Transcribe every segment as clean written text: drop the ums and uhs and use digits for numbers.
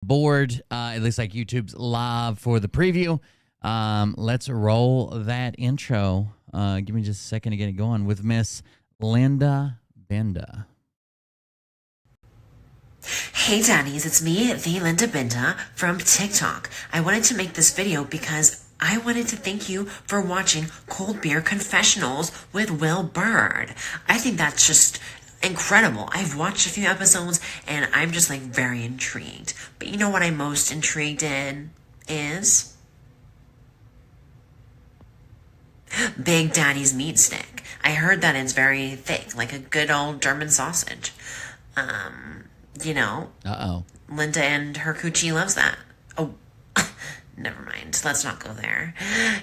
board. It looks like YouTube's live for the preview. Let's roll that intro. Give me just a second to get it going with Miss Linda Benda. Hey daddies, it's me, the Linda Benda from TikTok. I wanted to make this video because I wanted to thank you for watching Cold Beer Confessionals with Will Bird. I think that's just incredible. I've watched a few episodes and I'm just like very intrigued. But you know what I'm most intrigued in is Big Daddy's meat stick. I heard that it's very thick, like a good old German sausage. You know, Linda and her coochie loves that. Oh, never mind. Let's not go there.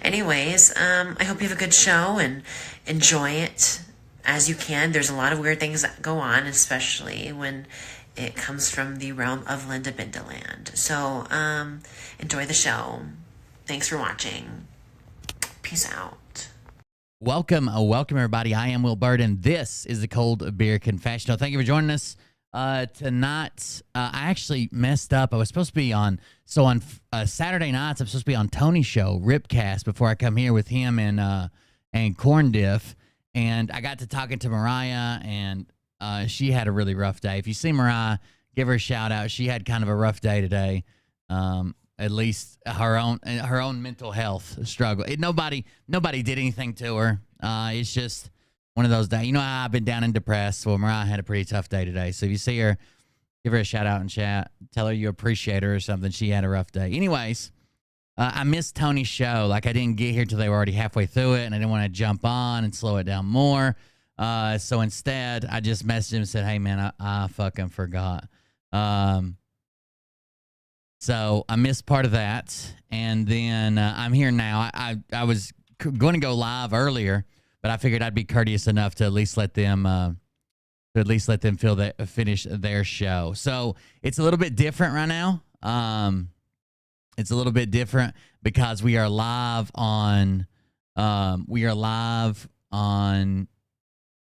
Anyways, I hope you have a good show and enjoy it as you can. There's a lot of weird things that go on, especially when it comes from the realm of Linda Benda land. So, enjoy the show. Thanks for watching. Peace out. Welcome everybody. I am Will Bird, and this is the Cold Beer Confessional. Thank you for joining us. Tonight, I actually messed up. I was supposed to be on Saturday nights, I'm supposed to be on Tony's show, Ripcast, before I come here with him and Corn Diff. And I got to talking to Mariah, and she had a really rough day. If you see Mariah, give her a shout out. She had kind of a rough day today. At least her own mental health struggle. Nobody did anything to her. It's just one of those days. You know how I've been down and depressed. Well, Mariah had a pretty tough day today. So if you see her, give her a shout out in chat. Tell her you appreciate her or something. She had a rough day. Anyways, I missed Tony's show. Like, I didn't get here till they were already halfway through it, and I didn't want to jump on and slow it down more. So instead, I just messaged him and said, hey, man, I fucking forgot. So I missed part of that. And then I'm here now. I was going to go live earlier, but I figured I'd be courteous enough to at least let them finish their show. So it's a little bit different right now. It's a little bit different because we are live on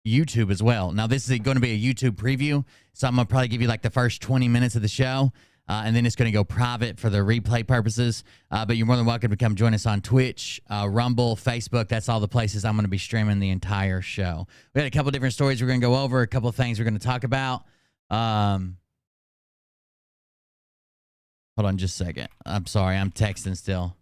YouTube as well. Now this is going to be a YouTube preview, so I'm gonna probably give you like the first 20 minutes of the show. And then it's going to go private for the replay purposes. But you're more than welcome to come join us on Twitch, Rumble, Facebook. That's all the places I'm going to be streaming the entire show. We had a couple different stories we're going to go over, a couple of things we're going to talk about. Hold on just a second. I'm sorry. I'm texting still.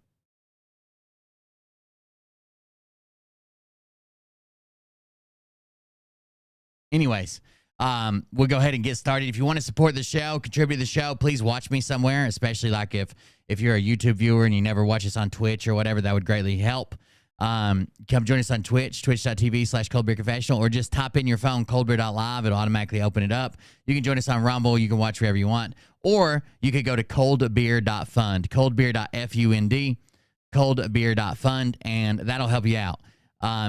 Anyways. We'll go ahead and get started. If you want to support the show, contribute to the show, please watch me somewhere, especially like if you're a YouTube viewer and you never watch us on Twitch or whatever, that would greatly help. Come join us on Twitch, twitch.tv/coldbeerconfessional, or just type in your phone coldbeer.live. It'll automatically open it up. You can join us on Rumble. You can watch wherever you want. Or you could go to coldbeer.fund, coldbeer.fund, coldbeer.fund, and that'll help you out.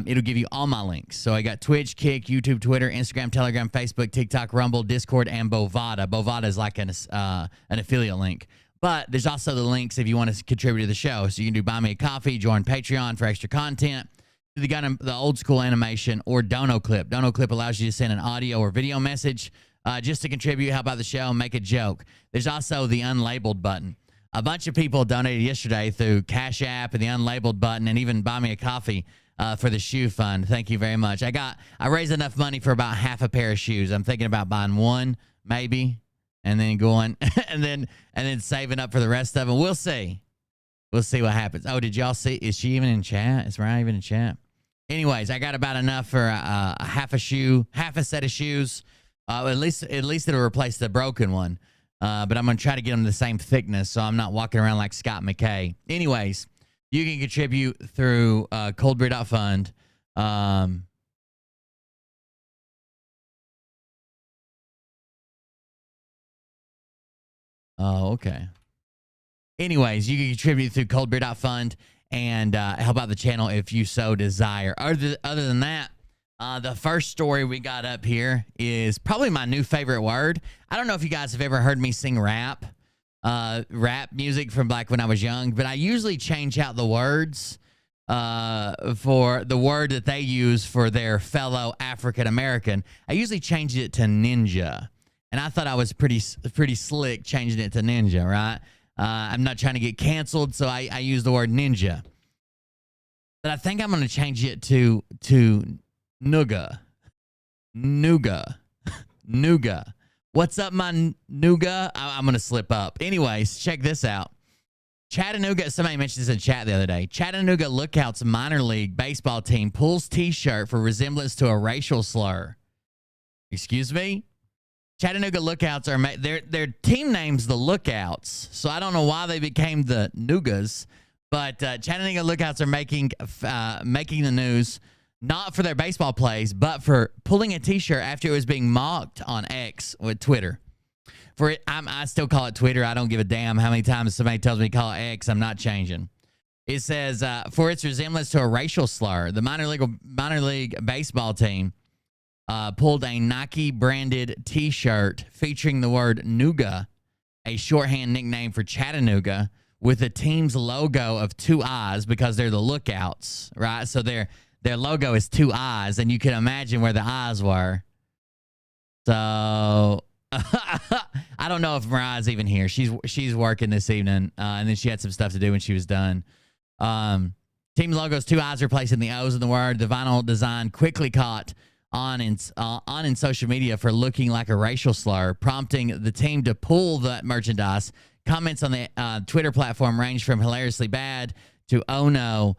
It'll give you all my links. So I got Twitch, Kick, YouTube, Twitter, Instagram, Telegram, Facebook, TikTok, Rumble, Discord, and Bovada. Bovada is like an affiliate link. But there's also the links if you want to contribute to the show. So you can do Buy Me a Coffee, join Patreon for extra content, do the old school animation, or Dono Clip. Dono Clip allows you to send an audio or video message just to contribute, help out the show, make a joke. There's also the unlabeled button. A bunch of people donated yesterday through Cash App and the unlabeled button, and even Buy Me a Coffee for the shoe fund. Thank you very much. I raised enough money for about half a pair of shoes. I'm thinking about buying one, maybe, and then going and then saving up for the rest of them. We'll see. We'll see what happens. Oh, did y'all see? Is she even in chat? Is Mariah even in chat? Anyways, I got about enough for a half a set of shoes. At least it'll replace the broken one. But I'm gonna try to get them the same thickness, so I'm not walking around like Scott McKay. Anyways, you can contribute through coldbeer.fund. Oh, okay. Anyways, you can contribute through coldbeer.fund and help out the channel if you so desire. Other than that, the first story we got up here is probably my new favorite word. I don't know if you guys have ever heard me sing rap music from like when I was young, but I usually change out the words for the word that they use for their fellow African American. I usually change it to ninja. And I thought I was pretty slick changing it to ninja, right? I'm not trying to get canceled, so I use the word ninja. But I think I'm going to change it to Nuga. Nuga. Nuga. What's up, my Nuga? I'm going to slip up. Anyways, check this out. Chattanooga, somebody mentioned this in chat the other day. Chattanooga Lookouts minor league baseball team pulls T-shirt for resemblance to a racial slur. Excuse me? Chattanooga Lookouts are their team name's the Lookouts, so I don't know why they became the Nugas, but Chattanooga Lookouts are making the news not for their baseball plays, but for pulling a T-shirt after it was being mocked on X with Twitter. I still call it Twitter. I don't give a damn how many times somebody tells me to call it X. I'm not changing. It says, for its resemblance to a racial slur, the minor league baseball team pulled a Nike-branded T-shirt featuring the word Nuga, a shorthand nickname for Chattanooga, with the team's logo of two eyes because they're the Lookouts, right? So their logo is two eyes, and you can imagine where the eyes were. So... I don't know if Mariah's even here. She's working this evening, and then she had some stuff to do when she was done. Team logo's two eyes replacing the O's in the word. The vinyl design quickly caught on in social media for looking like a racial slur, prompting the team to pull that merchandise. Comments on the Twitter platform ranged from hilariously bad to oh no,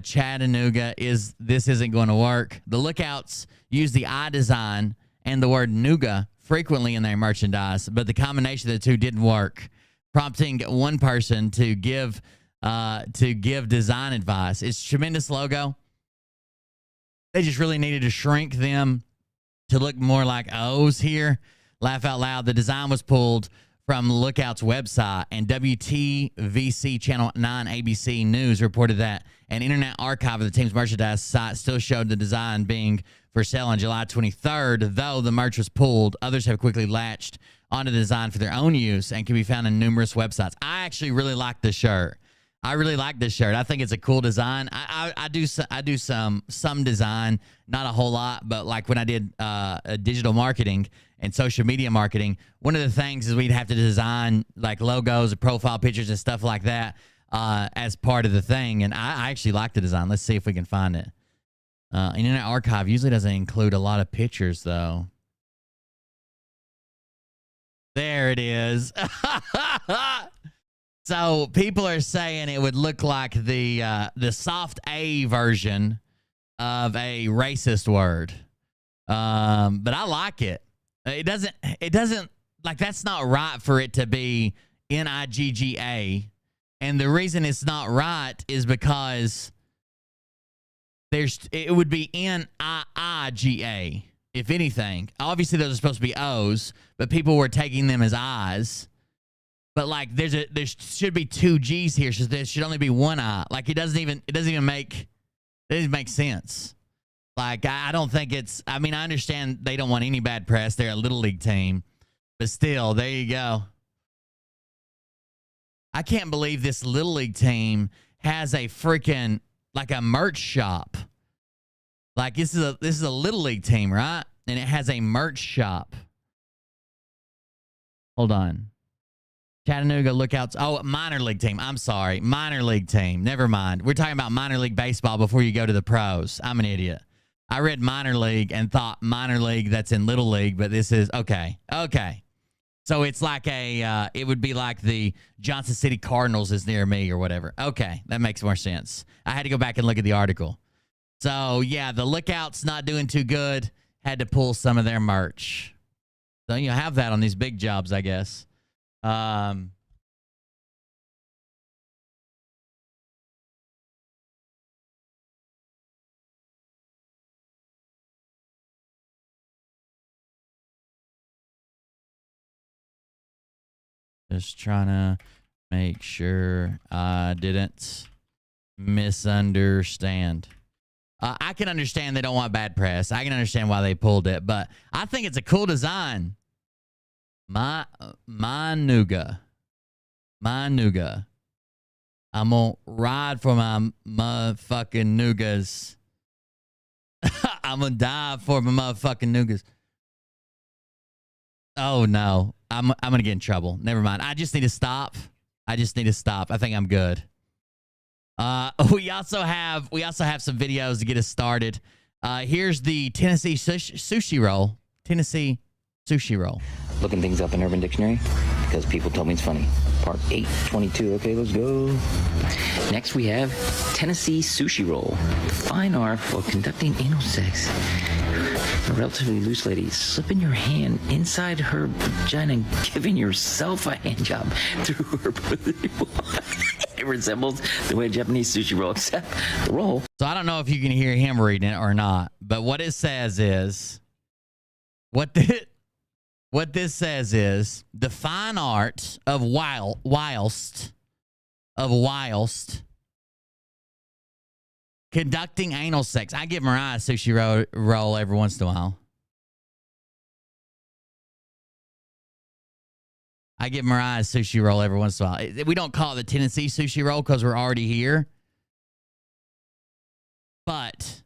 Chattanooga this isn't going to work. The Lookouts use the eye design and the word Nuga frequently in their merchandise, but the combination of the two didn't work, prompting one person to give design advice. It's a tremendous logo. They just really needed to shrink them to look more like O's here. Laugh out loud. The design was pulled from Lookout's website, and WTVC Channel 9 ABC News reported that an internet archive of the team's merchandise site still showed the design being for sale on July 23rd. Though the merch was pulled, others have quickly latched onto the design for their own use and can be found in numerous websites. I actually really like this shirt. I really like this shirt. I think it's a cool design. I do some design, not a whole lot, but like when I did digital marketing and social media marketing, one of the things is we'd have to design like logos and profile pictures and stuff like that as part of the thing. And I actually like the design. Let's see if we can find it. Internet Archive usually doesn't include a lot of pictures, though. There it is. So people are saying it would look like the soft A version of a racist word. But I like it. It doesn't like that's not right for it to be Nigga. And the reason it's not right is because it would be Niiga, if anything. Obviously, those are supposed to be O's, but people were taking them as I's. But like, there should be two G's here, so there should only be one I. Like, it doesn't even make sense. Like, I don't think it's. I mean, I understand they don't want any bad press. They're a little league team, but still, there you go. I can't believe this little league team has a freaking like a merch shop. Like this is a little league team, right? And it has a merch shop. Hold on. Chattanooga Lookouts. Oh, minor league team. I'm sorry. Minor league team. Never mind. We're talking about minor league baseball before you go to the pros. I'm an idiot. I read minor league and thought minor league that's in little league, but this is okay. Okay. So it's like it would be like the Johnson City Cardinals is near me or whatever. Okay. That makes more sense. I had to go back and look at the article. So yeah, the Lookouts not doing too good. Had to pull some of their merch. So you have that on these big jobs, I guess. Just trying to make sure I didn't misunderstand. I can understand they don't want bad press. I can understand why they pulled it, but I think it's a cool design. My Nuga. I'm gonna ride for my motherfucking Nugas. I'm gonna die for my motherfucking Nugas. Oh no, I'm gonna get in trouble. Never mind. I just need to stop. I think I'm good. We also have some videos to get us started. Here's the Tennessee sushi roll. Tennessee sushi roll. Looking things up in Urban Dictionary because people told me it's funny. Part 822. Okay, let's go. Next we have Tennessee sushi roll. The fine art of conducting anal sex. A relatively loose lady slipping your hand inside her vagina and giving yourself a hand job through her pussy. It resembles the way Japanese sushi roll, except the roll. So I don't know if you can hear him reading it or not, but what it says is what this says is the fine art of whilst conducting anal sex. I give Mariah a sushi roll every once in a while. We don't call it the Tennessee sushi roll because we're already here. But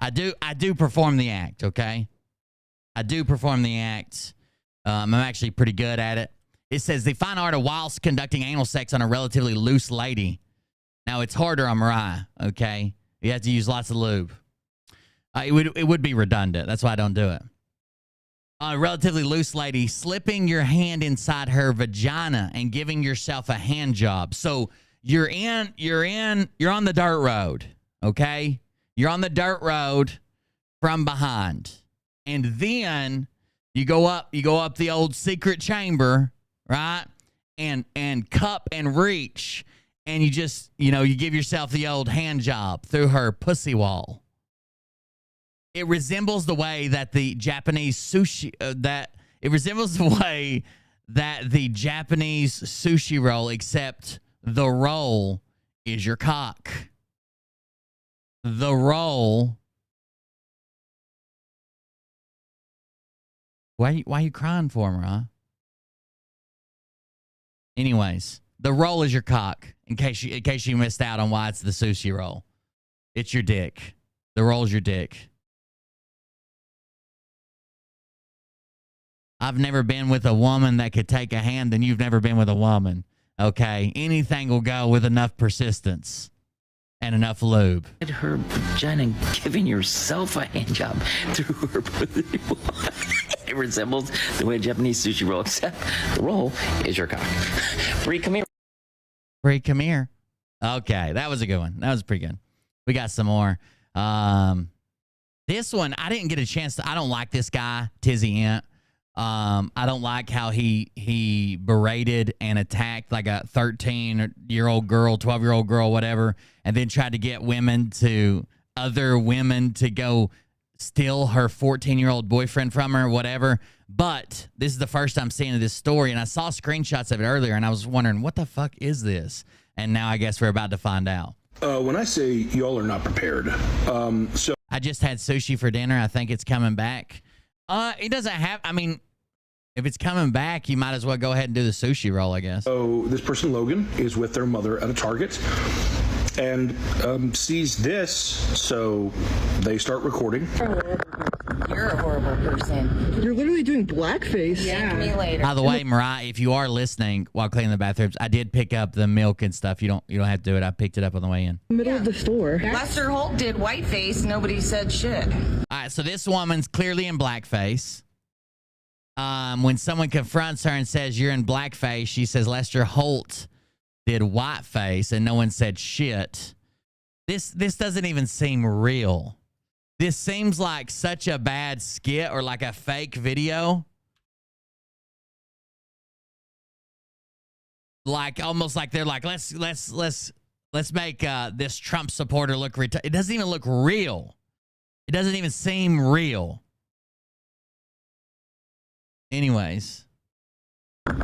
I do perform the act, okay? I do perform the act. I'm actually pretty good at it. It says the fine art of whilst conducting anal sex on a relatively loose lady. Now, it's harder on Mariah, okay? You have to use lots of lube. It would be redundant. That's why I don't do it. A relatively loose lady, slipping your hand inside her vagina and giving yourself a hand job. So you're on the dirt road, okay? You're on the dirt road from behind. And then you go up the old secret chamber, right? And cup and reach, and you just, you give yourself the old hand job through her pussy wall. It resembles the way that the Japanese sushi roll, except the roll is your cock. The roll. Why are you crying for, Mariah? Anyways, the roll is your cock. In case you missed out on why it's the sushi roll, it's your dick. The roll's your dick. I've never been with a woman that could take a hand, and you've never been with a woman. Okay, anything will go with enough persistence and enough lube. Her vagina and giving yourself a hand job through her pussy. It resembles the way Japanese sushi roll, except the roll is your cock. Bree, come here. Bree, come here. Okay, that was a good one. That was pretty good. We got some more. This one, I didn't get a chance to. I don't like this guy, Tizzy Ent. I don't like how he berated and attacked like a 13-year-old girl, 12-year-old girl, whatever, and then tried to get other women to go steal her 14-year-old boyfriend from her, whatever. But this is the first time seeing this story, and I saw screenshots of it earlier, and I was wondering, what the fuck is this? And now I guess we're about to find out. When I say y'all are not prepared, so I just had sushi for dinner. I think it's coming back. It doesn't have, if it's coming back, you might as well go ahead and do the sushi roll, I guess. So this person, Logan, is with their mother at a Target and sees this, so they start recording. You're a horrible person. You're literally doing blackface. Yeah. Thank me later. By the way, Mariah, if you are listening while cleaning the bathrooms, I did pick up the milk and stuff. You don't have to do it. I picked it up on the way in. Middle of the store. Lester Holt did whiteface. Nobody said shit. All right, so this woman's clearly in blackface. When someone confronts her and says, you're in blackface, she says, Lester Holt did whiteface, and no one said shit. This doesn't even seem real. This seems like such a bad skit or like a fake video. Like almost like they're like, let's make this Trump supporter look retarded. It doesn't even look real. It doesn't even seem real. Anyways.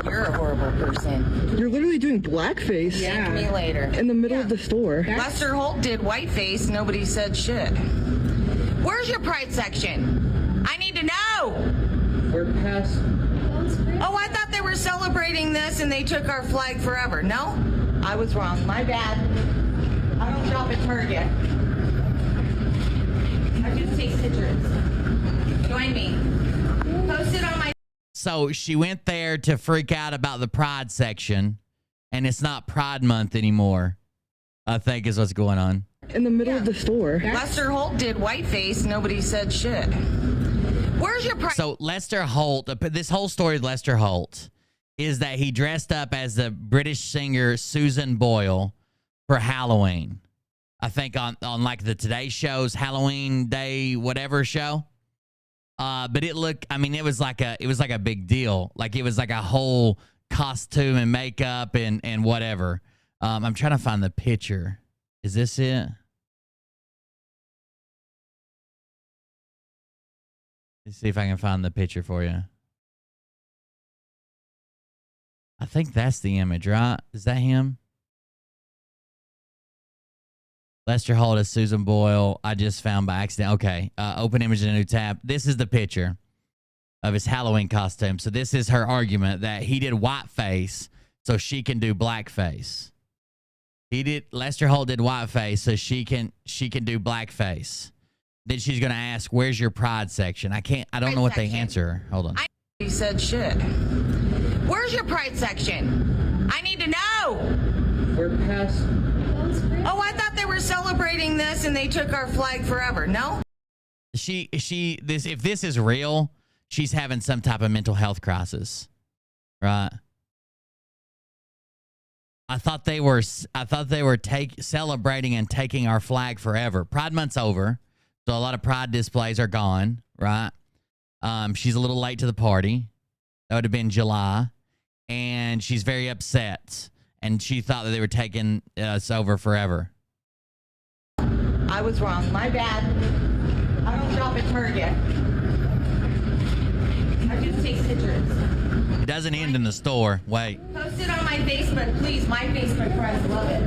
You're a horrible person. You're literally doing blackface. Yeah. Thank me later. In the middle of the store. Lester Holt did whiteface. Nobody said shit. Where's your pride section? I need to know. We're past. Oh, I thought they were celebrating this and they took our flag forever. No? I was wrong. My bad. I don't shop at Target. I just take pictures. Join me. Post it on my... So she went there to freak out about the Pride section, and it's not Pride Month anymore, I think is what's going on. In the middle of the store. Lester Holt did whiteface. Nobody said shit. Where's your price? So Lester Holt, this whole story of Lester Holt is that he dressed up as the British singer Susan Boyle for Halloween. I think on like the Today Show's Halloween Day whatever show. But it looked, I mean, it was like a big deal. Like it was like a whole costume and makeup and whatever. I'm trying to find the picture. Is this it? Let's see if I can find the picture for you. I think that's the image, right? Is that him? Lester Holt as Susan Boyle. I just found by accident. Okay. Open image in a new tab. This is the picture of his Halloween costume. So this is her argument that he did whiteface so she can do blackface. Lester Holt did whiteface so she can do blackface. Then she's going to ask, where's your pride section? I don't know what they answer. Hold on. He said shit. Where's your pride section? I need to know. We're past. Oh, I thought they were celebrating this and they took our flag forever. No? If this is real, she's having some type of mental health crisis. Right? I thought they were celebrating and taking our flag forever. Pride Month's over. So a lot of pride displays are gone, right? She's a little late to the party. That would have been July. And she's very upset. And she thought that they were taking us over forever. I was wrong. My bad. I don't shop at Target. I just take pictures. It doesn't end in the store. Wait. Post it on my Facebook, please. My Facebook friends love it.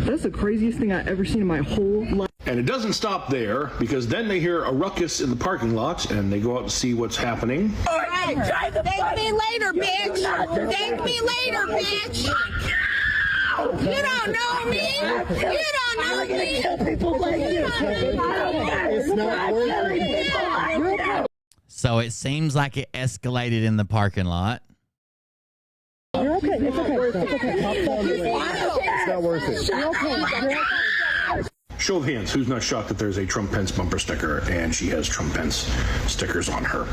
That's the craziest thing I've ever seen in my whole life. And it doesn't stop there, because then they hear a ruckus in the parking lot, and they go out to see what's happening. Thank me later, bitch. Thank me later, bitch. You don't know me. You don't know me. People like you. It's not worth it. So it seems like it escalated in the parking lot. You're okay. It's okay. It's okay. It's not worth it. You're okay. Show of hands, who's not shocked that there's a Trump Pence bumper sticker, and she has Trump Pence stickers on her.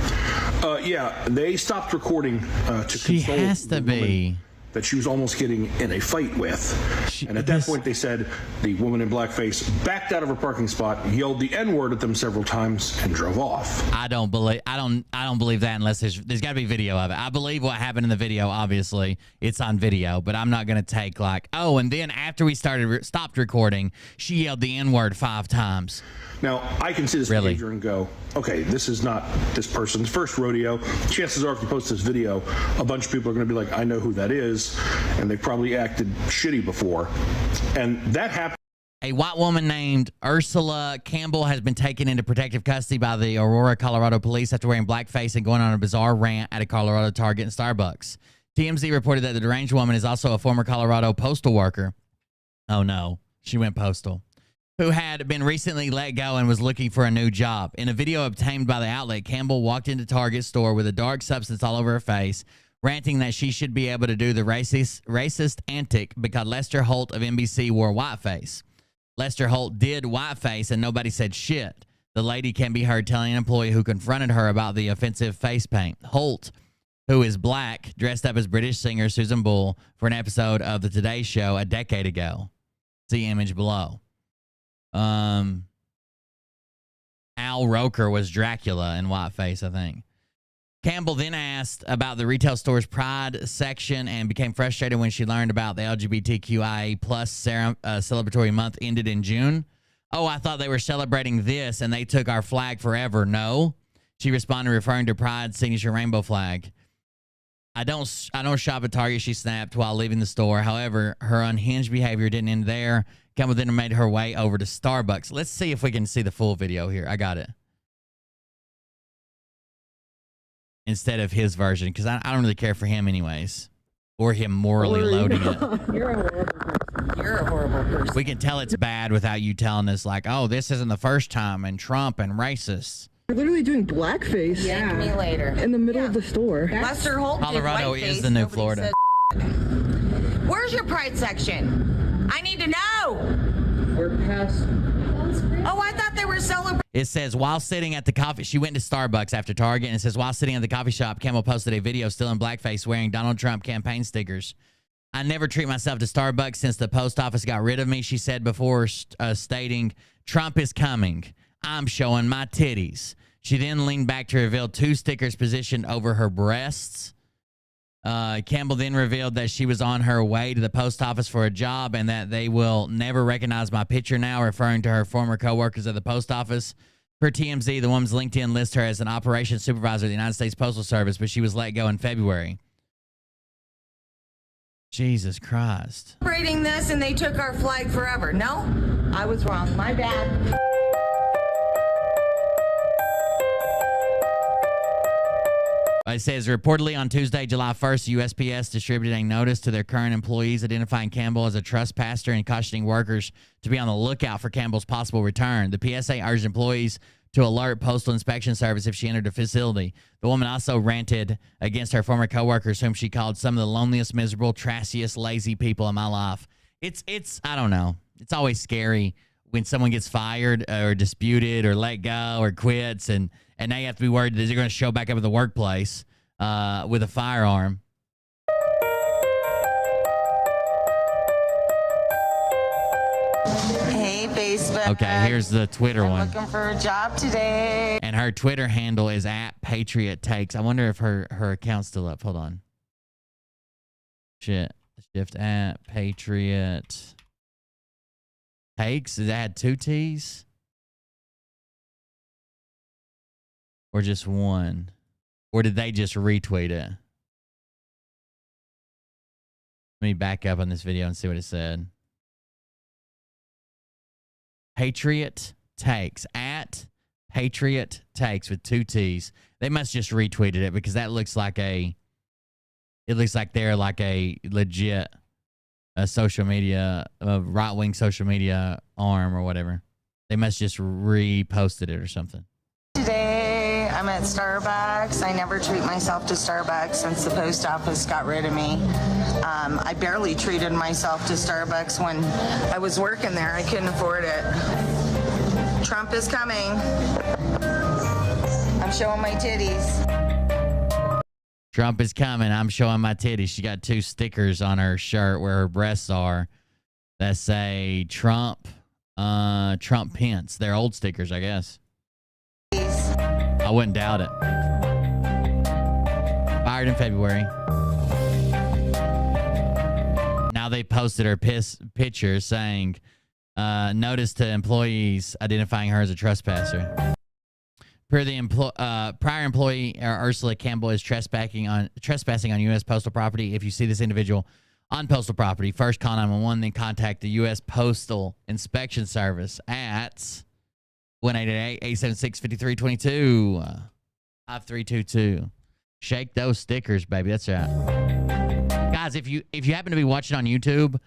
Yeah, they stopped recording to She console has to the woman be. that she was almost getting in a fight with. And at that point, they said the woman in blackface backed out of her parking spot, yelled the N-word at them several times, and drove off. I don't believe that unless there's got to be video of it. I believe what happened in the video. Obviously, it's on video, but I'm not going to take like, oh, and then after we stopped recording, she yelled the N-word 5 times. Now, I can see this behavior and go, okay, this is not this person's first rodeo. Chances are, if you post this video, a bunch of people are going to be like, I know who that is, and they've probably acted shitty before. And that happened. A white woman named Ursula Campbell has been taken into protective custody by the Aurora, Colorado police after wearing blackface and going on a bizarre rant at a Colorado Target and Starbucks. TMZ reported that the deranged woman is also a former Colorado postal worker. Oh, no. She went postal. Who had been recently let go and was looking for a new job. In a video obtained by the outlet, Campbell walked into Target store with a dark substance all over her face, ranting that she should be able to do the racist antic because Lester Holt of NBC wore whiteface. Lester Holt did whiteface and nobody said shit. The lady can be heard telling an employee who confronted her about the offensive face paint. Holt, who is black, dressed up as British singer Susan Boyle for an episode of the Today Show a decade ago. See image below. Al Roker was Dracula in whiteface, I think. Campbell then asked about the retail store's pride section and became frustrated when she learned about the LGBTQIA plus celebratory month ended in June. Oh, I thought they were celebrating this and they took our flag forever. No, she responded referring to Pride's signature rainbow flag. I don't shop at Target, she snapped while leaving the store. However, her unhinged behavior didn't end there. Campbell then made her way over to Starbucks. Let's see if we can see the full video here. I got it. Instead of his version, because I don't really care for him anyways. Or him morally loading it. You're a horrible person. You're a horrible person. We can tell it's bad without you telling us, like, oh, this isn't the first time, and Trump and racists. You're literally doing blackface. Yeah. Thank me later. In the middle of the store. Lester Holt did Colorado whiteface. is the new Nobody Florida. said Where's your pride section? I need to know. We're past. Oh, I thought they were celebrating. It says, while sitting at the coffee, she went to Starbucks after Target, and it says, while sitting at the coffee shop, Campbell posted a video still in blackface wearing Donald Trump campaign stickers. I never treat myself to Starbucks since the post office got rid of me, she said before stating, Trump is coming. I'm showing my titties. She then leaned back to reveal 2 stickers positioned over her breasts. Campbell then revealed that she was on her way to the post office for a job and that they will never recognize my picture now, referring to her former coworkers at the post office. Per TMZ, the woman's LinkedIn lists her as an operations supervisor at the United States Postal Service, but she was let go in February. Jesus Christ. Celebrating this and they took our flag forever. No, I was wrong. My bad. It says, reportedly on Tuesday, July 1st, USPS distributed a notice to their current employees identifying Campbell as a trespasser and cautioning workers to be on the lookout for Campbell's possible return. The PSA urged employees to alert Postal Inspection Service if she entered the facility. The woman also ranted against her former coworkers, whom she called some of the loneliest, miserable, trassiest, lazy people in my life. It's I don't know. It's always scary when someone gets fired or disputed or let go or quits, and now you have to be worried that they're going to show back up at the workplace with a firearm. Hey, Facebook. Okay, here's the Twitter one. Looking for a job today. And her Twitter handle is @PatriotTakes. I wonder if her account's still up. Hold on. Shit. Shift @Patriot Takes. Does that have 2 T's? Or just one? Or did they just retweet it? Let me back up on this video and see what it said. Patriot Takes. @Patriot Takes with 2 T's. They must just retweeted it because that looks like it looks like they're like a legit social media, right-wing social media arm or whatever. They must just reposted it or something. Today, I'm at Starbucks. I never treat myself to Starbucks since the post office got rid of me. I barely treated myself to Starbucks when I was working there. I couldn't afford it. Trump is coming. I'm showing my titties. Trump is coming. I'm showing my titties. She got 2 stickers on her shirt where her breasts are that say Trump Pence. They're old stickers, I guess. I wouldn't doubt it. Fired in February. Now they posted her picture saying, notice to employees identifying her as a trespasser. Per the prior employee, Ursula Campbell is trespassing on U.S. postal property. If you see this individual on postal property, first call 911, then contact the U.S. Postal Inspection Service at 1-888-876-5322, 5322. Shake those stickers, baby. That's right. Guys, if you happen to be watching on YouTube,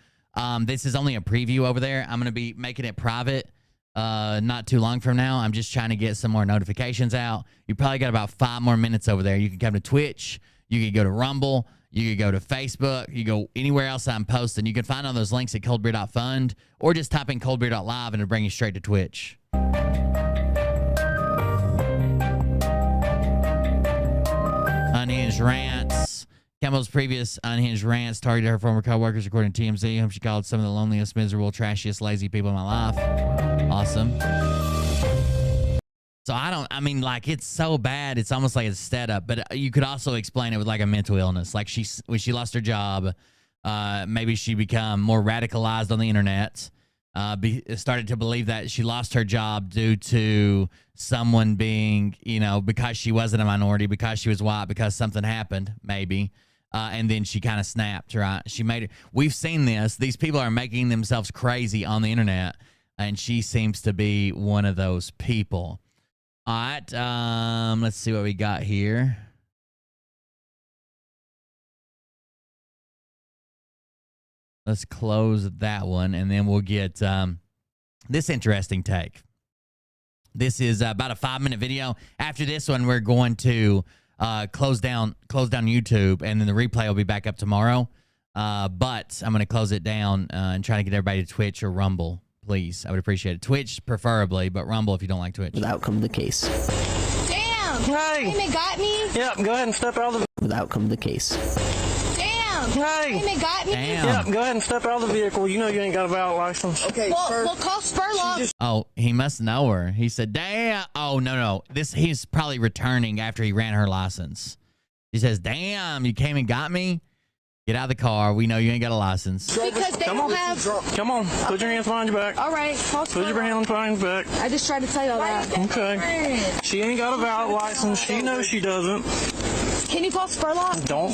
this is only a preview over there. I'm going to be making it private not too long from now. I'm just trying to get some more notifications out. You probably got about 5 more minutes over there. You can come to Twitch. You can go to Rumble. You can go to Facebook. You go anywhere else I'm posting. You can find all those links at coldbeer.fund or just type in coldbeer.live and it'll bring you straight to Twitch. Unhinged rants. Campbell's previous unhinged rants targeted her former co-workers, according to TMZ, whom she called some of the loneliest, miserable, trashiest, lazy people in my life. Awesome. So it's so bad, it's almost like it's set up, but you could also explain it with like a mental illness. Like when she lost her job, maybe she became more radicalized on the internet, started to believe that she lost her job due to someone being, because she wasn't a minority, because she was white, because something happened, maybe. And then she kind of snapped, right? We've seen this. These people are making themselves crazy on the internet, and she seems to be one of those people. All right, let's see what we got here. Let's close that one, and then we'll get this interesting take. This is about a 5-minute video. After this one, we're going to close down YouTube, and then the replay will be back up tomorrow. But I'm going to close it down and try to get everybody to Twitch or Rumble, please. I would appreciate it. Twitch preferably, but Rumble if you don't like Twitch. With outcome the case. Damn! Hey! They got me? Yep, go ahead and step out of the... With outcome the case. Damn! Hey! They got me? Damn. Yep, go ahead and step out of the vehicle. You know you ain't got a valid license. Okay, Well, call Spurlock. Oh, he must know her. He said, damn. Oh, no. He's probably returning after he ran her license. He says, damn, you came and got me? Get out of the car. We know you ain't got a license. Because they don't have... Come on, put your hands behind your back. All right, call Put your Spurlock. hands behind your back. I just tried to tell y'all that. Okay. She ain't got a valid license. She knows she doesn't. Can you call Spurlock? Don't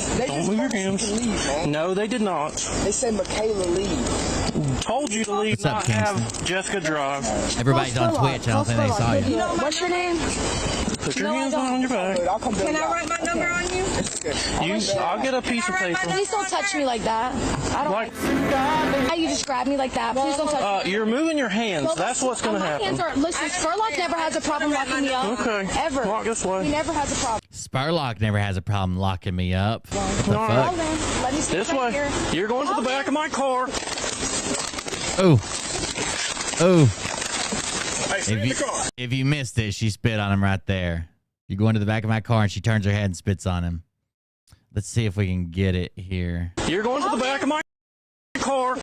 move your hands. No, they did not. They said Michaela leave. Told you to leave, What's up, not Kingston? have Jessica drive. Everybody's on Twitch. I don't think they saw you. What's your name? Put your hands behind your back. I'll come back. Can I write my number on you? I'll get a piece of paper. Please don't touch me like that. I don't Like, how you just grab me like that. Please don't touch me. you're moving your hands. That's what's going to My happen. hands are, listen, Spurlock never has a problem locking me up. Okay. Ever. Walk this He way. never has a problem. Spurlock never has a problem locking me up. What the All fuck? right. Well, then, let me sit This right way. here. You're going to the back of my car. Ooh. Ooh. Hey, stay in the car. If you missed it, she spit on him right there. You go into the back of my car and she turns her head and spits on him. Let's see if we can get it here. You're going to the back of my car.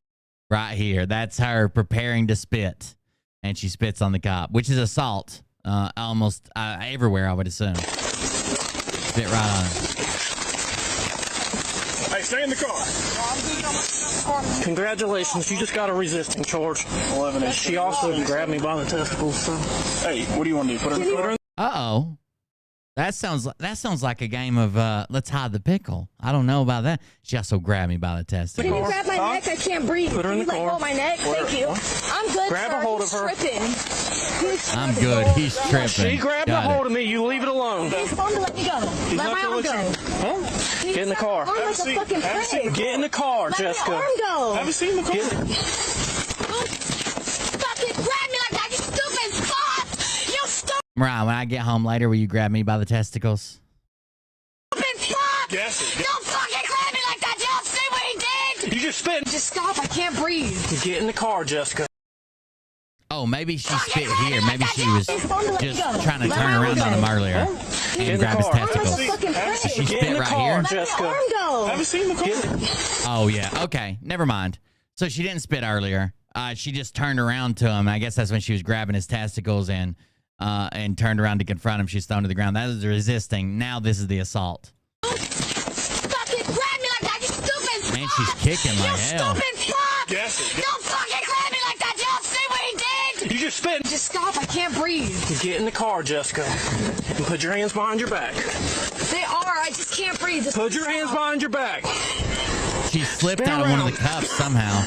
Right here. That's her preparing to spit. And she spits on the cop, which is assault. Almost everywhere, I would assume. Spit right on him. Hey, stay in the car. Congratulations, you just got a resisting charge. 11. She also grabbed me by the testicles. So. Hey, what do you want to do? Put her in the car? Uh-oh. That sounds like a game of let's hide the pickle. I don't know about that. She also grabbed me by the testicles. Can you grab my neck? I can't breathe. Put her in Can the you let car. go of my neck? Thank you. I'm good, Grab sir. a hold He's of her. Tripping. I'm good. He's tripping. She grabbed a Got hold it. of me. You leave it alone. He's going to let me go. Let not my gonna arm let go. Huh? Get in the car. I'm like a fucking pig. Get in the car, Let Jessica. my arm go. Have you seen the car? Fucking grab me like that, you stupid fuck! You stupid Mariah, when I get home later, will you grab me by the testicles? fuck! Yes. Don't fucking grab me like that! Y'all see what he did? You just spit. Just stop, I can't breathe. Get in the car, Jessica. Oh, maybe she spit here. Maybe she was just trying to turn around on him earlier in and the grab his car. testicles. Fucking Did she pig. Get in spit the right car, here? Let my Jessica. arm go. Have you seen the car? Oh, yeah. Okay. Never mind. So she didn't spit earlier. She just turned around to him. I guess that's when she was grabbing his testicles and turned around to confront him. She's thrown to the ground. That is resisting. Now this is the assault. Fucking grab me like that, you stupid Man, she's kicking like You hell. stupid fuck! Yes. Don't fucking grab me like that! Y'all see what he did? You just spit. Just stop, I can't breathe. Get in the car, Jessica. And put your hands behind your back. They are, I just can't breathe. Just Put your hands behind your back. She slipped Spin out of one of around. the cuffs somehow.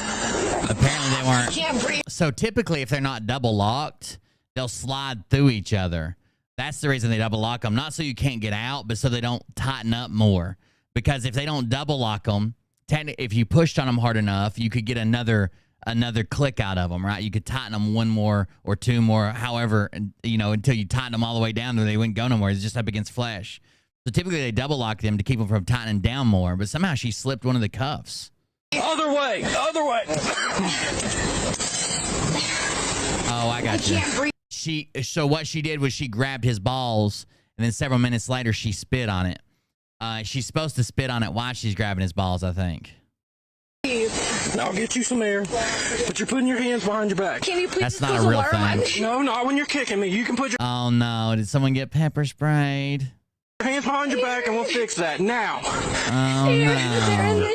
Apparently they weren't. can't breathe. So typically, if they're not double locked, they'll slide through each other. That's the reason they double lock them. Not so you can't get out, but so they don't tighten up more. Because if they don't double lock them, if you pushed on them hard enough, you could get another click out of them, right? You could tighten them one more or two more, however, until you tighten them all the way down, they wouldn't go nowhere. It's just up against flesh. So typically they double lock them to keep them from tightening down more, but somehow she slipped one of the cuffs. Other way. Other way. Oh, I got you. So what she did was she grabbed his balls, and then several minutes later she spit on it. She's supposed to spit on it while she's grabbing his balls, I think. I'll get you some air, but you're putting your hands behind your back. Can you please That's just not close a real the alarm? thing. No, not when you're kicking me. You can put your Oh no! Did someone get pepper sprayed? hands behind your back and we'll fix that now. Oh no!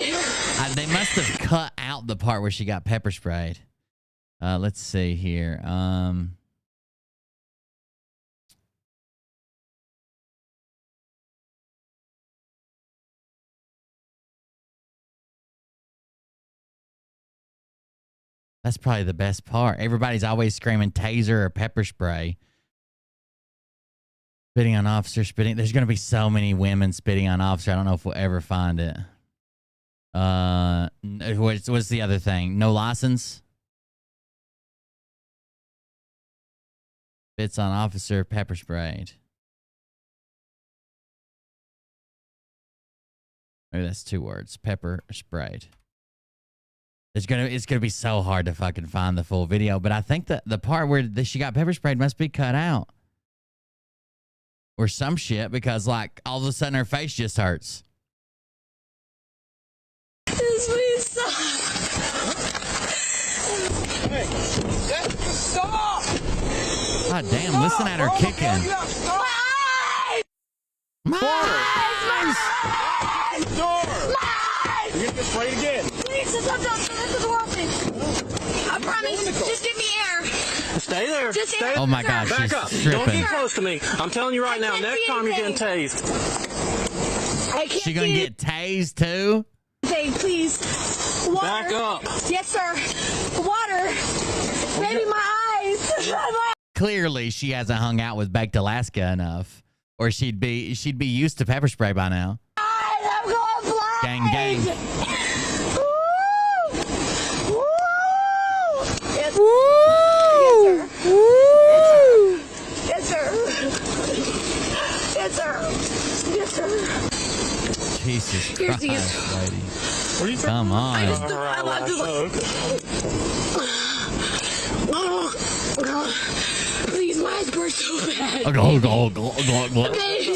They must have cut out the part where she got pepper sprayed. Let's see here. That's probably the best part. Everybody's always screaming taser or pepper spray. Spitting on officer, spitting. There's going to be so many women spitting on officer. I don't know if we'll ever find it. What's the other thing? No license. Bits on officer, pepper sprayed. Maybe that's 2 words. Pepper sprayed. It's gonna be so hard to fucking find the full video, but I think that the part where she got pepper sprayed must be cut out. Or some shit, because like all of a sudden her face just hurts. This please stop. Hey, stop! God damn, listen at her kicking. You're gonna get sprayed again. Please, this is working. I promise. Just give me air. Stay there. Just Stay. Oh my God, Back she's up. stripping. Don't get close to me. I'm telling you right now. can't Next see time you're getting anything. tased. I can't She gonna see get tased too? anything, please. Water. Back up. Yes, sir. Water. Maybe my eyes. Clearly, she hasn't hung out with Baked Alaska enough, or she'd be used to pepper spray by now. I'm going blind. Gang, gang. Woo! Woo! Yes. Woo! Yes, sir. Yes, sir. Yes, sir. Jesus Here's Christ, these. lady. What are you Come on. I love to look. Please, my eyes burn so bad. It's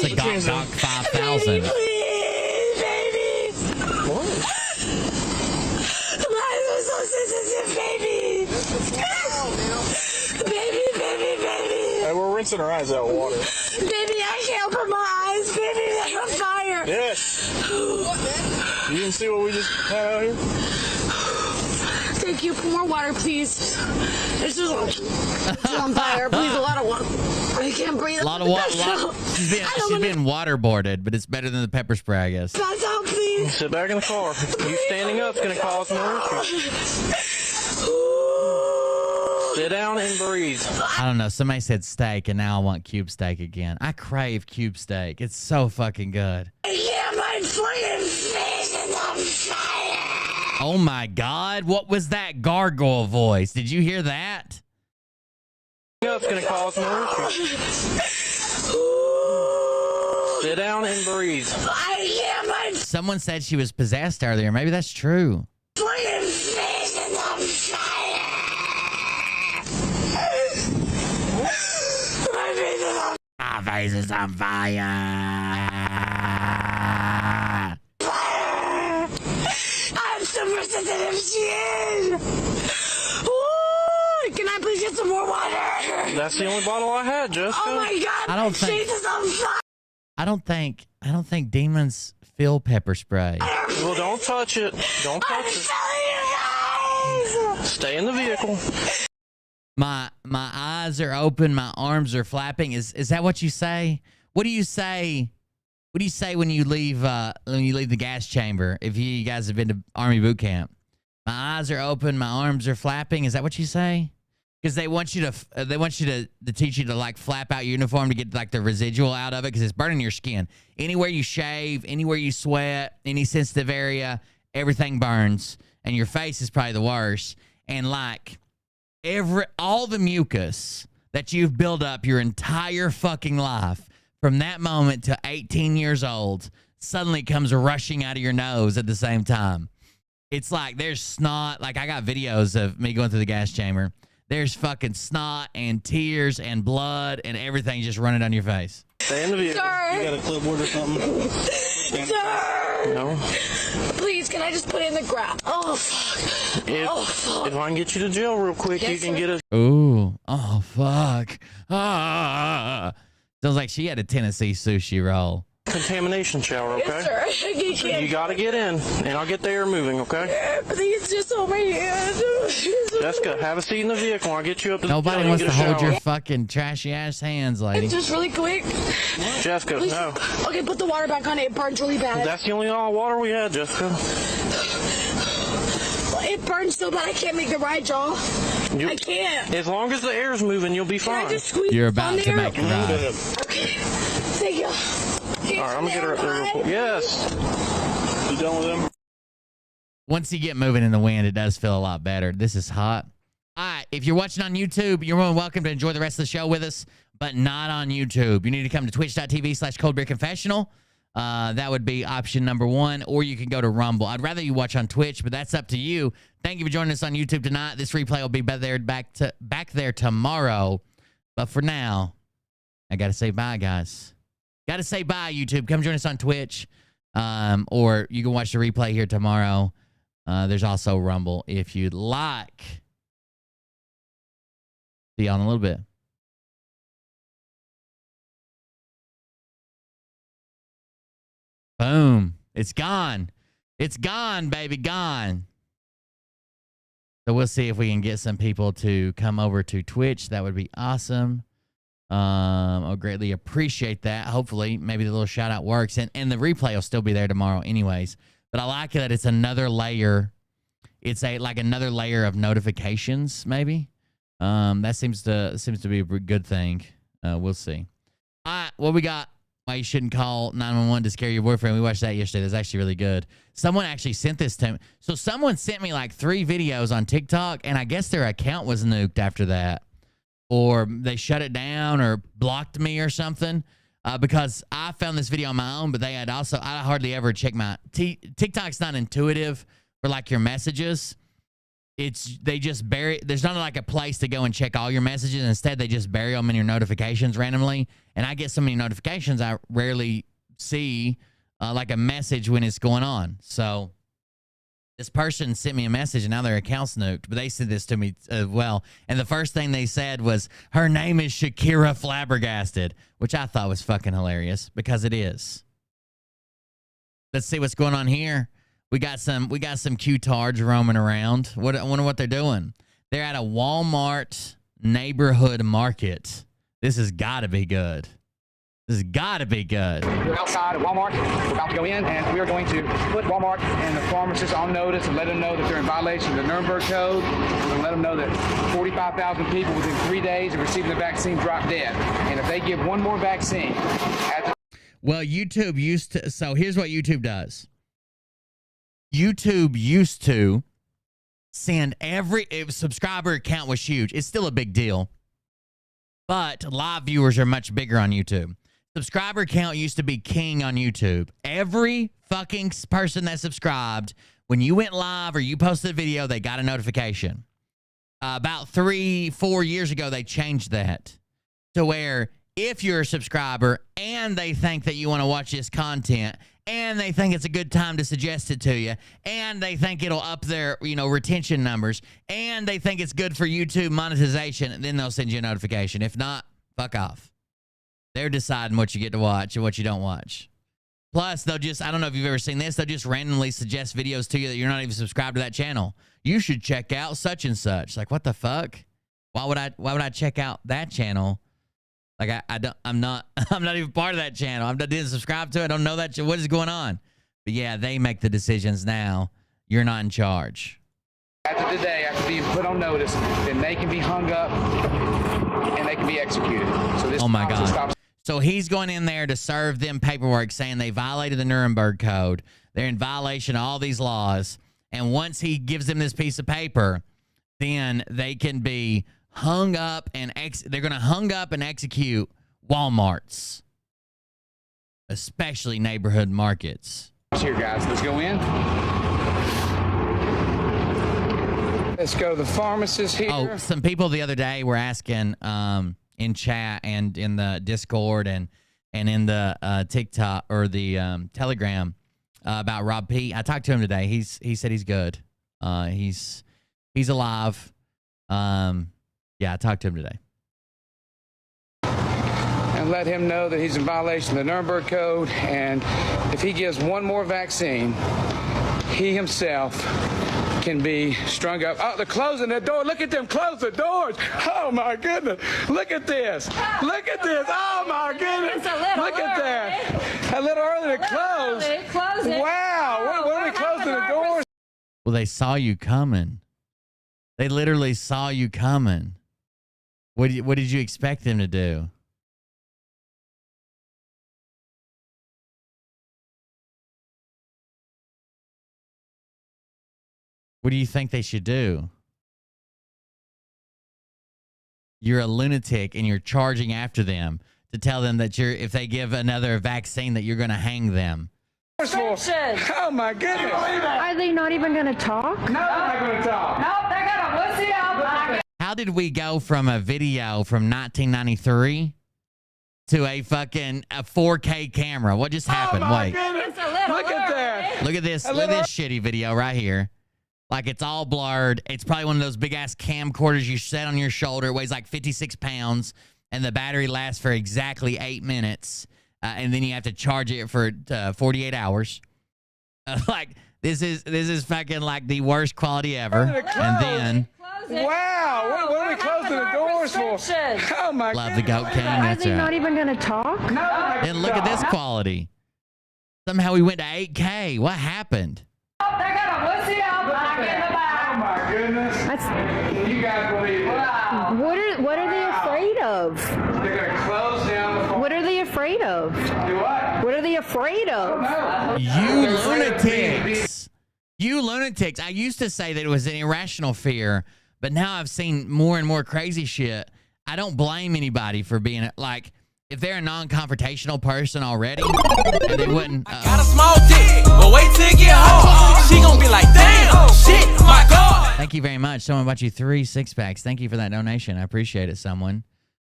a Gok 5000. Please, baby. What? My eyes are so sensitive, baby. Baby. Hey, we're rinsing our eyes out with water. Baby, I can't open my eyes. Baby, they're on fire. Yes. You didn't see what we just had out here? Thank you. Pour more water, please. It's on fire. Please, a lot of water. I can't breathe. A lot of water. She's been waterboarded, but it's better than the pepper spray, I guess. Pass out, please. Sit back in the car. You standing up is going to cause more issues. Sit down and breathe. I don't know. Somebody said steak, and now I want cube steak again. I crave cube steak. It's so fucking good. Yeah, my fucking face is on fire. Oh my God. What was that gargoyle voice? Did you hear that? It's going to cause more issues. Sit down and breathe. My Someone said she was possessed earlier. Maybe that's true. fucking face is on fire. My face is on My face is on fire. fire. I'm super sensitive skin. Ooh, can I please get some more water? That's the only bottle I had, Jessica. Oh my God, I don't my think- face is on fire. I don't think demons feel pepper spray. Well, don't touch it. Don't touch I'm it. telling you guys. Stay in the vehicle. My eyes are open, my arms are flapping. Is that what you say? What do you say? What do you say when you leave the gas chamber? If you guys have been to Army boot camp, my eyes are open, my arms are flapping. Is that what you say? Because they want you to teach you to like flap out your uniform to get like the residual out of it, because it's burning your skin. Anywhere you shave, anywhere you sweat, any sensitive area, everything burns, and your face is probably the worst. And like all the mucus that you've built up your entire fucking life from that moment to 18 years old suddenly comes rushing out of your nose at the same time. It's like there's snot. Like I got videos of me going through the gas chamber. There's fucking snot and tears and blood and everything just running down your face. Stay in the vehicle. Sir. You got a clipboard or something? Sir. No. Please, can I just put it in the ground? Oh, fuck. If I can get you to jail real quick, Yes, you can sir. get a... Ooh. Oh, fuck. Ah. Sounds like she had a Tennessee sushi roll. contamination shower, okay? Yes, sir. You gotta get in, and I'll get the air moving, okay? Please, just hold my hand. Jessica, have a seat in the vehicle. I'll get you up to the Nobody jail, wants you to get a hold shower. your fucking trashy ass hands, lady. Just really quick. Jessica, Please. no. Okay, put the water back on. It burns really bad. That's the only water we had, Jessica. It burns so bad I can't make the ride, y'all. I can't. As long as the air's moving, you'll be Can I fine. just squeeze You're on about to there? make a ride. Okay. Thank you. All right, I'm gonna get her up there real quick. Yes. You done with them? Once you get moving in the wind, it does feel a lot better. This is hot. All right, if you're watching on YouTube, you're more than welcome to enjoy the rest of the show with us, but not on YouTube. You need to come to twitch.tv/coldbeerconfessional. That would be option number 1, or you can go to Rumble. I'd rather you watch on Twitch, but that's up to you. Thank you for joining us on YouTube tonight. This replay will be back there tomorrow. But for now, I got to say bye, guys. Got to say bye, YouTube. Come join us on Twitch, or you can watch the replay here tomorrow. There's also Rumble if you'd like. See y'all in a little bit. Boom. It's gone. It's gone, baby. Gone. So we'll see if we can get some people to come over to Twitch. That would be awesome. I'll greatly appreciate that. Hopefully, maybe the little shout out works. And the replay will still be there tomorrow anyways. But I like that it's another layer. It's like another layer of notifications, maybe. That seems to be a good thing. We'll see. All right, what we got? Why you shouldn't call 911 to scare your boyfriend. We watched that yesterday. That's actually really good. Someone actually sent this to me. So someone sent me like 3 videos on TikTok, and I guess their account was nuked after that. Or they shut it down or blocked me or something. Because I found this video on my own, but they had also, I hardly ever check my, TikTok's not intuitive for like your messages. They just bury, there's not like a place to go and check all your messages. Instead, they just bury them in your notifications randomly. And I get so many notifications, I rarely see like a message when it's going on. So this person sent me a message and now their account's nuked, but they sent this to me as well. And the first thing they said was, her name is Shakira Flabbergasted, which I thought was fucking hilarious because it is. Let's see what's going on here. We got some Q-tards roaming around. I wonder what they're doing. They're at a Walmart neighborhood market. This has got to be good. This has got to be good. We're outside of Walmart. We're about to go in, and we are going to put Walmart and the pharmacists on notice and let them know that they're in violation of the Nuremberg Code. We're going to let them know that 45,000 people within 3 days of receiving the vaccine drop dead. And if they give one more vaccine... Well, YouTube used to... So here's what YouTube does. YouTube used to send every subscriber count was huge. It's still a big deal, but live viewers are much bigger on YouTube. Subscriber count used to be king on YouTube. Every fucking person that subscribed, when you went live or you posted a video, they got a notification. About 3-4 years ago, they changed that to where if you're a subscriber and they think that you want to watch this content and they think it's a good time to suggest it to you, and they think it'll up their, retention numbers, and they think it's good for YouTube monetization, then they'll send you a notification. If not, fuck off. They're deciding what you get to watch and what you don't watch. Plus, they'll just, I don't know if you've ever seen this, they'll just randomly suggest videos to you that you're not even subscribed to that channel. You should check out such and such. Like, what the fuck? Why would I check out that channel? Like I'm not even part of that channel. I didn't subscribe to it. I don't know that. What is going on? But yeah, they make the decisions now. You're not in charge. After today, after being put on notice, then they can be hung up and they can be executed. So this. Oh my God. So he's going in there to serve them paperwork saying they violated the Nuremberg Code. They're in violation of all these laws. And once he gives them this piece of paper, then they can be hung up and they're going to hung up and execute Walmarts, especially neighborhood markets. Here, guys, let's go in. Let's go to the pharmacist here. Oh, some people the other day were asking in chat and in the Discord and in the TikTok or the Telegram about Rob P. I talked to him today. He said he's good. He's alive. Yeah, I talked to him today. And let him know that he's in violation of the Nuremberg Code, and if he gives one more vaccine, he himself can be strung up. Oh, they're closing the door. Look at them close the doors. Oh, my goodness. Look at this. Look at this. Oh, my goodness. Look at that. A little early to close. Wow. What are we closing the doors? Well, they saw you coming. They literally saw you coming. What did you expect them to do? What do you think they should do? You're a lunatic and you're charging after them to tell them that if they give another vaccine that you're going to hang them. Oh my goodness. Are they not even going to talk? No, they're not going to talk. Nope, they're going to wussy out. How did we go from a video from 1993 to a 4K camera? What just happened? Oh my Wait. goodness. Look at that. Look at this. Look at this shitty video right here. Like, it's all blurred. It's probably one of those big-ass camcorders you set on your shoulder. It weighs like 56 pounds, and the battery lasts for exactly 8 minutes. And then you have to charge it for 48 hours. Like, this is fucking like the worst quality ever. And then... Wow, what are we closing the doors for? Oh, my God. Love the Goat King. Are That's they right. not even going to talk? No, And look at this quality. Somehow we went to 8K. What happened? They're going to wussy out back in the back. Oh, my goodness. You guys believe it. Wow. What are they afraid of? They're going to close down the phone. What are they afraid of? Do what? What are they afraid of? No. You lunatics. You lunatics. I used to say that it was an irrational fear, but now I've seen more and more crazy shit. I don't blame anybody for being like, if they're a non-confrontational person already, and they wouldn't. Got a small dick, but wait till it get hard. She gonna be like, damn, shit, my God. Thank you very much. Someone bought you 3 6-packs. Thank you for that donation. I appreciate it, someone.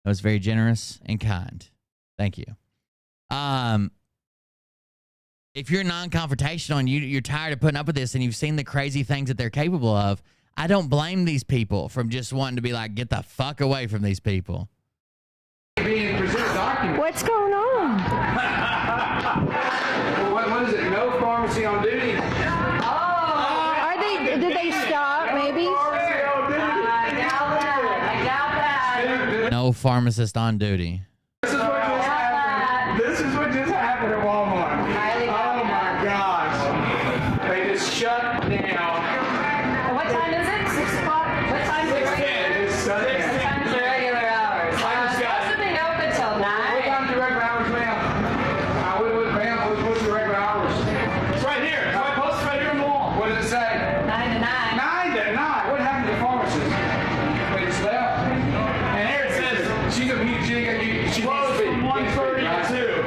That was very generous and kind. Thank you. If you're non-confrontational and you're tired of putting up with this and you've seen the crazy things that they're capable of, I don't blame these people from just wanting to be like, get the fuck away from these people. What's going on? What is it? No pharmacy on duty. Did they stop maybe? I doubt that. No pharmacist on duty. This is what just happened at Walmart. Oh my gosh. They just shut down. What time is it? 6 o'clock? What time is it? It's shut down. What time's the regular hours? It's supposed to be open till 9. What time's the regular hours, ma'am? What's the regular hours? It's right here. It's right posted right here on the wall. What does it say? 9 to 9. 9 to 9. What happened to the pharmacist? They just left. And here it says she closed from 1:30 to 2.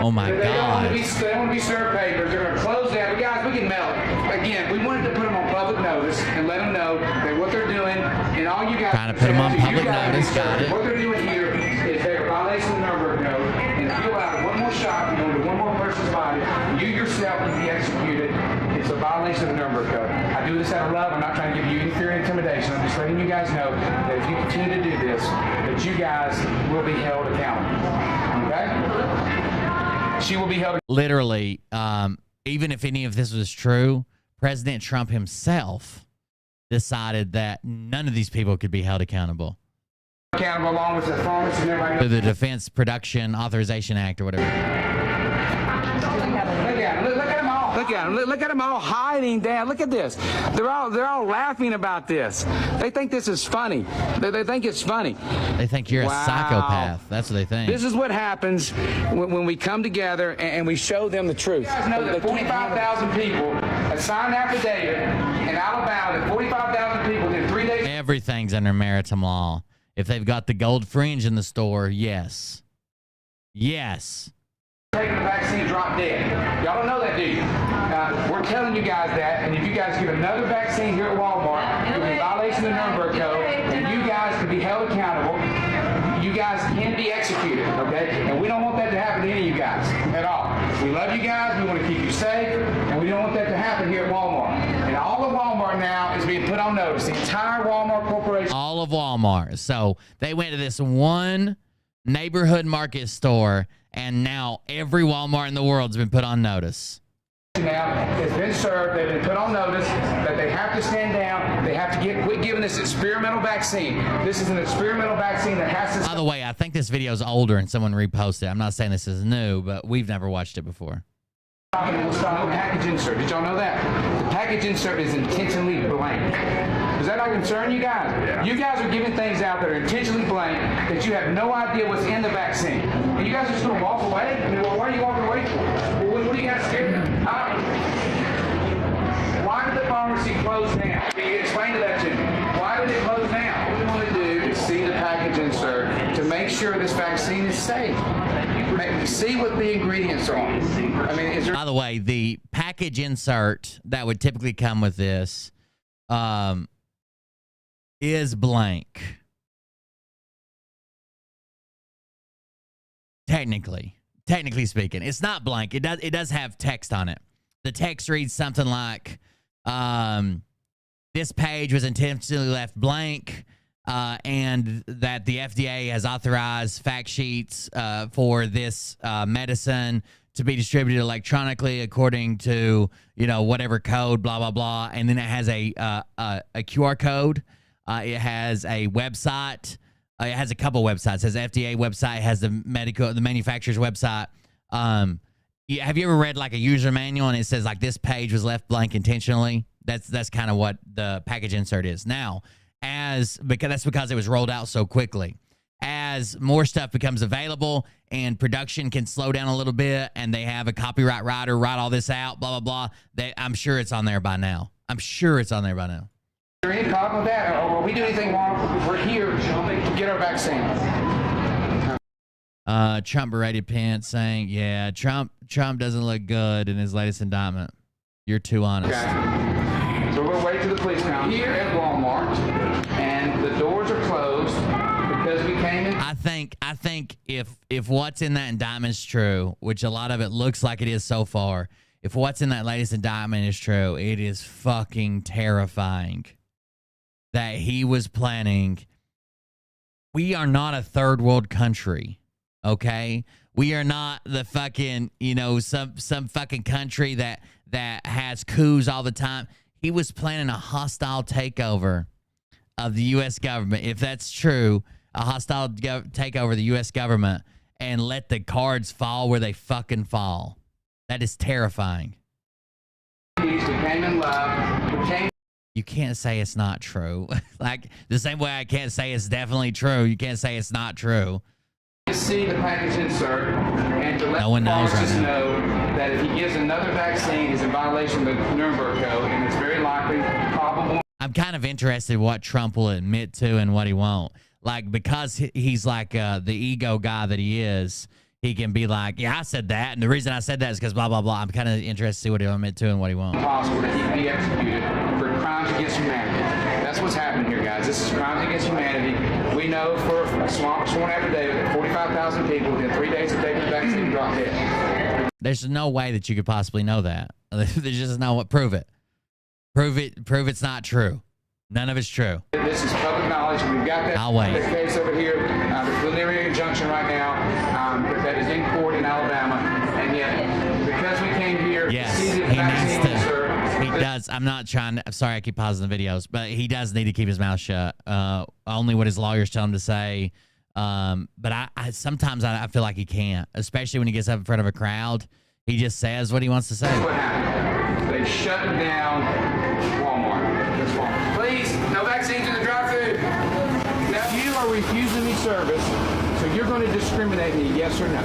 Oh my They don't want God. to be served papers. They're going to close down. Guys, we can mail it. Again, we wanted to put them on public notice and let them know that what they're doing, and all you guys Trying to put them on public notice. Got it. what they're doing here is they're violating the Nuremberg Code, and if you allow one more shot and go into one more person's body, you yourself can be executed. It's a violation of the Nuremberg Code. I do this out of love. I'm not trying to give you any fear or intimidation. I'm just letting you guys know that if you continue to do this, that you guys will be held accountable. Okay? She will be held. Literally, even if any of this was true, President Trump himself decided that none of these people could be held accountable accountable along with the pharmacy and everybody. through the Defense Production Authorization Act or whatever. Look at them all. Look at them all hiding down. Look at this. They're all laughing about this. They think this is funny. They think it's funny. They think you're a psychopath. That's what they think. This is what happens when we come together and we show them the truth. You guys know that 45,000 people have signed an affidavit in Alabama that 45,000 people in 3 days. Everything's under maritime law. If they've got the gold fringe in the store, yes. Yes. Taking the vaccine, drop dead. Y'all don't know that, do you? We're telling you guys that, and if you guys get another vaccine here at Walmart, you'll be violating the Nuremberg Code, and you guys can be held accountable. You guys can be executed, okay? And we don't want that to happen to any of you guys at all. We love you guys. We want to keep you safe, and we don't want that to happen here at Walmart. And all of Walmart now is being put on notice. The entire Walmart Corporation. All of Walmart. So they went to this one neighborhood market store, and now every Walmart in the world's been put on notice. Now has been served. They've been put on notice that they have to stand down. They have to quit giving this experimental vaccine. This is an experimental vaccine that has to. By the way, I think this video is older and someone reposted it. I'm not saying this is new, but we've never watched it before. Package insert. Did y'all know that? The package insert is intentionally blank. Does that not concern you guys? Yeah. You guys are giving things out that are intentionally blank that you have no idea what's in the vaccine. And you guys are just going to walk away? I mean, well, why are you walking away for? What are you guys scared of? Why did the pharmacy close say? See what the ingredients are. I mean, is there... By the way, the package insert that would typically come with this is blank. Technically speaking, it's not blank. It does have text on it. The text reads something like, this page was intentionally left blank, and that the FDA has authorized fact sheets for this medicine to be distributed electronically according to, whatever code, blah, blah, blah. And then it has a QR code. It has a website. It has a couple websites. It has the FDA website. It has the manufacturer's website. Have you ever read like a user manual and it says like this page was left blank intentionally? That's kind of what the package insert is. Now, because it was rolled out so quickly. As more stuff becomes available and production can slow down a little bit and they have a copyright writer write all this out, blah, blah, blah, I'm sure it's on there by now. Is there any problem with that? Or will we do anything wrong? We're here to get our vaccine. Trump berated Pence saying, yeah, Trump doesn't look good in his latest indictment. You're too honest. Okay. So we'll wait till the police come here at Walmart, and the doors are closed because we came in. I think if what's in that indictment is true, which a lot of it looks like it is so far, if what's in that latest indictment is true, it is fucking terrifying that he was planning. We are not a third world country, okay? We are not the fucking, some fucking country that has coups all the time. He was planning a hostile takeover of the U.S. government. If that's true, a hostile takeover of the U.S. government and let the cards fall where they fucking fall. That is terrifying. You can't say it's not true. Like the same way I can't say it's definitely true. You can't say it's not true. See the package insert and to let no one knows right now. Know that if he gives another vaccine, he's in violation of the Nuremberg Code, and it's very likely probable. I'm kind of interested in what Trump will admit to and what he won't. Like, because he's like the ego guy that he is, he can be like, yeah, I said that, and the reason I said that is because blah, blah, blah. I'm kind of interested to see what he'll admit to and what he won't. Possible that he can be executed for crimes against humanity. That's what's happening here, guys. This is crimes against humanity. We know for a sworn affidavit that 45,000 people within 3 days of taking the vaccine dropped dead. There's no way that you could possibly know that. There's just no what. Prove it. Prove it's not true. None of it's true. This is public knowledge. We've got that I'll wait. The case over here, the preliminary injunction right now, that is in court in Alabama, and yet because we came here yes, to see the he vaccine, needs to. He does. I'm not trying to. I'm sorry, I keep pausing the videos, but he does need to keep his mouth shut. Only what his lawyers tell him to say. But I sometimes I feel like he can't, especially when he gets up in front of a crowd. He just says what he wants to say. What happened? They shut down Walmart. That's Walmart. Please, no vaccines in the drive-thru. Now you are refusing me service, so you're going to discriminate me, yes or no?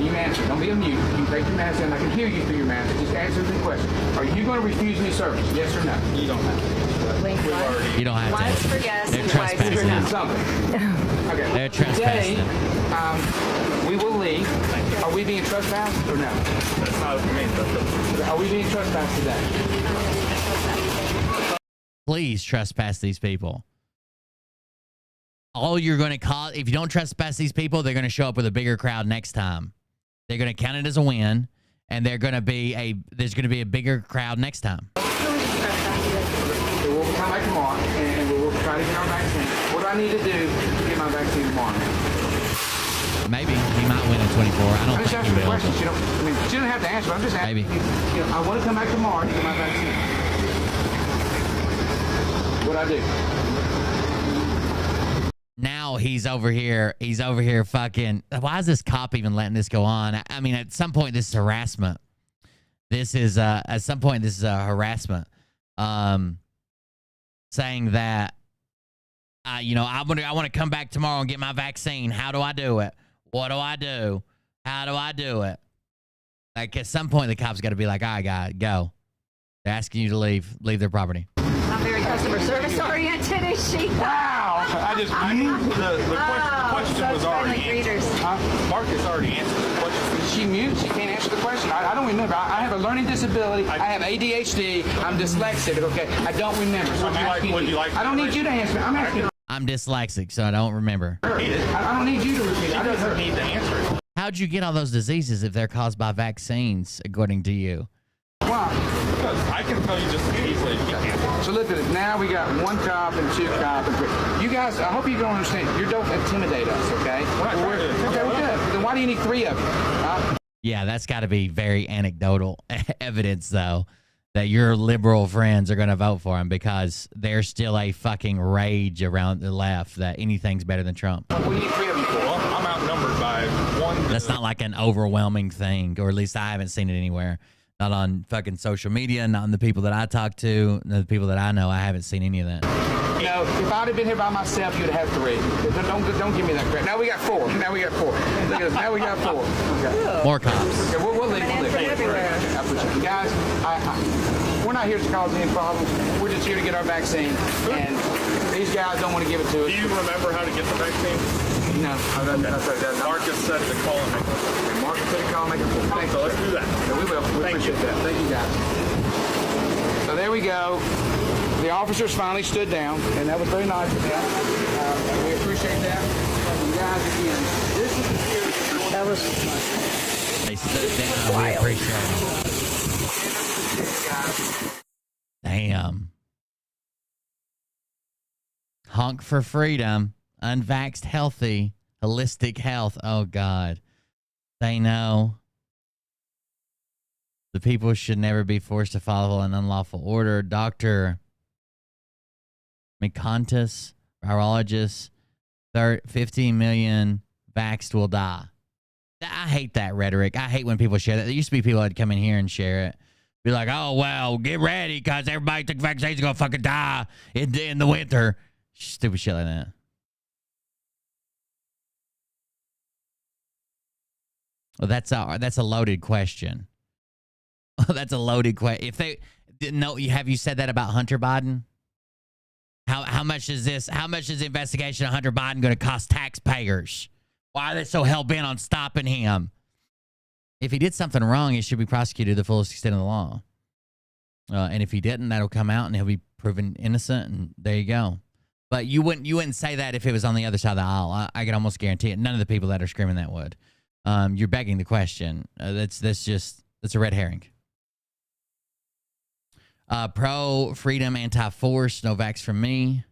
You answer. Don't be a mute. You can take your mask down. I can hear you through your mask. Just answer the question. Are you going to refuse me service? Yes or no? You don't have to. You don't have to. Once for yes They're and twice for trespassing. no. Okay. They're trespassing. Today, we will leave. Are we being trespassed or no? That's not what you mean. Are we being trespassed today? Please trespass these people. All you're going to cause, if you don't trespass these people, they're going to show up with a bigger crowd next time. They're going to count it as a win, and there's going to be a bigger crowd next time. So we'll come back tomorrow, and we'll try to get our vaccine. What do I need to do to get my vaccine tomorrow? Maybe he might win in 24. I don't think he will. Questions. She doesn't have to answer. I'm just asking. Maybe. I want to come back tomorrow to get my vaccine. What do I do? Now he's over here fucking. Why is this cop even letting this go on? I mean, at some point this is harassment. At some point this is a harassment. Saying that I want to come back tomorrow and get my vaccine. How do I do it? What do I do? How do I do it? Like at some point the cops got to be like, all right, guy, go. They're asking you to leave their property. Not very customer service oriented, is she? Wow! The question was already answered. Marcus already answered the question. She mute. She can't answer the question. I don't remember. I have a learning disability. I have ADHD. I'm dyslexic. Okay. I don't remember. So would you like I don't need you to answer. I'm asking. I'm dyslexic, so I don't remember. I don't need you to repeat. She doesn't need to answer it. How'd you get all those diseases if they're caused by vaccines, according to you? Why? Because I can tell you just as easily as you can. So look at it. Now we got 1 cop and 2 cop and 3. You guys, I hope you don't understand. You don't intimidate us, okay? Okay, well, good. Then why do you need 3 of you? Yeah, that's got to be very anecdotal evidence, though, that your liberal friends are going to vote for him because there's still a fucking rage around the left that anything's better than Trump. What do you need 3 of you for? Well, I'm outnumbered by 1. That's not like an overwhelming thing, or at least I haven't seen it anywhere. Not on fucking social media, not on the people that I talk to, the people that I know. I haven't seen any of that. You know, if I'd have been here by myself, you'd have 3. Don't give me that crap. Now we got 4. Now we got 4. Look at us. Now we got 4. Okay. More cops. Okay, we'll leave. I appreciate you guys. We're not here to cause any problems. We're just here to get our vaccine, and these guys don't want to give it to us. Do you remember how to get the vaccine? No. Marcus said to call and make it. Marcus said to call and make it. Thanks. So let's do that. Yeah, we will. We appreciate that. Thank you, guys. So there we go. The officers finally stood down, and that was very nice of them. We appreciate that. You guys, again, this is the spirit. That was They stood down. We appreciate it. Damn. Honk for freedom. Unvaxxed healthy. Holistic health. Oh, God. They know. The people should never be forced to follow an unlawful order. Dr. McContis, virologist, 15 million vaxxed will die. I hate that rhetoric. I hate when people share that. There used to be people that'd come in here and share it. Be like, oh, well, get ready because everybody took vaccines is going to fucking die in the winter. Stupid shit like that. Well, that's a loaded question. That's a loaded question. If they didn't know, have you said that about Hunter Biden? How much is this? How much is the investigation of Hunter Biden going to cost taxpayers? Why are they so hell bent on stopping him? If he did something wrong, he should be prosecuted to the fullest extent of the law. And if he didn't, that'll come out and he'll be proven innocent. And there you go. But you wouldn't say that if it was on the other side of the aisle. I can almost guarantee it. None of the people that are screaming that would. You're begging the question. That's a red herring. Pro-freedom, anti-force, no vax from me.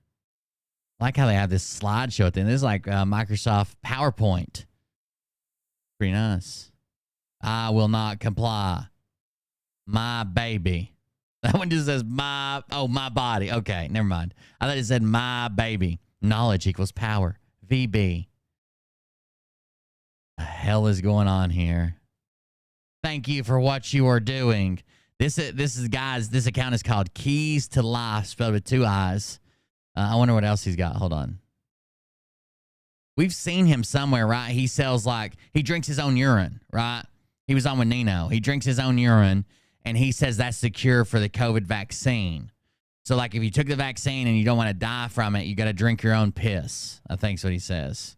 I like how they have this slideshow at the end. This is like Microsoft PowerPoint. Pretty nice. I will not comply. My baby. That one just says my body. Okay, never mind. I thought it said my baby. Knowledge equals power. VB. The hell is going on here? Thank you for what you are doing. This is guys. This account is called Keys to Life, spelled with 2 I's. I wonder what else he's got. Hold on. We've seen him somewhere, right? He sells he drinks his own urine, right? He was on with Nino. He drinks his own urine, and he says that's the cure for the COVID vaccine. So, if you took the vaccine and you don't want to die from it, you got to drink your own piss. I think's what he says.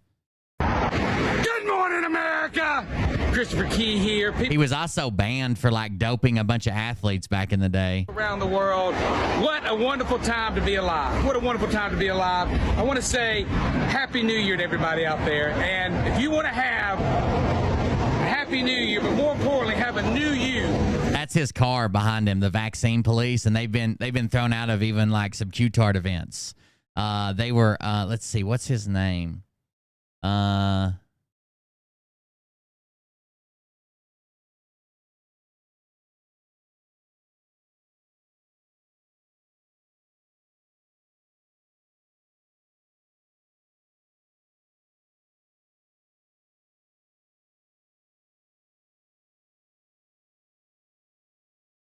Good morning, America. Christopher Key here. He was also banned for doping a bunch of athletes back in the day. Around the world, what a wonderful time to be alive. What a wonderful time to be alive. I want to say Happy New Year to everybody out there. And if you want to have a Happy New Year, but more importantly, have a new you. That's his car behind him, the vaccine police, and they've been thrown out of even some Q-Tard events. They were let's see, what's his name?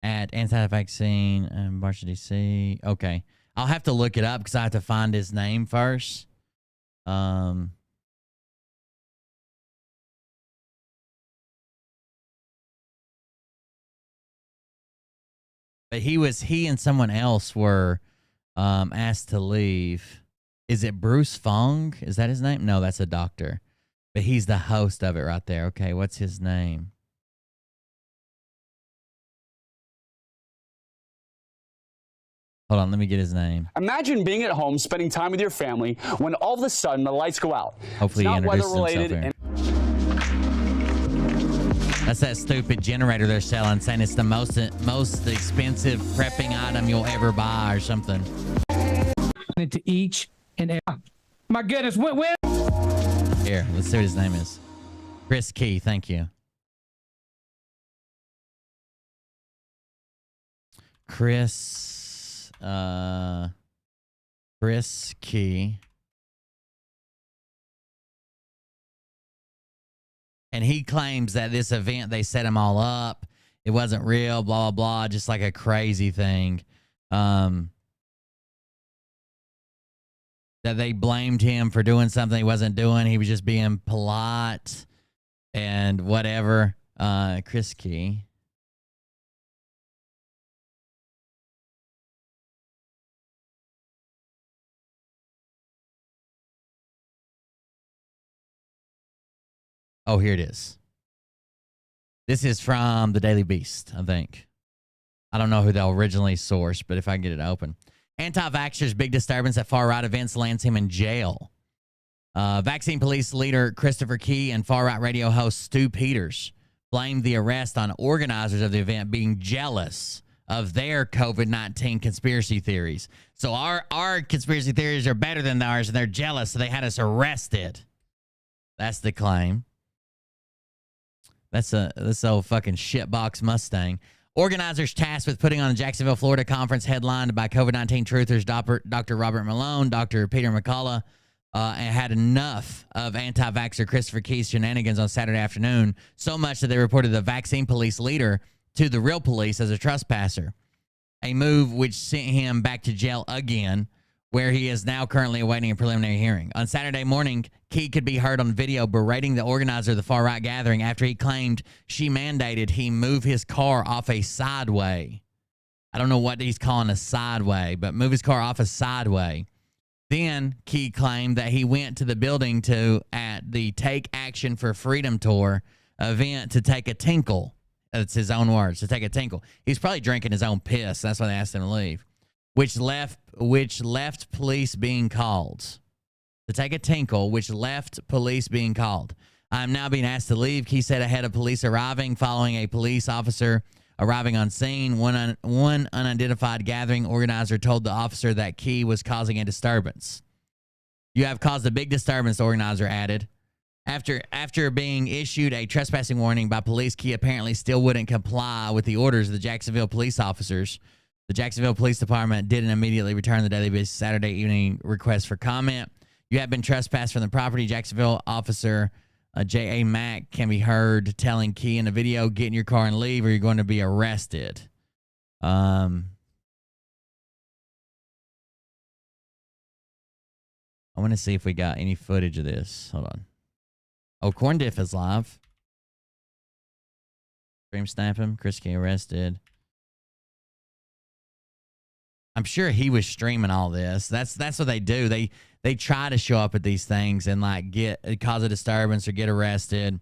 At anti-vaccine and Washington, D.C. Okay. I'll have to look it up because I have to find his name first. But he and someone else were asked to leave. Is it Bruce Fong? Is that his name? No, that's a doctor. But he's the host of it right there. Okay, what's his name? Hold on, let me get his name. Imagine being at home, spending time with your family, when all of a sudden the lights go out. Hopefully it's he not introduces weather-related. That's that stupid generator they're selling, saying it's the most expensive prepping item you'll ever buy or something. To each and every. My goodness, when? Here, let's see what his name is. Chris Key, thank you. Chris Key. And he claims that this event, they set him all up. It wasn't real, blah, blah, blah, just like a crazy thing. That they blamed him for doing something he wasn't doing. He was just being polite and whatever. Chris Key. Oh, here it is. This is from the Daily Beast, I think. I don't know who they originally sourced, but if I can get it open. Anti-vaxxers' big disturbance at far-right events lands him in jail. Vaccine police leader Christopher Key and far-right radio host Stu Peters blamed the arrest on organizers of the event being jealous of their COVID-19 conspiracy theories. So our conspiracy theories are better than theirs, and they're jealous, so they had us arrested. That's the claim. That's this old fucking shitbox Mustang. Organizers tasked with putting on the Jacksonville, Florida conference headlined by COVID-19 truthers Dr. Robert Malone, Dr. Peter McCullough, and had enough of anti-vaxxer Christopher Key's shenanigans on Saturday afternoon, so much that they reported the vaccine police leader to the real police as a trespasser, a move which sent him back to jail again, where he is now currently awaiting a preliminary hearing. On Saturday morning, Key could be heard on video berating the organizer of the far-right gathering after he claimed she mandated he move his car off a sideway. I don't know what he's calling a sideway, but move his car off a sideway. Then Key claimed that he went to the building at the Take Action for Freedom Tour event to take a tinkle. That's his own words, to take a tinkle. He's probably drinking his own piss. That's why they asked him to leave. Which left police being called. To take a tinkle, which left police being called. I'm now being asked to leave, Key said ahead of police arriving, following a police officer arriving on scene. One unidentified gathering organizer told the officer that Key was causing a disturbance. You have caused a big disturbance, the organizer added. After being issued a trespassing warning by police, Key apparently still wouldn't comply with the orders of the Jacksonville police officers. The Jacksonville Police Department didn't immediately return the Daily Beast Saturday evening request for comment. You have been trespassed from the property. Jacksonville officer J.A. Mack can be heard telling Key in the video, get in your car and leave or you're going to be arrested. I want to see if we got any footage of this. Hold on. Oh, Corn Diff is live. Stream snap him. Chris Key arrested. I'm sure he was streaming all this. That's what they do. They try to show up at these things and like cause a disturbance or get arrested.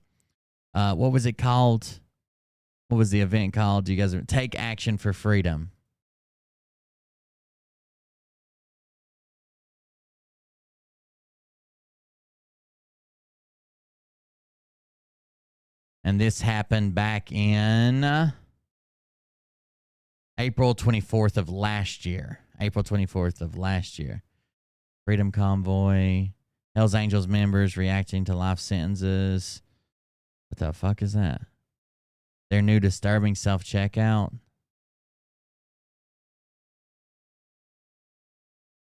What was it called? What was the event called? Do you guys Take Action for Freedom? And this happened back in April 24th of last year. April 24th of last year. Freedom Convoy. Hells Angels members reacting to life sentences. What the fuck is that? Their new disturbing self-checkout.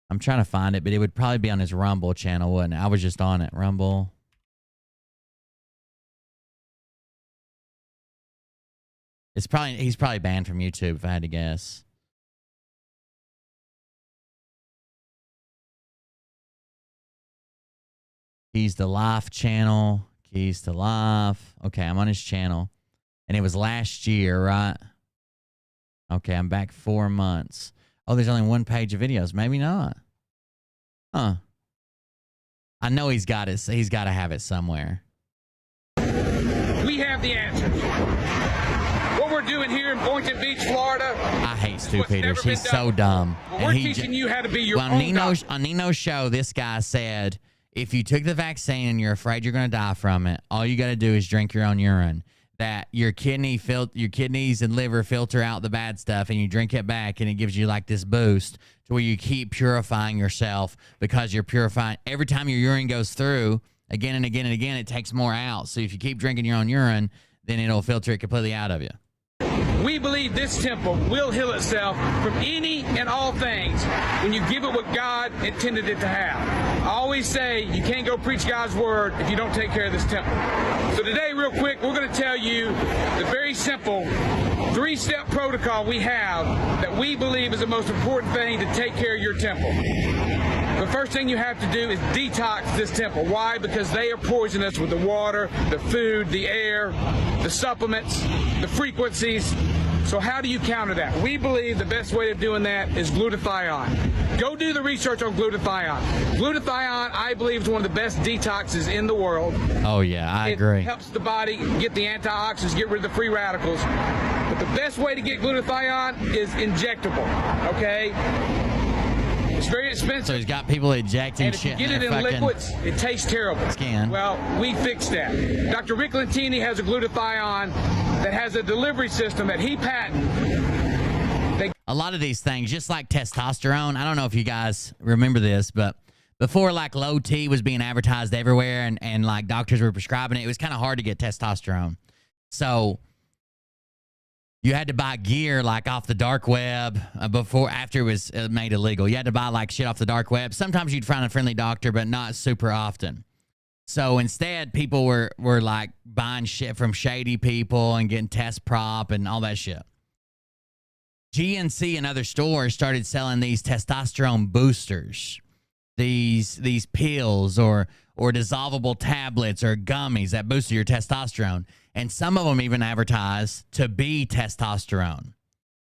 I'm trying to find it, but it would probably be on his Rumble channel, wouldn't it? I was just on it. Rumble. He's probably banned from YouTube if I had to guess. Keys to Life channel. Keys to Life. Okay, I'm on his channel. And it was last year, right? Okay, I'm back 4 months. Oh, there's only one page of videos. Maybe not. Huh. I know he's got it. He's got to have it somewhere. We have the answers. What we're doing here in Boynton Beach, Florida. I hate Stu Peters. He's so dumb. We're teaching you how to be your own doctor. On Nino's show, this guy said, if you took the vaccine and you're afraid you're going to die from it, all you got to do is drink your own urine. That your kidneys and liver filter out the bad stuff, and you drink it back, and it gives you like this boost to where you keep purifying yourself because you're purifying. Every time your urine goes through, again and again and again, it takes more out. So if you keep drinking your own urine, then it'll filter it completely out of you. We believe this temple will heal itself from any and all things when you give it what God intended it to have. I always say you can't go preach God's word if you don't take care of this temple. So today, real quick, we're going to tell you the very simple 3-step protocol we have that we believe is the most important thing to take care of your temple. The first thing you have to do is detox this temple. Why? Because they are poisonous with the water, the food, the air, the supplements, the frequencies. So how do you counter that? We believe the best way of doing that is glutathione. Go do the research on glutathione. Glutathione, I believe, is one of the best detoxes in the world. Oh, yeah, I agree. It helps the body get the antioxidants, get rid of the free radicals. But the best way to get glutathione is injectable, okay? It's very expensive. So he's got people injecting shit. And if you get it in liquids, it tastes terrible. Skin. Well, we fixed that. Dr. Rick Lentini has a glutathione that has a delivery system that he patented. A lot of these things, just like testosterone, I don't know if you guys remember this, but before like low T was being advertised everywhere and like doctors were prescribing it, it was kind of hard to get testosterone. So you had to buy gear like off the dark web after it was made illegal. You had to buy like shit off the dark web. Sometimes you'd find a friendly doctor, but not super often. So instead, people were like buying shit from shady people and getting test prop and all that shit. GNC and other stores started selling these testosterone boosters, these pills or dissolvable tablets or gummies that boosted your testosterone. And some of them even advertise to be testosterone.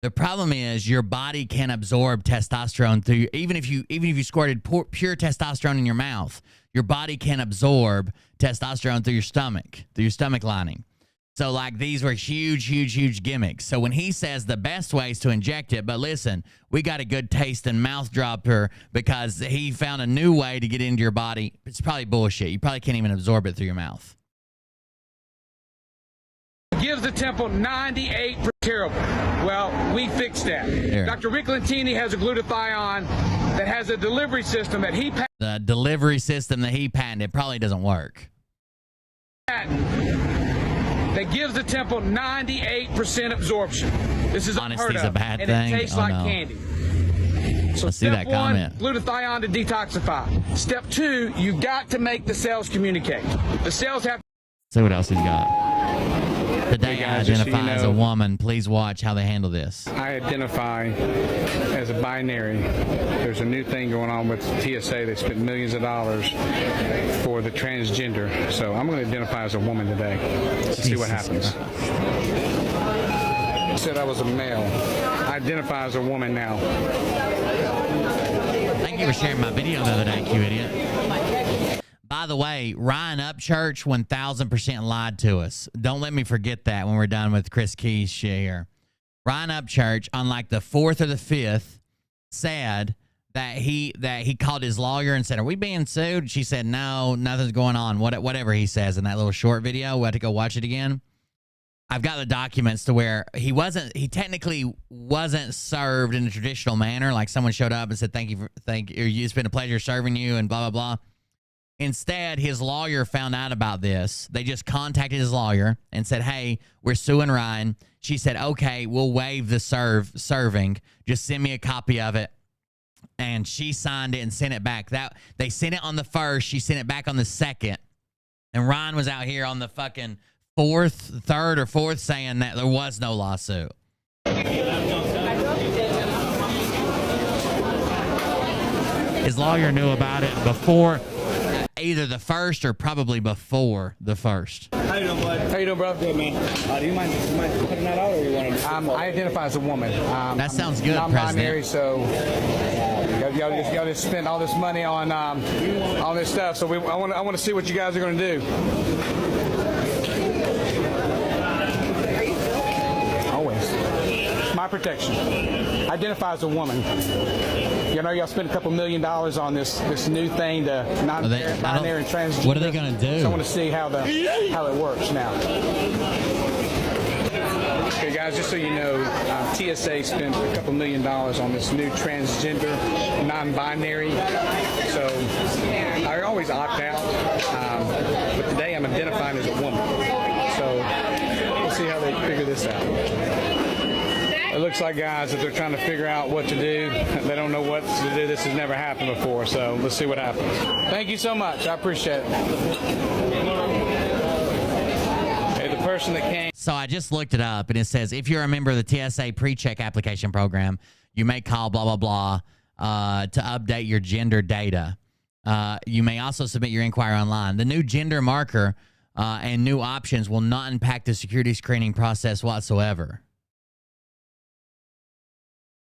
The problem is your body can absorb testosterone through even if you squirted pure testosterone in your mouth, your body can absorb testosterone through your stomach lining. So like these were huge gimmicks. So when he says the best way is to inject it, but listen, we got a good taste and mouth dropper because he found a new way to get into your body. It's probably bullshit. You probably can't even absorb it through your mouth. Gives the temple 98% terrible. Well, we fixed that. Here. Dr. Rick Lentini has a glutathione that has a delivery system that he patented. The delivery system that he patented probably doesn't work. That gives the temple 98% absorption. This is Honesty's a bad and thing. It tastes Oh, like no. candy. So Let's see that step 1, comment. glutathione to detoxify. Step 2, you got to make the cells communicate. The cells have. See what else he's got. Today I guys, just so identify you as know, a woman. Please watch how they handle this. I identify as a binary. There's a new thing going on with TSA. They spent millions of dollars for the transgender. So I'm going to identify as a woman today. Let's see what happens. I said I was a male. I identify as a woman now. Thank you for sharing my video the other day, you idiot. By the way, Ryan Upchurch 1000% lied to us. Don't let me forget that when we're done with Chris Key's shit here. Ryan Upchurch, on like the 4th or the 5th, said that he called his lawyer and said, "Are we being sued?" She said, "No, nothing's going on." Whatever he says in that little short video. We'll have to go watch it again. I've got the documents to where he technically wasn't served in a traditional manner. Like someone showed up and said, thank you. It's been a pleasure serving you and blah, blah, blah. Instead, his lawyer found out about this. They just contacted his lawyer and said, "Hey, we're suing Ryan." She said, "Okay, we'll waive the serving. Just send me a copy of it." And she signed it and sent it back. They sent it on the 1st. She sent it back on the 2nd. And Ryan was out here on the fucking 3rd or 4th saying that there was no lawsuit. His lawyer knew about it before either the 1st or probably before the 1st. How you doing, bro? Good, man. Do you mind putting that out, or you want to? I identify as a woman. That sounds good, non-binary, President. So y'all just spend all this money on this stuff. So I want to see what you guys are going to do. Always. My protection. Identify as a woman. You know, y'all spend a couple $1 million on this new thing to non-binary and transgender. What are they going to do? So I want to see how it works now. Okay, guys, just so you know, TSA spent a couple $1 million on this new transgender, non-binary. So I always opt out, but today I'm identifying as a woman. So we'll see how they figure this out. It looks like, guys, that they're trying to figure out what to do. They don't know what to do. This has never happened before, so let's see what happens. Thank you so much. I appreciate it. Hey, the person that came. So I just looked it up, and it says, if you're a member of the TSA pre-check application program, you may call blah, blah, blah to update your gender data. You may also submit your inquiry online. The new gender marker and new options will not impact the security screening process whatsoever.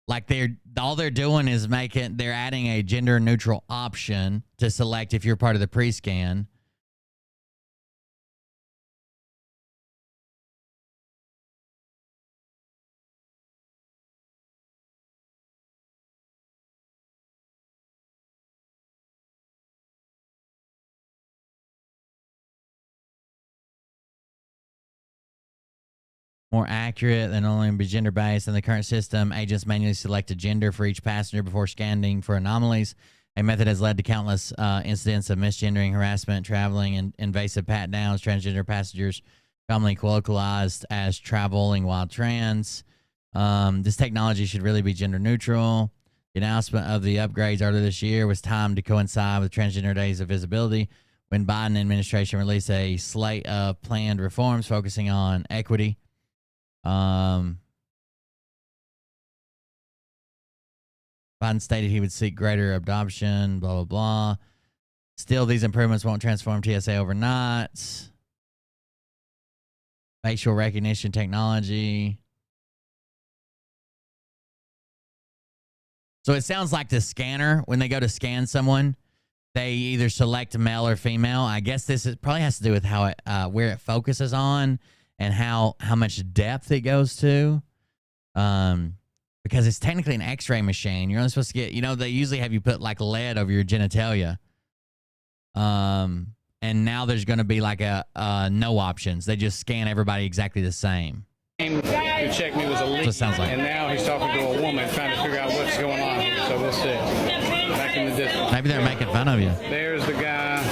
Like all they're doing is they're adding a gender neutral option to select if you're part of the pre-scan. More accurate than only be gender-based. In the current system, agents manually select a gender for each passenger before scanning for anomalies. A method has led to countless incidents of misgendering, harassment, traveling, and invasive pat-downs. Transgender passengers, commonly colloquialized as traveling while trans. This technology should really be gender-neutral. The announcement of the upgrades earlier this year was timed to coincide with Transgender Days of Visibility, when Biden administration released a slate of planned reforms focusing on equity. Biden stated he would seek greater adoption, blah, blah, blah. Still, these improvements won't transform TSA overnight. Facial recognition technology. So it sounds like the scanner, when they go to scan someone, they either select male or female. I guess probably has to do with how it, where it focuses on, and how much depth it goes to, because it's technically an X-ray machine. You're only supposed to get, they usually have you put like lead over your genitalia, and now there's going to be like a no options. They just scan everybody exactly the same. Who checked me was a leak, and now he's talking to a woman trying to figure out what's going on here. So we'll see. Back in the distance. Maybe they're making fun of you. There's the guy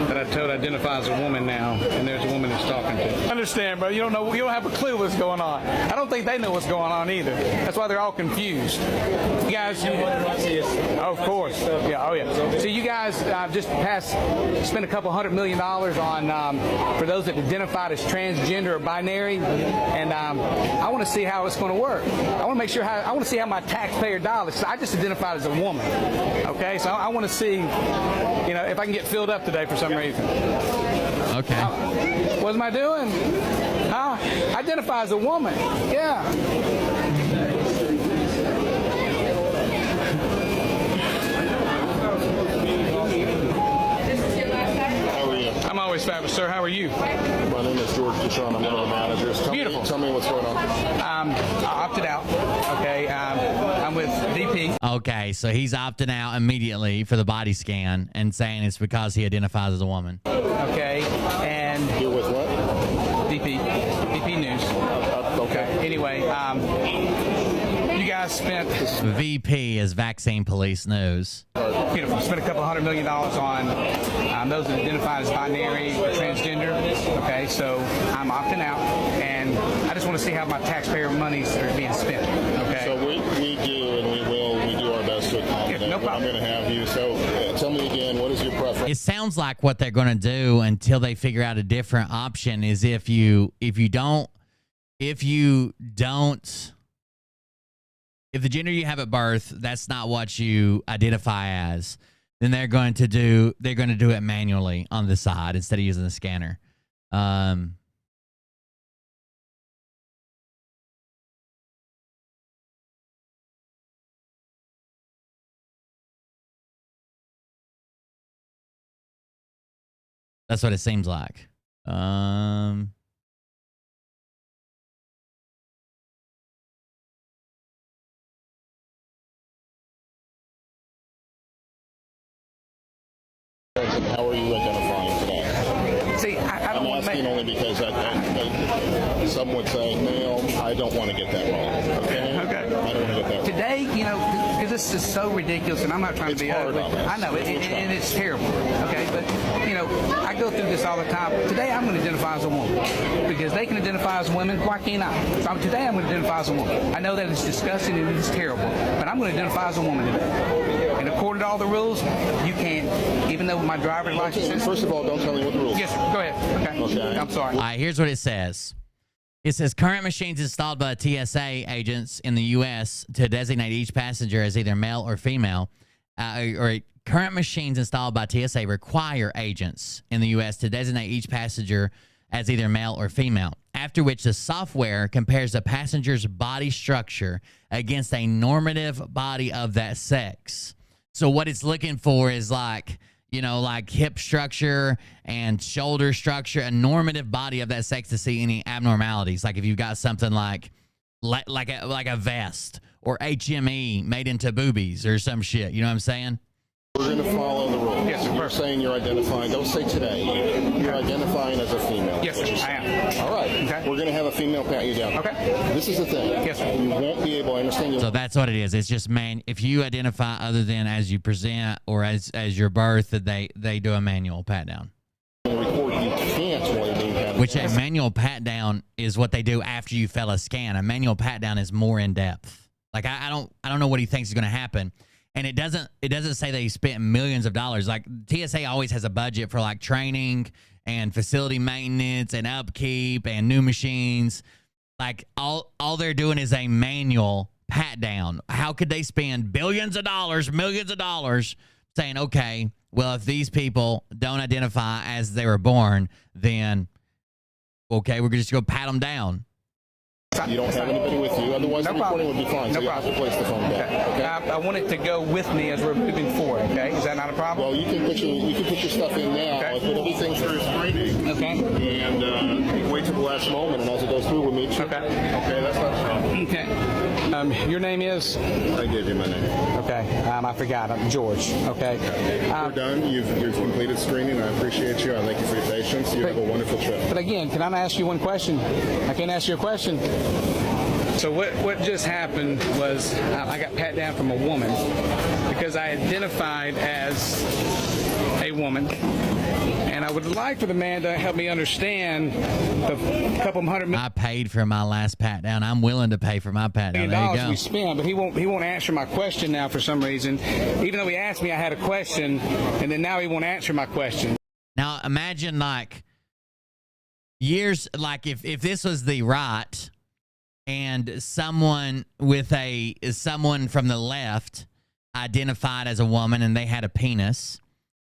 that I told identifies a woman now, and there's a woman that's talking to. I understand, bro. You don't have a clue what's going on. I don't think they know what's going on either. That's why they're all confused. You guys, of course, yeah, oh yeah. So you guys just spent a couple $100 million on for those that identified as transgender or binary, and I want to see how it's going to work. I want to make sure I want to see how my taxpayer dollars. I just identified as a woman. Okay, so I want to see, if I can get filled up today for some reason. Okay. What am I doing? Identify as a woman. Yeah. I'm always fabulous, sir. How are you? My name is George Deshawn. I'm one of the managers. Beautiful. Tell me what's going on. I opted out. Okay. I'm with VP. Okay, so he's opting out immediately for the body scan and saying it's because he identifies as a woman. Okay. And you're with what? VP News. Okay. Anyway, you guys spent VP is Vaccine Police News. Beautiful. Spent a couple $100 million on those that identify as binary or transgender. Okay, so I'm opting out, and I just want to see how my taxpayer monies are being spent. Okay. So we do, and we do our best to accommodate. No problem. I'm going to have you. So tell me again, what is your preference? It sounds like what they're going to do until they figure out a different option is if the gender you have at birth, that's not what you identify as, then they're going to do it manually on the side instead of using the scanner. That's what it seems like. How are you identifying today? See, I don't I'm asking only because some would say, ma'am, I don't want to get that wrong. Okay? Okay. I don't want to get that wrong. Today, you know, because this is so ridiculous, and I'm not trying to be ugly. I know, and it's terrible. Okay, but, you know, I go through this all the time. Today, I'm going to identify as a woman. Because they can identify as women, why can't I? So today, I'm going to identify as a woman. I know that it's disgusting and it's terrible, but I'm going to identify as a woman today. And according to all the rules, you can't, even though my driver's license is... First of all, don't tell me what the rules are. Yes, sir. Go ahead. Okay. I'm sorry. All right, here's what it says. It says current machines installed by TSA agents in the U.S. to designate each passenger as either male or female, or current machines installed by TSA require agents in the U.S. to designate each passenger as either male or female, after which the software compares the passenger's body structure against a normative body of that sex. So what it's looking for is like, you know, like hip structure and shoulder structure, a normative body of that sex to see any abnormalities. Like if you've got something like a vest or HME made into boobies or some shit. You know what I'm saying? We're going to follow the rules. Yes, sir. You're saying you're identifying. Don't say today. You're identifying as a female. Yes, sir. I am. All right. Okay. We're going to have a female pat you down. Okay. This is the thing. Yes, sir. You won't be able to understand. So that's what it is. It's just if you identify other than as you present or as your birth, that they do a manual pat down. Record you can't while you're being patted Which down. a manual pat down is what they do after you fail a scan. A manual pat down is more in depth. Like I don't know what he thinks is going to happen. And it doesn't say they spent millions of dollars. Like TSA always has a budget for like training and facility maintenance and upkeep and new machines. Like all they're doing is a manual pat down. How could they spend billions of dollars, millions of dollars saying, okay, well, if these people don't identify as they were born, then okay, we're just going to pat them down. You don't have anybody with you, otherwise the recording would be fine. So you have to place the phone down. Okay. I want it to go with me as we're moving forward. Okay, is that not a problem? Well, you can put your stuff in now. Okay. Put everything through screening. Okay. And wait till the last moment, and as it goes through, we'll meet you. Okay. Okay, that's not a problem. Okay. Your name is? I gave you my name. Okay. I forgot. I'm George. Okay. We're done. You've completed screening. I appreciate you. I thank you for your patience. You have a wonderful trip. But again, can I ask you one question? I can't ask you a question. So what just happened was I got pat down from a woman because I identified as a woman. And I would like for the man to help me understand the couple $100 million. I paid for my last pat down. I'm willing to pay for my pat down. There you go. We spent, but he won't answer my question now for some reason. Even though he asked me I had a question, and then now he won't answer my question. Now imagine like years, like if this was the right and someone from the left identified as a woman and they had a penis,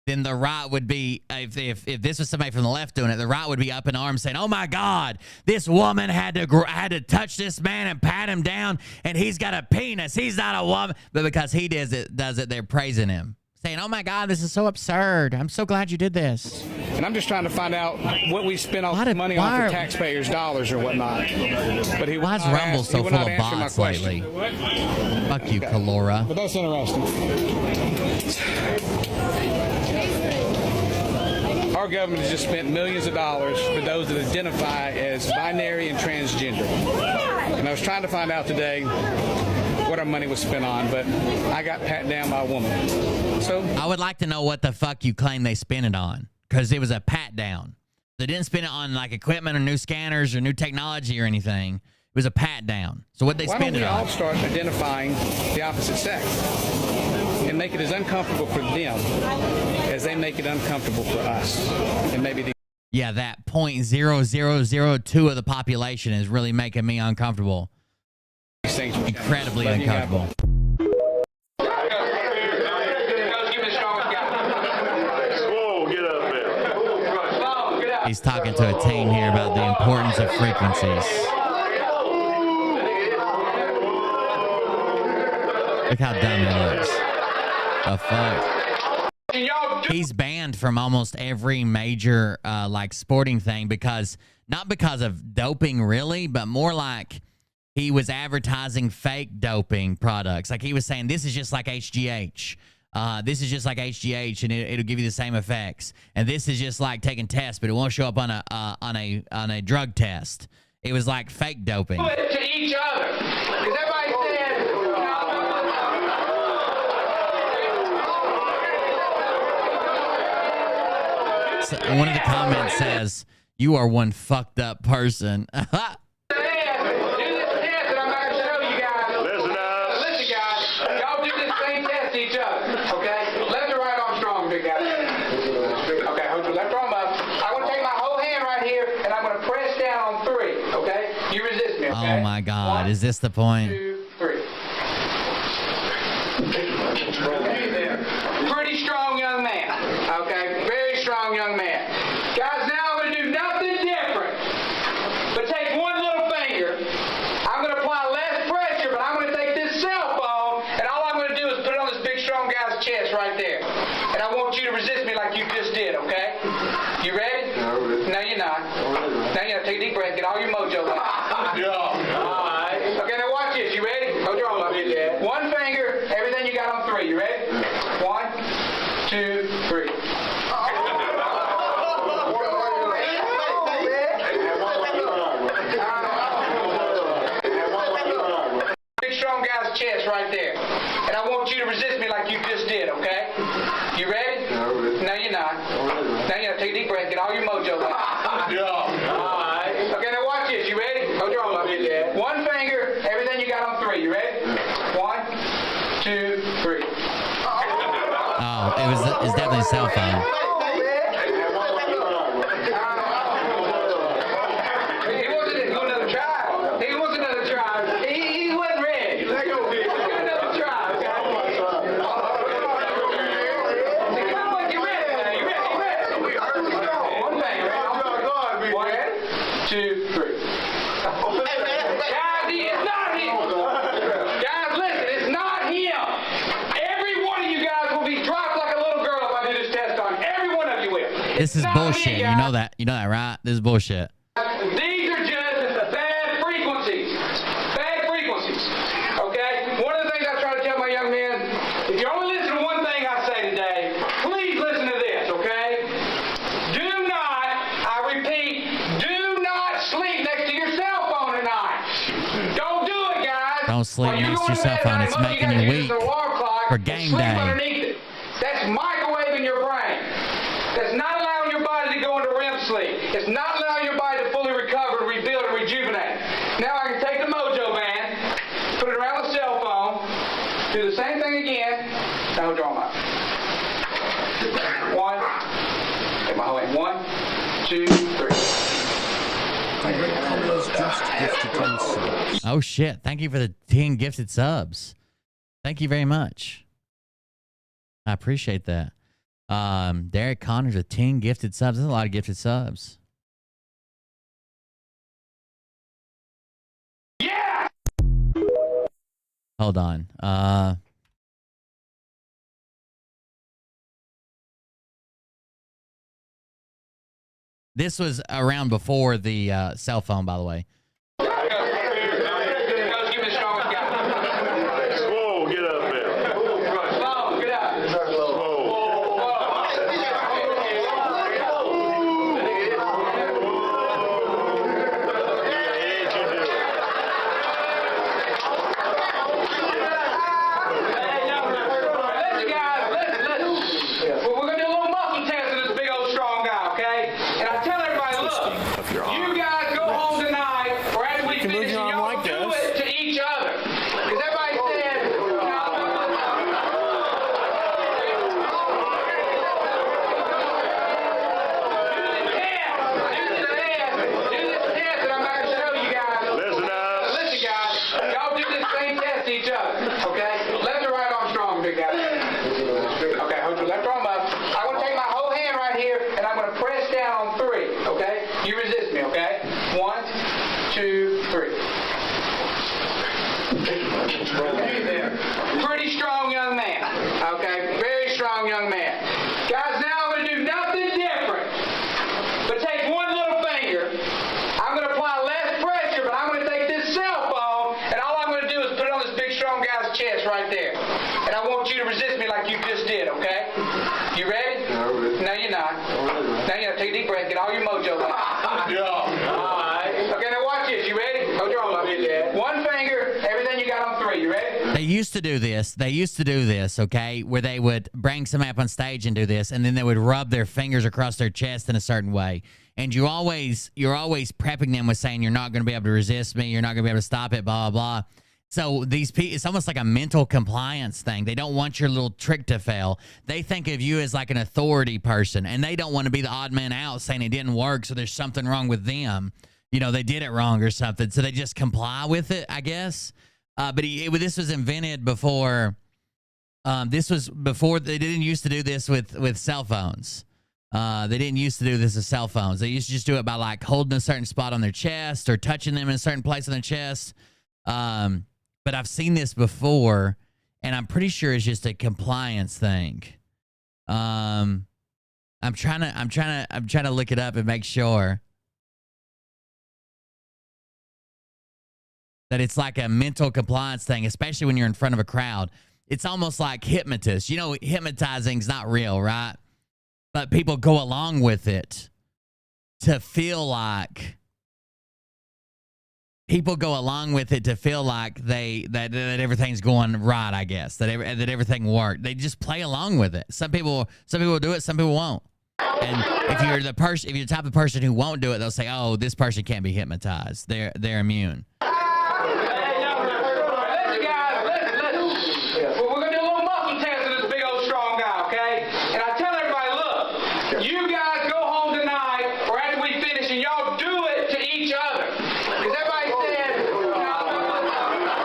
then the right would be, if this was somebody from the left doing it, the right would be up in arms saying, oh my God, this woman had to touch this man and pat him down and he's got a penis. He's not a woman. But because he does it, they're praising him, saying, oh my God, this is so absurd. I'm so glad you did this. And I'm just trying to find out what we spent all the money on for taxpayers' dollars or whatnot. But why is Rumble so full of bots lately? Fuck you, Kalora. But that's interesting. Our government has just spent millions of dollars for those that identify as binary and transgender. And I was trying to find out today what our money was spent on, but I got pat down by a woman. So I would like to know what the fuck you claim they spent it on, because it was a pat down. They didn't spend it on like equipment or new scanners or new technology or anything. It was a pat down. So what they spend it on? Why don't we all start identifying the opposite sex and make it as uncomfortable for them as they make it uncomfortable for us? And maybe yeah, that 0.0002 of the population is really making me uncomfortable. Incredibly uncomfortable. He's talking to a teen here about the importance of frequencies. Look how dumb he looks. The fuck? And y'all do he's banned from almost every major like sporting thing not because of doping really, but more like he was advertising fake doping products. Like he was saying, this is just like HGH. This is just like HGH, and it'll give you the same effects. And this is just like taking tests, but it won't show up on a drug test. It was like fake doping. To each other, because everybody said. So one of the comments says, "You are one fucked up person." Oh my God! Is this the point? 1, 2, 3. Pretty strong young man. Okay, very strong young man. Guys, now I'm going to do nothing different, but take one little finger. I'm going to apply less pressure, but I'm going to take this cell phone, and all I'm going to do is put it on this big strong guy's chest right there. And I want you to resist me like you just did. Okay? You ready? No, you're not. Now you have to take a deep breath, get all your mojo back. Okay, now watch this. You ready? Hold your arm up. One finger, everything you got on 3. You ready? 1, 2, 3. Big strong guy's chest right there. And I want you to resist me like you just did, okay? You ready? No, you're not. Now you have to take a deep breath, get all your mojo back. Okay, now watch this. You ready? Hold your arm up. One finger, everything you got on 3. You ready? 1, 2, 3. Oh, it's definitely a cell phone. He wants another try. He wants another try. He wasn't ready. Let's go another try. You ready? You ready? One finger. 1, 2, 3. Guys, it's not him. Guys, listen, it's not him. Every one of you guys will be dropped like a little girl if I do this test on you. Every one of you will. This is bullshit. You know that. You know that, right? This is bullshit. These are just bad frequencies. Bad frequencies. Okay? One of the things I try to tell my young men, if you only listen to one thing I say today, please listen to this, okay? Do not, I repeat, do not sleep next to your cell phone at night. Don't do it, guys. Don't sleep next to your cell phone. It's making you weak for game day. Underneath it. That's microwaving your brain. That's not allowing your body to go into REM sleep. It's not allowing your body to fully recover, rebuild, and rejuvenate. Now I can take the mojo band, put it around the cell phone, do the same thing again. Now hold your arm up. 1, take my whole hand. 1, 2, 3. Oh shit! Thank you for the 10 gifted subs. Thank you very much. I appreciate that. Derek Connors with 10 gifted subs. That's a lot of gifted subs. Yeah. Hold on. This was around before the cell phone, by the way. Whoa, get up there. You guys go home tonight, or as we finish, and y'all do it to each other. Because everybody said, do this test that I'm about to show you guys. Listen, guys. Y'all do this same test to each other, okay? Left or right arm strong, big guy. Okay, hold your left arm up. I'm going to take my whole hand right here, and I'm going to press down on 3, okay? You resist me, okay? 1, 2, 3. Pretty strong young man, okay? Very strong young man. Guys, now resist me like you just did, okay? You ready? No, you're not. Now you gotta take a deep breath, get all your mojo out. Yeah. All right. Okay, now watch this. You ready? Hold your arm up. One finger, everything you got on 3. You ready? They used to do this, okay, where they would bring somebody up on stage and do this, and then they would rub their fingers across their chest in a certain way. And you're always prepping them with saying, you're not going to be able to resist me, you're not going to be able to stop it, blah, blah, blah. So these people, it's almost like a mental compliance thing. They don't want your little trick to fail. They think of you as like an authority person, and they don't want to be the odd man out saying it didn't work, so there's something wrong with them. You know, they did it wrong or something, so they just comply with it, I guess. But this was invented before. This was before they didn't used to do this with cell phones. They didn't used to do this with cell phones. They used to just do it by like holding a certain spot on their chest or touching them in a certain place on their chest. But I've seen this before, and I'm pretty sure it's just a compliance thing. I'm trying to look it up and make sure that it's like a mental compliance thing, especially when you're in front of a crowd. It's almost like hypnotists. You know, hypnotizing's not real, right? But people go along with it to feel like that everything's going right, I guess. That everything worked. They just play along with it. Some people do it, some people won't. And if you're the type of person who won't do it, they'll say, "Oh, this person can't be hypnotized. They're immune."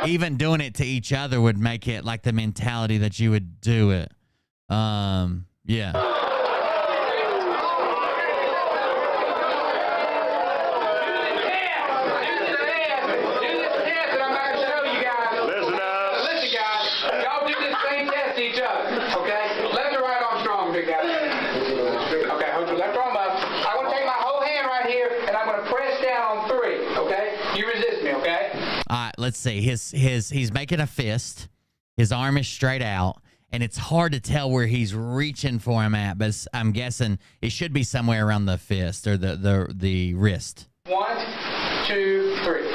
Even doing it to each other would make it like the mentality that you would do it. Yeah. Let's see. He's making a fist. His arm is straight out, and it's hard to tell where he's reaching for him at, but I'm guessing it should be somewhere around the fist or the wrist. 1, 2, 3.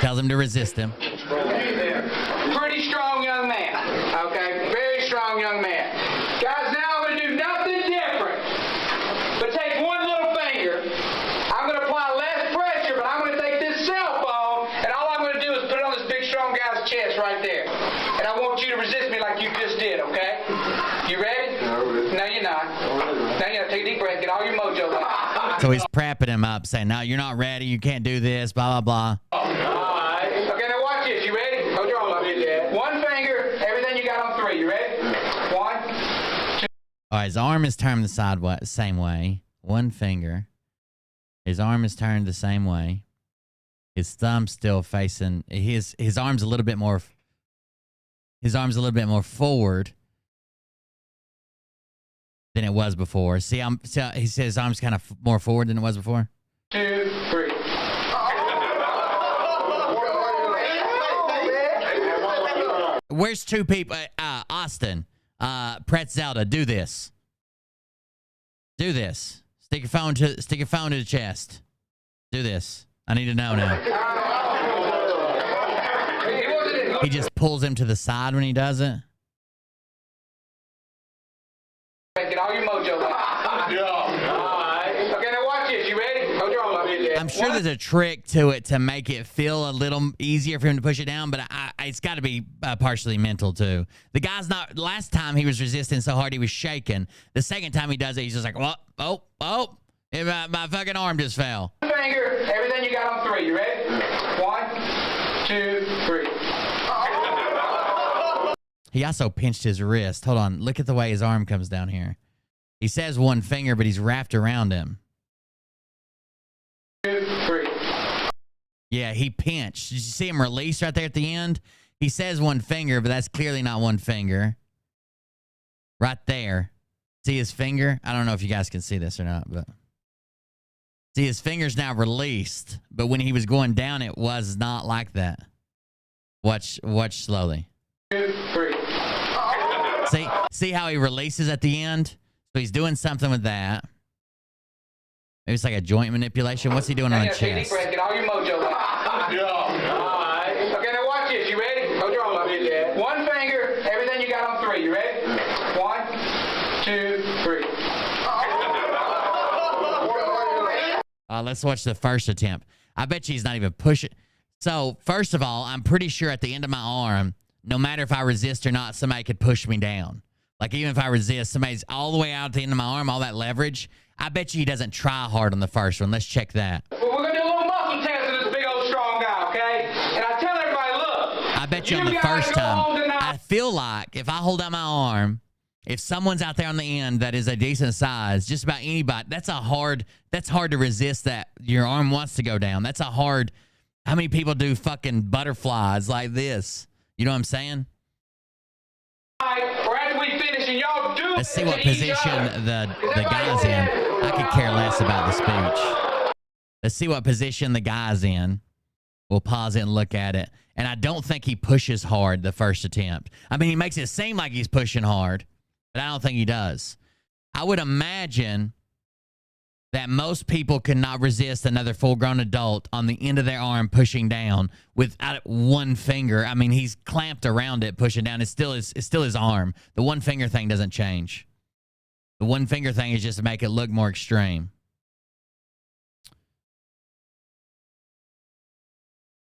Tells him to resist him. Pretty strong young man. Okay, very strong young man. Guys, now I'm going to do nothing different but take one little finger. I'm going to apply less pressure, but I'm going to take this cell phone, and all I'm going to do is put it on this big, strong guy's chest right there. And I want you to resist me like you just did, okay? You ready? No, you're not. Now you got to take a deep breath, get all your mojo out. So he's prepping him up, saying, "No, you're not ready. You can't do this, blah, blah, blah." All right. Okay, now watch this. You ready? Hold your arm up. One finger, everything you got on 3. You ready? 1, 2. All right, his arm is turned the same way. One finger. His arm is turned the same way. His thumb's still facing. His arm's a little bit more. His arm's a little bit more forward than it was before. See, he says his arm's kind of more forward than it was before. 2, 3. Where's two people? Austin, Pretzelda, do this. Do this. Stick your phone to the chest. Do this. I need to know now. He just pulls him to the side when he does it. Get all your mojo out. Okay, now watch this. You ready? Hold your arm up. I'm sure there's a trick to it to make it feel a little easier for him to push it down, but it's got to be partially mental too. The guy's not. Last time he was resisting so hard he was shaking. The second time he does it, he's just like, oh! My fucking arm just fell. Finger, everything you got on 3. You ready? 1, 2, 3. He also pinched his wrist. Hold on. Look at the way his arm comes down here. He says one finger, but he's wrapped around him. 2, 3. Yeah, he pinched. Did you see him release right there at the end? He says one finger, but that's clearly not one finger. Right there. See his finger? I don't know if you guys can see this or not, but see his finger's now released, but when he was going down, it was not like that. Watch slowly. 2, 3. See how he releases at the end? So he's doing something with that. Maybe it's like a joint manipulation. What's he doing on the chest? Deep breath, get all your mojo out. Alright. Okay, now watch this. You ready? Hold your arm up. Yeah. One finger, everything you got on 3. You ready? 1, 2, 3. Let's watch the first attempt. I bet you he's not even pushing. So, first of all, I'm pretty sure at the end of my arm, no matter if I resist or not, somebody could push me down. Like, even if I resist, somebody's all the way out at the end of my arm, all that leverage. I bet you he doesn't try hard on the first one. Let's check that. Well, we're going to do a little muscle test of this big old strong guy, okay? And I tell everybody, look. I bet you on the first time, I feel like if I hold out my arm, if someone's out there on the end that is a decent size, just about anybody, that's hard to resist that your arm wants to go down. That's a hard, how many people do fucking butterflies like this? You know what I'm saying? Or after we finish and y'all do Let's see what position the guy's in. I could care less about the speech. Let's see what position the guy's in. We'll pause it and look at it. And I don't think he pushes hard the first attempt. I mean, he makes it seem like he's pushing hard, but I don't think he does. I would imagine that most people could not resist another full-grown adult on the end of their arm pushing down without one finger. I mean, he's clamped around it, pushing down. It's still his arm. The one finger thing doesn't change. The one finger thing is just to make it look more extreme.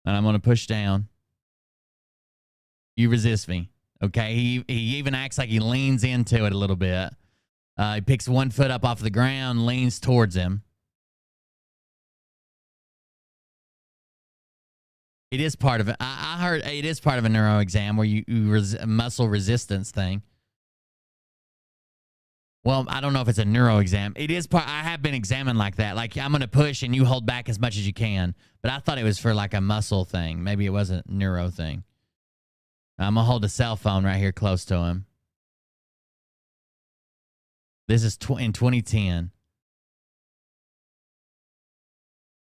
And I'm going to push down. You resist me. Okay? He even acts like he leans into it a little bit. He picks one foot up off the ground, leans towards him. It is part of it. I heard it is part of a neuro exam where you muscle resistance thing. Well, I don't know if it's a neuro exam. It is part. I have been examined like that. Like, I'm going to push and you hold back as much as you can. But I thought it was for like a muscle thing. Maybe it wasn't a neuro thing. I'm going to hold a cell phone right here close to him. This is in 2010.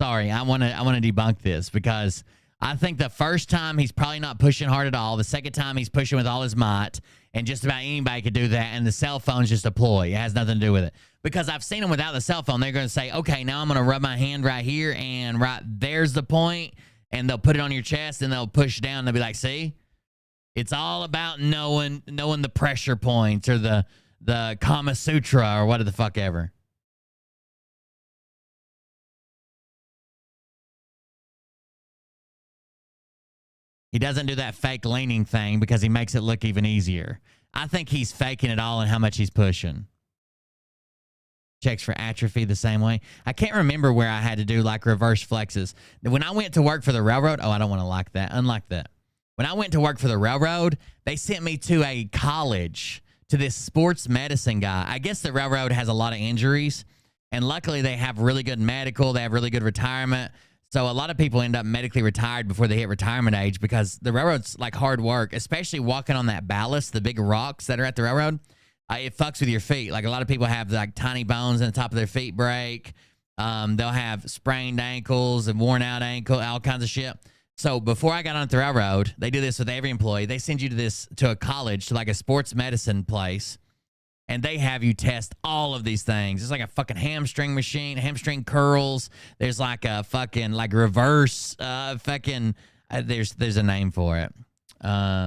Sorry, I want to debunk this because I think the first time he's probably not pushing hard at all. The second time he's pushing with all his might, and just about anybody could do that. And the cell phone's just a ploy. It has nothing to do with it. Because I've seen them without the cell phone. They're going to say, okay, now I'm going to rub my hand right here, and right there's the point, and they'll put it on your chest, and they'll push down. And they'll be like, see, it's all about knowing the pressure points or the Kama Sutra or what the fuck ever. He doesn't do that fake leaning thing because he makes it look even easier. I think he's faking it all and how much he's pushing. Checks for atrophy the same way. I can't remember where I had to do like reverse flexes. When I went to work for the railroad, I don't want to like that. Unlike that. When I went to work for the railroad, they sent me to a college to this sports medicine guy. I guess the railroad has a lot of injuries, and luckily they have really good medical. They have really good retirement. So a lot of people end up medically retired before they hit retirement age because the railroad's like hard work, especially walking on that ballast, the big rocks that are at the railroad. It fucks with your feet. Like a lot of people have like tiny bones in the top of their feet break. They'll have sprained ankles and worn out ankle, all kinds of shit. So before I got on the railroad, they do this with every employee. They send you to a college, to like a sports medicine place, and they have you test all of these things. It's like a fucking hamstring machine, hamstring curls. There's like a fucking like reverse there's a name for it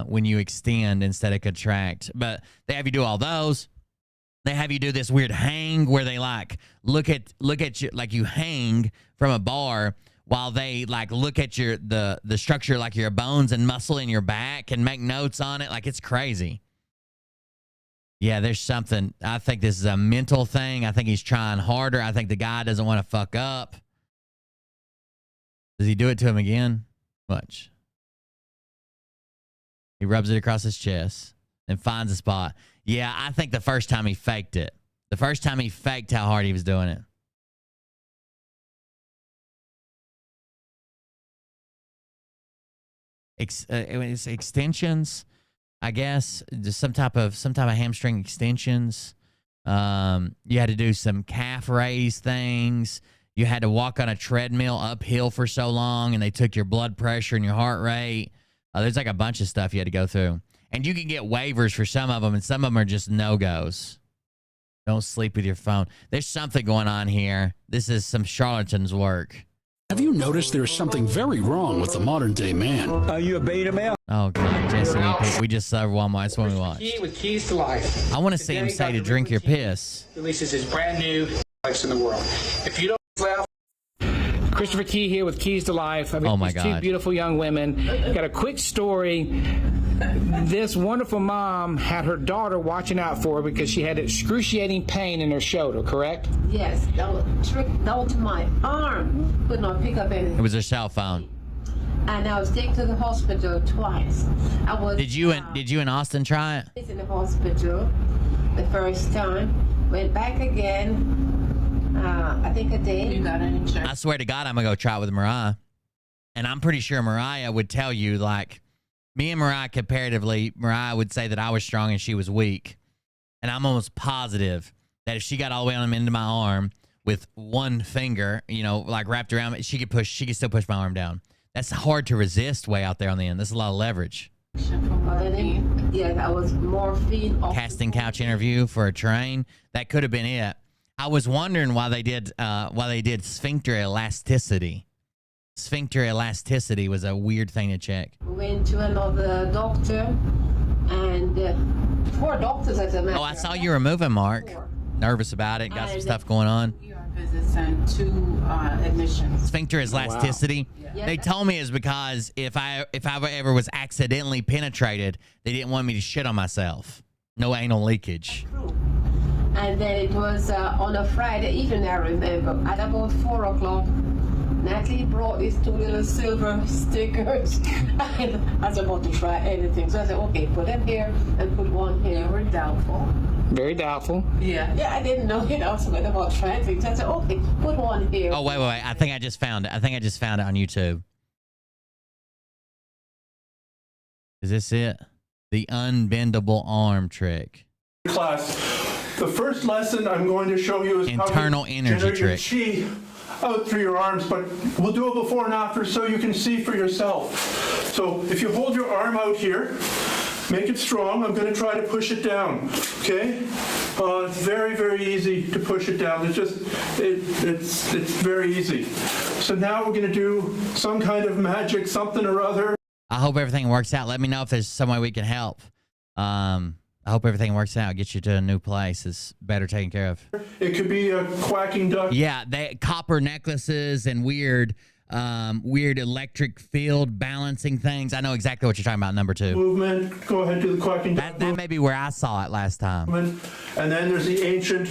when you extend instead of contract. But they have you do all those. They have you do this weird hang where they like look at you like you hang from a bar while they like look at the structure like your bones and muscle in your back and make notes on it. Like it's crazy. Yeah, there's something. I think this is a mental thing. I think he's trying harder. I think the guy doesn't want to fuck up. Does he do it to him again? Much. He rubs it across his chest and finds a spot. Yeah, I think the first time he faked it. The first time he faked how hard he was doing it. It's extensions, I guess, just some type of hamstring extensions. You had to do some calf raise things. You had to walk on a treadmill uphill for so long, and they took your blood pressure and your heart rate. There's like a bunch of stuff you had to go through. And you can get waivers for some of them, and some of them are just no-goes. Don't sleep with your phone. There's something going on here. This is some charlatans' work. Have you noticed there's something very wrong with the modern day man? Are you a beta male? Oh, God, Jesse, we just saw one more. That's what we watched. Key with keys to life. I want to see him say to drink your piss. Releases his brand new lives in the world. If you don't laugh, Christopher Key here with Keys to Life. Oh my Two God. beautiful young women. Got a quick story. This wonderful mom had her daughter watching out for her because she had excruciating pain in her shoulder, correct? Yes, that was my arm. Could not pick up anything. It was her cell phone. And I was taken to the hospital twice. Did you and Austin try it? In the hospital the first time. Went back again. I think a day. You got an insurance? I swear to God, I'm going to go try it with Mariah. And I'm pretty sure Mariah would tell you, like, me and Mariah comparatively, Mariah would say that I was strong and she was weak. And I'm almost positive that if she got all the way on into my arm with one finger, you know, like wrapped around me, she could still push my arm down. That's hard to resist way out there on the end. That's a lot of leverage. Yeah, that was morphine. Casting couch interview for a train. That could have been it. I was wondering why they did sphincter elasticity. Sphincter elasticity was a weird thing to check. Went to another doctor, and 4 doctors as a matter. Oh, I saw you were moving, Mark. Nervous about it. Got some stuff going on. Visits and 2 admissions. Sphincter elasticity. Wow. They told me is because if I ever was accidentally penetrated, they didn't want me to shit on myself. No anal leakage. And then it was on a Friday evening, I remember, at about 4 o'clock. Natalie brought these 2 little silver stickers. And I was about to try anything. So I said, okay, put them here and put one here. You were doubtful. Very doubtful. Yeah. Yeah, I didn't know, I was about trying things. I said, okay, put one here. Oh, wait. I think I just found it. I found it on YouTube. Is this it? The unbendable arm trick. Class, the first lesson I'm going to show you is internal energy trick. Chi out through your arms, but we'll do it before and after so you can see for yourself. So if you hold your arm out here, make it strong. I'm going to try to push it down. Okay? It's very, very easy to push it down. It's very easy. So now we're going to do some kind of magic, something or other. I hope everything works out. Let me know if there's some way we can help. I hope everything works out. Get you to a new place. It's better taken care of. It could be a quacking duck. Yeah, copper necklaces and weird electric field balancing things. I know exactly what you're talking about, number 2. Movement. Go ahead, do the quacking duck. That may be where I saw it last time. And then there's the ancient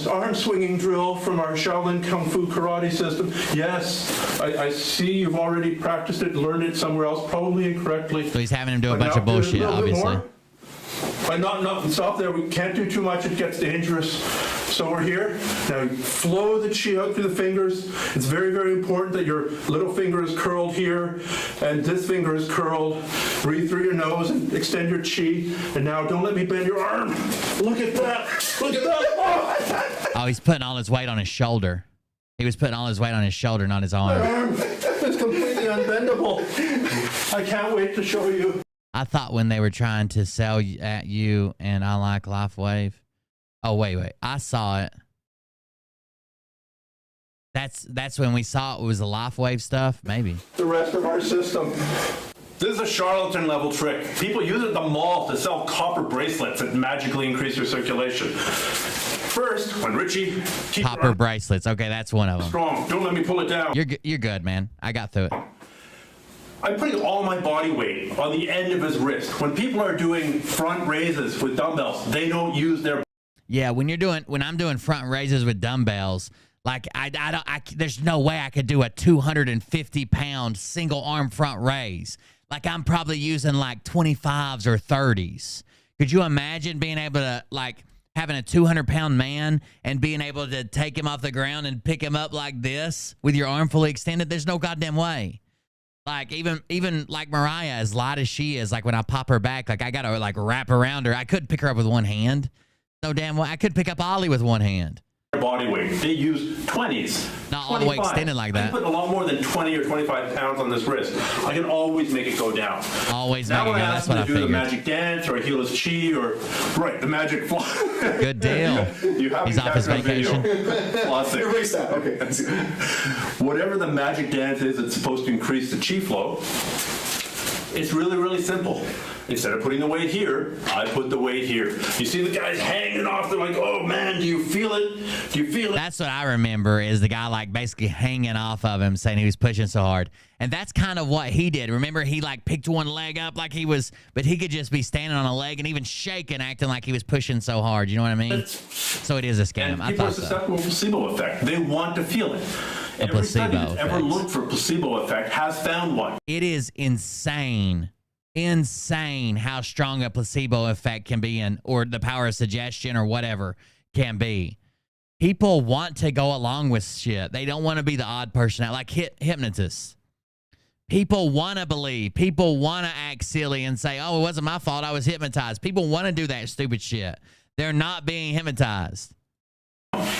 arm swinging drill from our Shaolin Kung Fu karate system. Yes, I see you've already practiced it, learned it somewhere else, probably incorrectly. So he's having him do a bunch of bullshit, obviously. Not stop there. We can't do too much. It gets dangerous. So we're here. Now flow the chi out through the fingers. It's very, very important that your little finger is curled here and this finger is curled. Breathe through your nose and extend your chi. And now don't let me bend your arm. Look at that. Look at that. Oh, he's putting all his weight on his shoulder. He was putting all his weight on his shoulder, not his arm. My arm is completely unbendable. I can't wait to show you. I thought when they were trying to sell at you and I like LifeWave. Oh, wait. I saw it. That's when we saw it was the LifeWave stuff? Maybe. The rest of our system. This is a charlatan level trick. People use it at the mall to sell copper bracelets that magically increase your circulation. First, when Richie... Copper bracelets. Okay, that's one of them. Strong. Don't let me pull it down. You're good, man. I got through it. I'm putting all my body weight on the end of his wrist. When people are doing front raises with dumbbells, they don't use their... Yeah, when I'm doing front raises with dumbbells, like there's no way I could do a 250-pound single arm front raise. Like I'm probably using like 25s or 30s. Could you imagine being able to like having a 200-pound man and being able to take him off the ground and pick him up like this with your arm fully extended? There's no goddamn way. Like even like Mariah, as light as she is, like when I pop her back, like I gotta like wrap around her. I couldn't pick her up with one hand. No damn way. I couldn't pick up Ollie with one hand. body weight. They use 20s. Not all the way extended like that. I put a lot more than 20 or 25 pounds on this wrist. I can always make it go down. Always now make it go. That's what I figured. Do the magic dance or a heelless chi or the magic fly. Good deal. He's off his vacation. Erase that. Okay. Whatever the magic dance is, it's supposed to increase the chi flow. It's really, really simple. Instead of putting the weight here, I put the weight here. You see the guys hanging off. They're like, oh, man, do you feel it? Do you feel it? That's what I remember is the guy like basically hanging off of him saying he was pushing so hard. And that's kind of what he did. Remember, he like picked one leg up like he was, but he could just be standing on a leg and even shaking, acting like he was pushing so hard. You know what I mean? So it is a scam. And people are susceptible to placebo effect. They want to feel it. Every study that's ever looked for placebo effect has found one. It is insane how strong a placebo effect can be or the power of suggestion or whatever can be. People want to go along with shit. They don't want to be the odd person out, like hypnotists. People want to believe. People want to act silly and say, oh, it wasn't my fault. I was hypnotized. People want to do that stupid shit. They're not being hypnotized.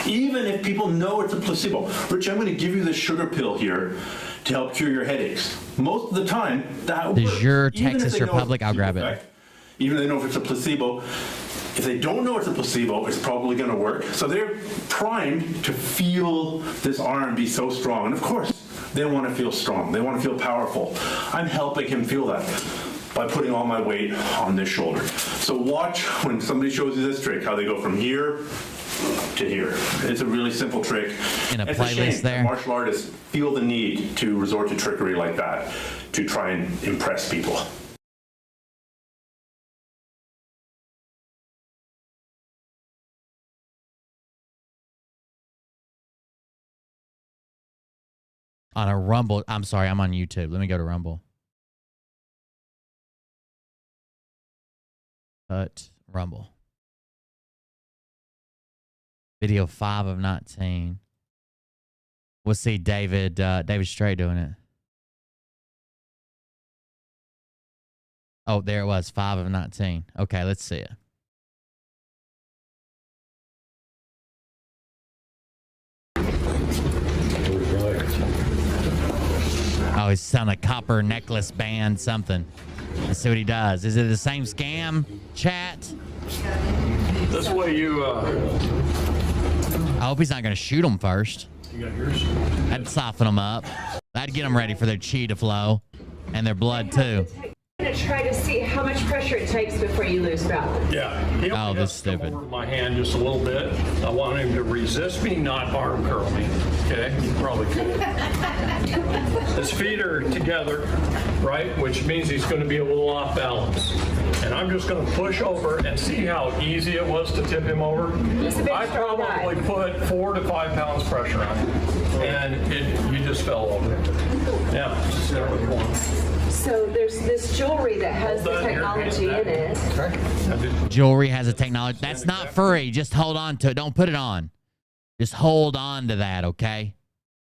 Even if people know it's a placebo. Rich, I'm going to give you this sugar pill here to help cure your headaches. Most of the time, that works. Does your Texas Republic? I'll grab it. Even if they know if it's a placebo. If they don't know it's a placebo, it's probably going to work. So they're primed to feel this arm be so strong. And of course, they want to feel strong. They want to feel powerful. I'm helping him feel that by putting all my weight on this shoulder. So watch when somebody shows you this trick, how they go from here to here. It's a really simple trick. In a it's playlist a shame there. That martial artists feel the need to resort to trickery like that to try and impress people. On a Rumble. I'm sorry, I'm on YouTube. Let me go to Rumble. Cut Rumble. Video 5 of 19. We'll see David Strait doing it. Oh, there it was. 5 of 19. Okay, let's see it. Oh, he's selling a copper necklace band, something. Let's see what he does. Is it the same scam, chat? This way you, I hope he's not going to shoot him first. You got yours? That'd soften them up. That'd get them ready for their chi to flow. And their blood, too. I'm going to try to see how much pressure it takes before you lose balance. Yeah. Oh, this is stupid. Over my hand just a little bit. I want him to resist me, not arm curl me. Okay? You probably could. His feet are together, right? Which means he's going to be a little off balance. And I'm just going to push over and see how easy it was to tip him over. I probably put 4 to 5 pounds pressure on him. And you just fell over. Yeah, just there with one. So there's this jewelry that has the technology in it. Jewelry has a technology. That's not free. Just hold on to it. Don't put it on. Just hold on to that, okay?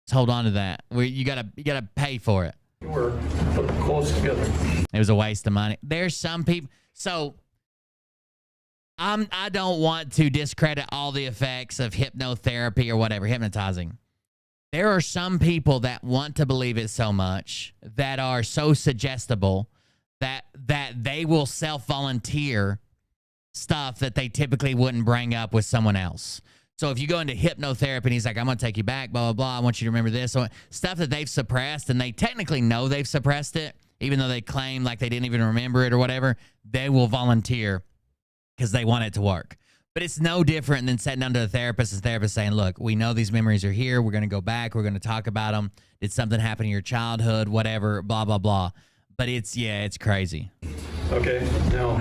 Just hold on to that. You gotta pay for it. We're put them close together. It was a waste of money. There's some people. So I don't want to discredit all the effects of hypnotherapy or whatever, hypnotizing. There are some people that want to believe it so much, that are so suggestible that they will self-volunteer stuff that they typically wouldn't bring up with someone else. So if you go into hypnotherapy and he's like, I'm going to take you back, blah, blah, blah. I want you to remember this. So stuff that they've suppressed, and they technically know they've suppressed it, even though they claim like they didn't even remember it or whatever, they will volunteer because they want it to work. But it's no different than sitting down to a therapist and the therapist saying, look, we know these memories are here. We're going to go back. We're going to talk about them. Did something happen in your childhood, whatever, blah, blah, blah. But it's crazy. Okay, now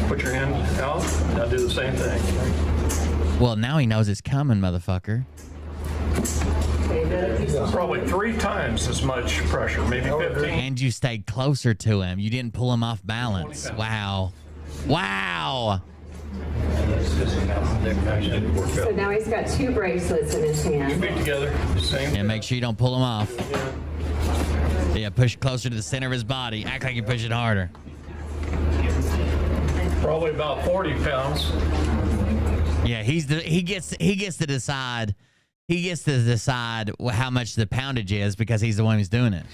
put your hand out. Now do the same thing. Well, now he knows it's coming, motherfucker. Probably 3 times as much pressure, maybe 15. And you stayed closer to him. You didn't pull him off balance. Wow. Wow. So now he's got 2 bracelets in his hand. Feet together, same. And make sure you don't pull him off. Yeah, push closer to the center of his body. Act like you push it harder. Probably about 40 pounds. Yeah, he gets to decide. He gets to decide how much the poundage is because he's the one who's doing it.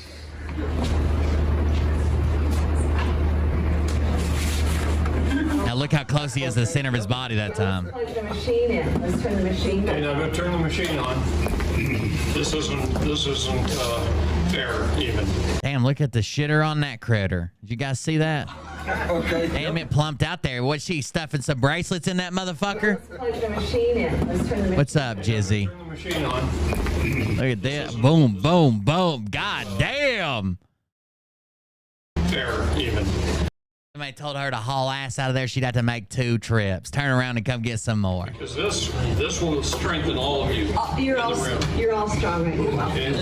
Now look how close he is to the center of his body that time. Let's plug the machine in. Let's turn the machine on. Okay, now I'm going to turn the machine on. This isn't fair even. Damn, look at the shitter on that critter. Did you guys see that? Okay. Damn, it plumped out there. What's she stuffing some bracelets in that motherfucker? Let's plug the machine in. Let's turn the machine. What's up, Jizzy? Turn the machine on. Look at that. Boom, boom, boom. God damn. Fair even. Somebody told her to haul ass out of there. She'd have to make 2 trips. Turn around and come get some more. Because this will strengthen all of you. You're all strong right now. Okay. You've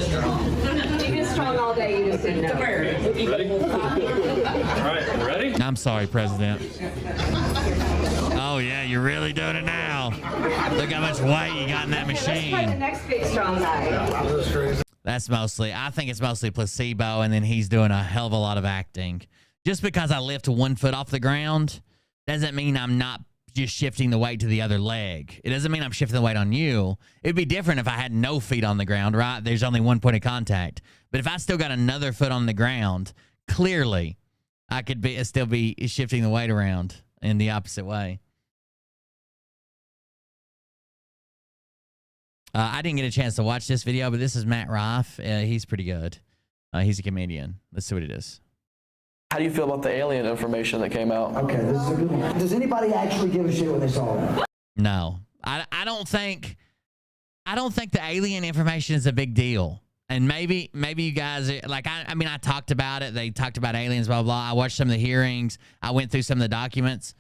been strong all day. You just didn't know. Ready? All right, ready? I'm sorry, President. Oh, yeah, you're really doing it now. Look how much weight you got in that Let's try the machine. next big strong guy. That's I think it's mostly placebo, and then he's doing a hell of a lot of acting. Just because I lift 1 foot off the ground doesn't mean I'm not just shifting the weight to the other leg. It doesn't mean I'm shifting the weight on you. It'd be different if I had no feet on the ground, right? There's only 1 point of contact. But if I still got another foot on the ground, clearly I could still be shifting the weight around in the opposite way. I didn't get a chance to watch this video, but this is Matt Rife. He's pretty good. He's a comedian. Let's see what it is. How do you feel about the alien information that came out? Okay, this is a good one. Does anybody actually give a shit when they saw it? No, I don't think the alien information is a big deal. And maybe you guys like I mean I talked about it. They talked about aliens, blah blah. I watched some of the hearings. I went through some of the documents.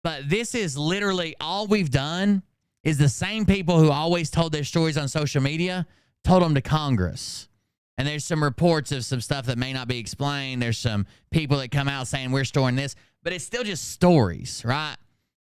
But this is literally all we've done is the same people who always told their stories on social media told them to Congress. And there's some reports of some stuff that may not be explained. There's some people that come out saying we're storing this, but it's still just stories, right?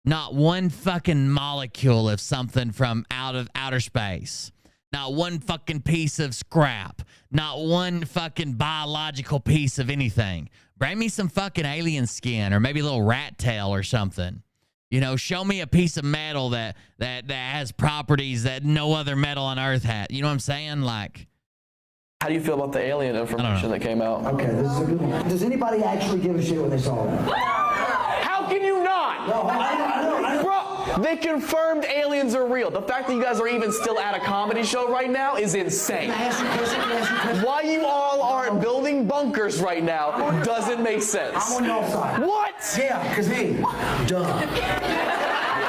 Not one fucking molecule of something from out of outer space. Not one fucking piece of scrap. Not one fucking biological piece of anything. Bring me some fucking alien skin or maybe a little rat tail or something. You know, show me a piece of metal that has properties that no other metal on Earth had. You know what I'm saying? Like, how do you feel about the alien information that came out? Okay, this is a good one. Does anybody actually give a shit when they saw it? How can you not? No, I don't. Bro, they confirmed aliens are real. The fact that you guys are even still at a comedy show right now is insane. Why you all aren't building bunkers right now doesn't make sense. I'm on your side. What? Yeah, because hey, duh.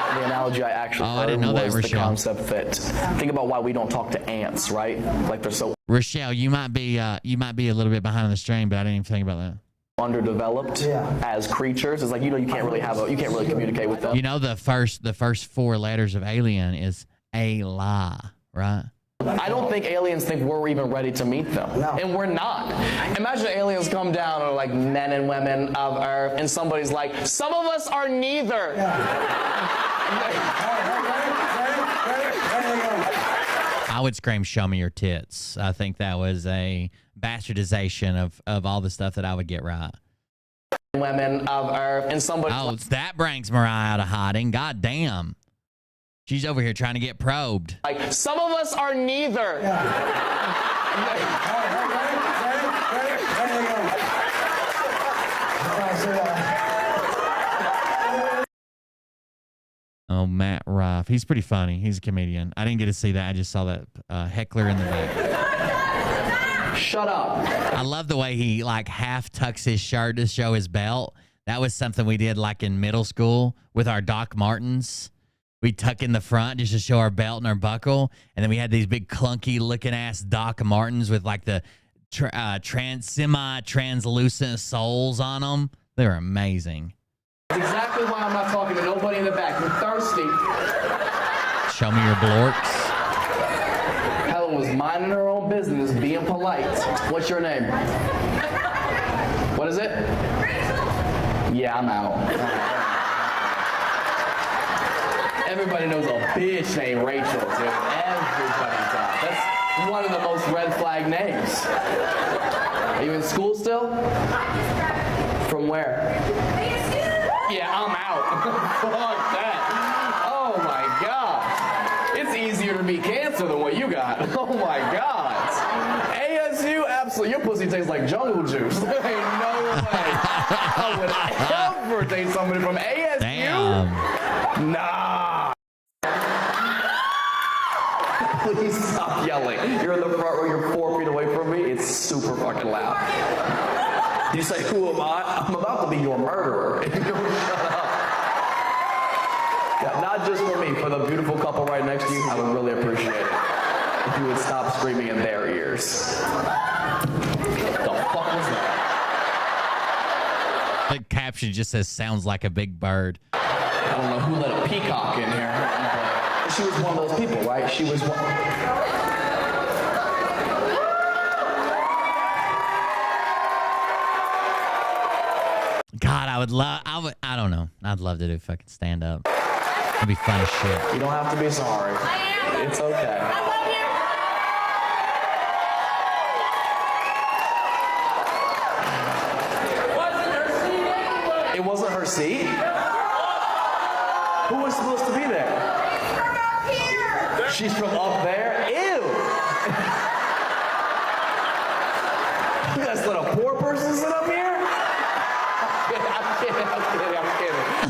The analogy I actually heard I didn't know was that, the Rochelle. concept that, think about why we don't talk to ants, right? Like they're so Rochelle, you might be a little bit behind on the stream, but I didn't even think about that. underdeveloped as creatures. It's like, you know, you can't really communicate with them. You know, the first 4 letters of alien is a lie, right? I don't think aliens think we're even ready to meet them. No. And we're not. Imagine aliens come down and are like men and women of Earth, and somebody's like, some of us are neither. I would scream, show me your tits. I think that was a bastardization of all the stuff that I would get right. Women of Earth, and somebody. Oh, that brings Mariah out of hiding. God damn. She's over here trying to get probed. Like, some of us are neither. Oh, Matt Rife. He's pretty funny. He's a comedian. I didn't get to see that. I just saw that heckler in the back. Shut up. I love the way he like half tucks his shirt to show his belt. That was something we did like in middle school with our Doc Martens. We tuck in the front just to show our belt and our buckle. And then we had these big clunky looking ass Doc Martens with like the semi-translucent soles on them. They were amazing. That's exactly why I'm not talking to nobody in the back. You're thirsty. Show me your blorks. Helen was minding her own business, being polite. What's your name? What is it? Yeah, I'm out. Everybody knows a bitch named Rachel, dude. Everybody does. That's one of the most red flag names. Are you in school still? From where? Yeah, I'm out. Fuck that. Oh, So your pussy tastes like jungle juice. There ain't no way I would ever date somebody from ASU. Damn. Nah. Please stop yelling. You're in the front row, you're 4 feet away from me. It's super fucking loud. You say, who am I? I'm about to be your murderer. If you don't shut up. Yeah, not just for me, for the beautiful couple right next to you, I would really appreciate it if you would stop screaming in their ears. The fuck was that? The caption just says, sounds like a big bird. I don't know who let a peacock in here. But she was one of those people, right? She was one. God, I don't know. I'd love to do fucking stand up. It'd be fun as shit. You don't have to be sorry. It's okay. It wasn't her seat? Who was supposed to be there? She's from up there? Ew! You guys let a poor person sit up here? I'm kidding.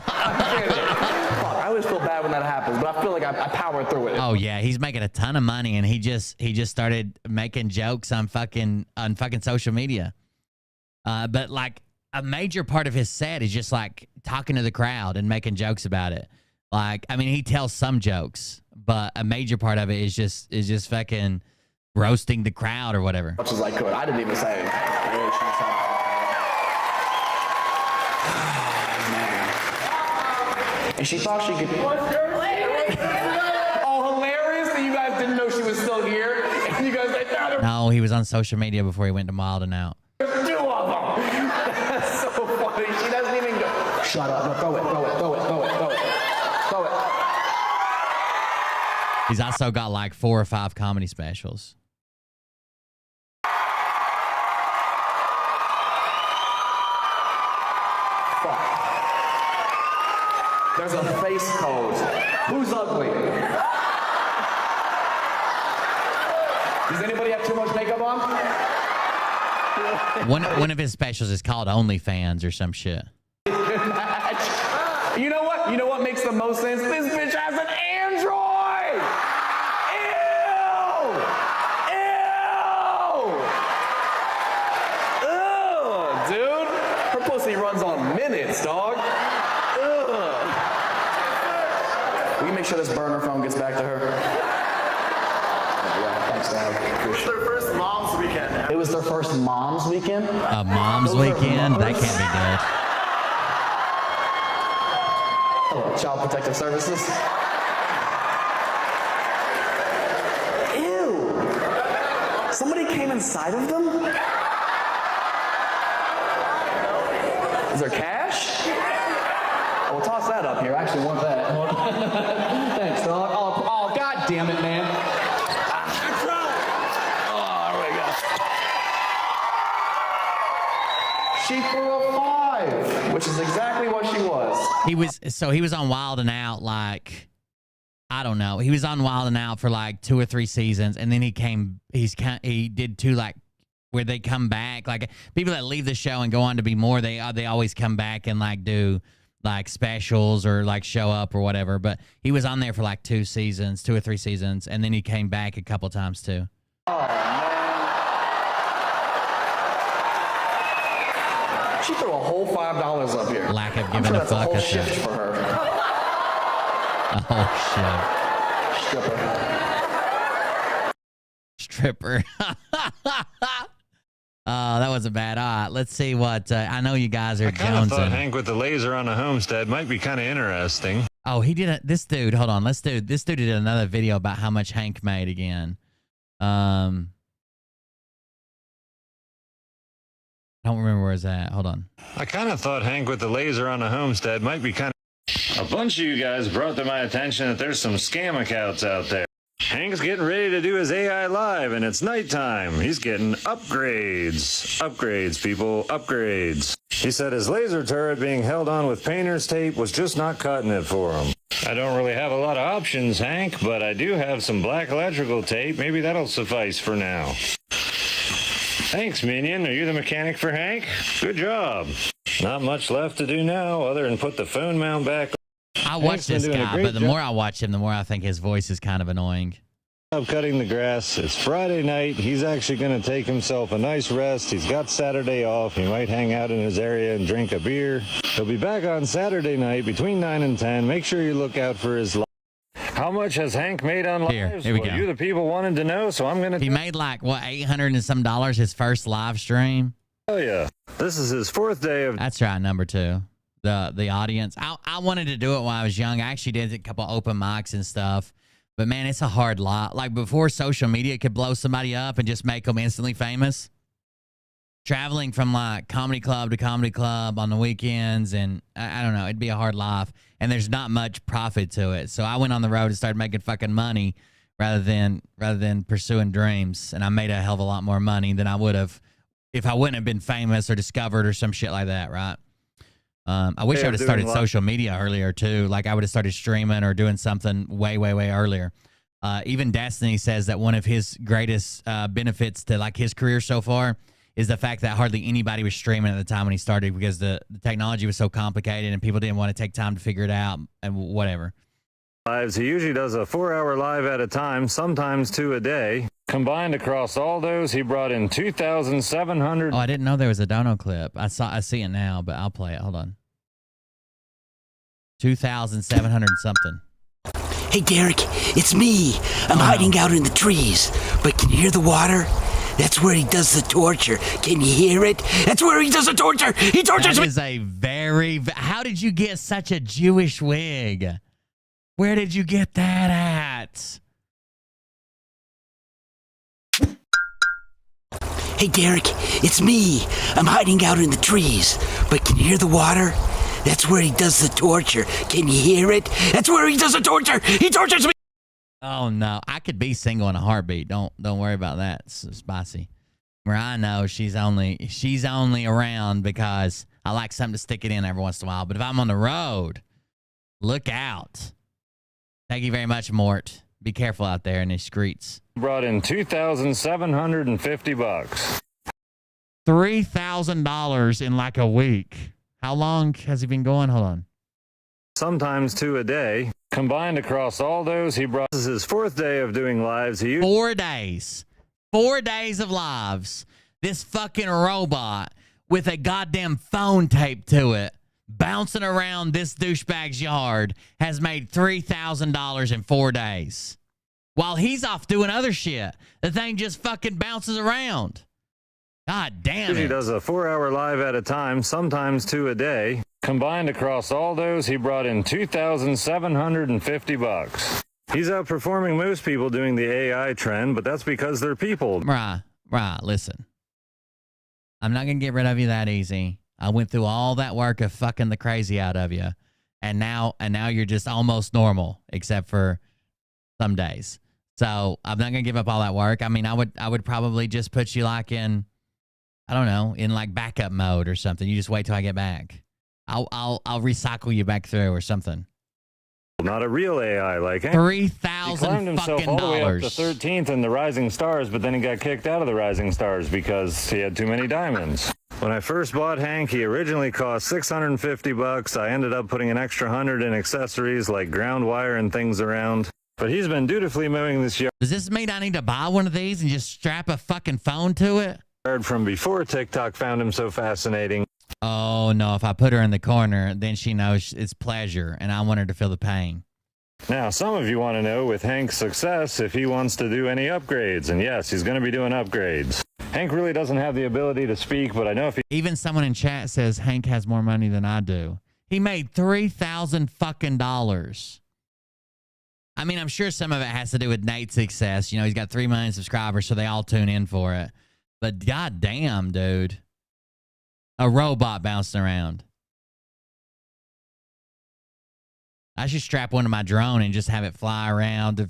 Fuck, I always feel bad when that happens, but I feel like I powered through it. Oh yeah, he's making a ton of money, and he just started making jokes on fucking social media. But like a major part of his set is just like talking to the crowd and making jokes about it. Like, I mean, he tells some jokes, but a major part of it is just fucking roasting the crowd or whatever. Much as I could. I didn't even say anything. And she thought she could. Oh, hilarious that you guys didn't know she was still here. And you guys said, no, he was on social media before he went to Wild and Out. There's 2 of them. That's so funny. She doesn't even go. Shut up. No, throw it. He's also got like 4 or 5 comedy specials. Fuck. There's a face code. Who's ugly? Does anybody have too much makeup on? One of his specials is called OnlyFans or some shit. You know what? You know what makes the most sense? This bitch has an Android! Ew! Dude. Her pussy runs on minutes, dog. Will you make sure this burner phone gets back to her? Yeah, thanks, dog. It was their first mom's weekend. It was their first mom's weekend? A mom's weekend? That can't be good. Hello, Child Protective Services. Ew! Somebody came inside of them? Is there cash? We'll toss that up here. I actually want that. Thanks, dog. Oh, god damn it, man. Oh, there we go. She threw a 5, which is exactly what she was. He was on Wild and Out, like, I don't know. He was on Wild and Out for like 2 or 3 seasons, and then he did 2 like where they come back. Like people that leave the show and go on to be more, they always come back and like do like specials or like show up or whatever. But he was on there for like 2 or 3 seasons, and then he came back a couple times too. Oh, man. She threw a whole $5 up here. Lack of giving a fuck. That's a whole shift for her. Oh shit. Stripper. Oh, that wasn't bad. All right, let's see what I know. You guys are I kind of thought jonesing. Hank with the laser on a homestead might be kind of interesting. Oh, he did it. This dude. Hold on. This dude did another video about how much Hank made again. I don't remember where it's at. Hold on. I kind of thought Hank with the laser on a homestead might be kind of... A bunch of you guys brought to my attention that there's some scam accounts out there. Hank's getting ready to do his AI live, and it's nighttime. He's getting upgrades. Upgrades, people. Upgrades. He said his laser turret being held on with painter's tape was just not cutting it for him. I don't really have a lot of options, Hank, but I do have some black electrical tape. Maybe that'll suffice for now. Thanks, Minion. Are you the mechanic for Hank? Good job. Not much left to do now other than put the phone mount back. I watch this guy, but the more I watch him, the more I think his voice is kind of annoying. Cutting the grass. It's Friday night. He's actually going to take himself a nice rest. He's got Saturday off. He might hang out in his area and drink a beer. He'll be back on Saturday night between 9 and 10. Make sure you look out for his live. How much has Hank made on lives? Here we go. You the people wanted to know, so I'm going to... He made like, what, $800 and some his first live stream? Oh, yeah. This is his 4th day of... That's right, number 2. The audience. I wanted to do it when I was young. I actually did a couple open mics and stuff. But, man, it's a hard lot. Like, before social media could blow somebody up and just make them instantly famous, traveling from, like, comedy club to comedy club on the weekends, and I don't know, it'd be a hard life. And there's not much profit to it. So I went on the road and started making fucking money rather than pursuing dreams. And I made a hell of a lot more money than I would have if I wouldn't have been famous or discovered or some shit like that, right? I wish I would have started social media earlier, too. Like, I would have started streaming or doing something way, way, way earlier. Even Destiny says that one of his greatest benefits to, like, his career so far is the fact that hardly anybody was streaming at the time when he started because the technology was so complicated and people didn't want to take time to figure it out and whatever. Lives. He usually does a 4-hour live at a time, sometimes 2 a day. Combined across all those, he brought in 2,700. Oh, I didn't know there was a dono clip. I see it now, but I'll play it. Hold on. 2,700 something. Hey, Derek, it's me. I'm hiding out in the trees. But can you hear the water? That's where he does the torture. Can you hear it? That's where he does the torture. He tortures me. That is a very... How did you get such a Jewish wig? Where did you get that at? Hey, Derek, it's me. I'm hiding out in the trees. But can you hear the water? That's where he does the torture. Can you hear it? That's where he does the torture. He tortures me. Oh, no. I could be single in a heartbeat. Don't worry about that. It's spicy. Mariah knows she's only around because I like something to stick it in every once in a while. But if I'm on the road, look out. Thank you very much, Mort. Be careful out there in the streets. Brought in $2,750. $3,000 in like a week. How long has he been going? Hold on. Sometimes 2 a day. Combined across all those, he brought... This is his 4th day of doing lives. 4 days. 4 days of lives. This fucking robot with a goddamn phone taped to it, bouncing around this douchebag's yard, has made $3,000 in 4 days. While he's off doing other shit. The thing just fucking bounces around. God damn it. He does a 4-hour live at a time, sometimes 2 a day. Combined across all those, he brought in $2,750. He's outperforming most people doing the AI trend, but that's because they're people. Right, listen. I'm not going to get rid of you that easy. I went through all that work of fucking the crazy out of you. And now you're just almost normal, except for some days. So I'm not going to give up all that work. I mean, I would probably just put you like in, I don't know, in like backup mode or something. You just wait till I get back. I'll recycle you back through or something. Not a real AI like him. $3,000 He climbed himself all the way up to 13th in the Rising Stars, but then he got kicked out of the Rising Stars because he had too many diamonds. When I first bought Hank, he originally cost $650. I ended up putting an extra 100 in accessories like ground wire and things around. But he's been dutifully mowing this yard. Does this mean I need to buy one of these and just strap a fucking phone to it? From before TikTok found him so fascinating. Oh, no. If I put her in the corner, then she knows it's pleasure, and I want her to feel the pain. Now, some of you want to know, with Hank's success, if he wants to do any upgrades. And yes, he's going to be doing upgrades. Hank really doesn't have the ability to speak, but I know if he... Even someone in chat says Hank has more money than I do. He made $3,000 fucking dollars. I mean, I'm sure some of it has to do with Nate's success. You know, he's got 3 million subscribers, so they all tune in for it. But goddamn, dude. A robot bouncing around. I should strap one to my drone and just have it fly around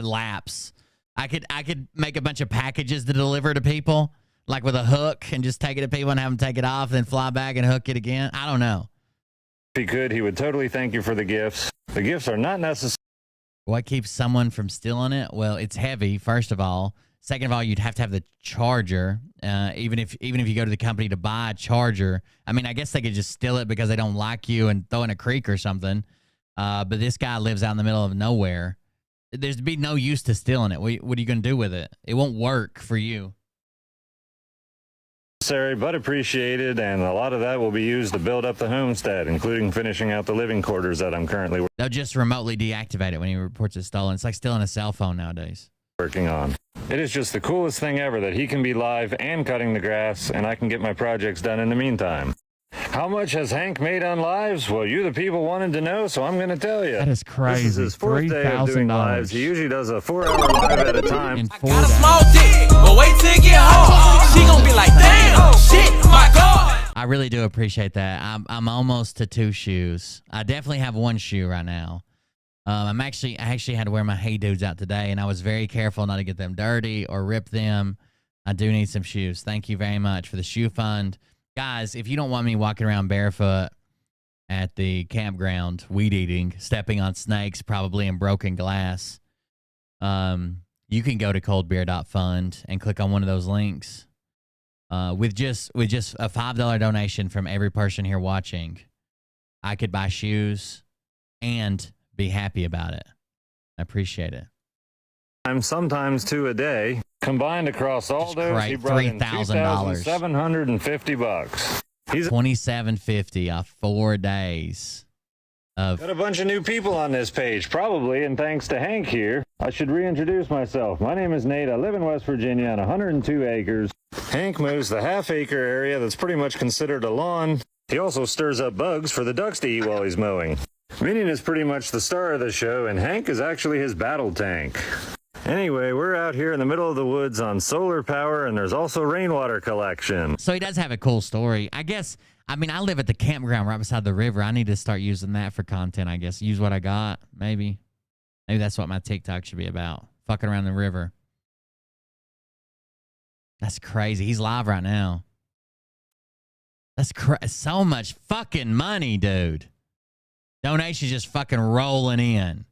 laps. I could make a bunch of packages to deliver to people, like with a hook, and just take it to people and have them take it off, then fly back and hook it again. I don't know. If he could, he would totally thank you for the gifts. The gifts are not necessary. What keeps someone from stealing it? Well, it's heavy, first of all. Second of all, you'd have to have the charger. Even if you go to the company to buy a charger, I mean, I guess they could just steal it because they don't like you and throw in a creek or something. But this guy lives out in the middle of nowhere. There's be no use to stealing it. What are you going to do with it? It won't work for you. Necessary but appreciated, and a lot of that will be used to build up the homestead, including finishing out the living quarters that I'm currently They'll just remotely deactivate it when he reports it stolen. It's like stealing a cell phone nowadays. working on. It is just the coolest thing ever that he can be live and cutting the grass, and I can get my projects done in the meantime. How much has Hank made on lives? Well, you the people wanted to know, so I'm going to tell you. That is crazy. This is his fourth day of doing lives. He usually does a 4-hour live at a time. In 4 Got a days. small dick, but wait till it get hard. She gonna be like, damn, shit, my God. I really do appreciate that. I'm almost to 2 shoes. I definitely have 1 shoe right now. I actually had to wear my Hey Dudes out today, and I was very careful not to get them dirty or rip them. I do need some shoes. Thank you very much for the shoe fund. Guys, if you don't want me walking around barefoot at the campground, weed eating, stepping on snakes, probably in broken glass, you can go to coldbeer.fund and click on one of those links. With just a $5 donation from every person here watching, I could buy shoes and be happy about it. I appreciate it. Sometimes 2 a day. Combined across all those, he brought in $3,000. $2,750. He's $2,750 off 4 days. Got a bunch of new people on this page, probably, and thanks to Hank here. I should reintroduce myself. My name is Nate. I live in West Virginia on 102 acres. Hank mows the half-acre area that's pretty much considered a lawn. He also stirs up bugs for the ducks to eat while he's mowing. Minion is pretty much the star of the show, and Hank is actually his battle tank. Anyway, we're out here in the middle of the woods on solar power, and there's also rainwater collection. So he does have a cool story. I live at the campground right beside the river. I need to start using that for content, I guess. Use what I got, maybe. Maybe that's what my TikTok should be about. Fucking around the river. That's crazy. He's live right now. That's so much fucking money, dude. Donations just fucking rolling in.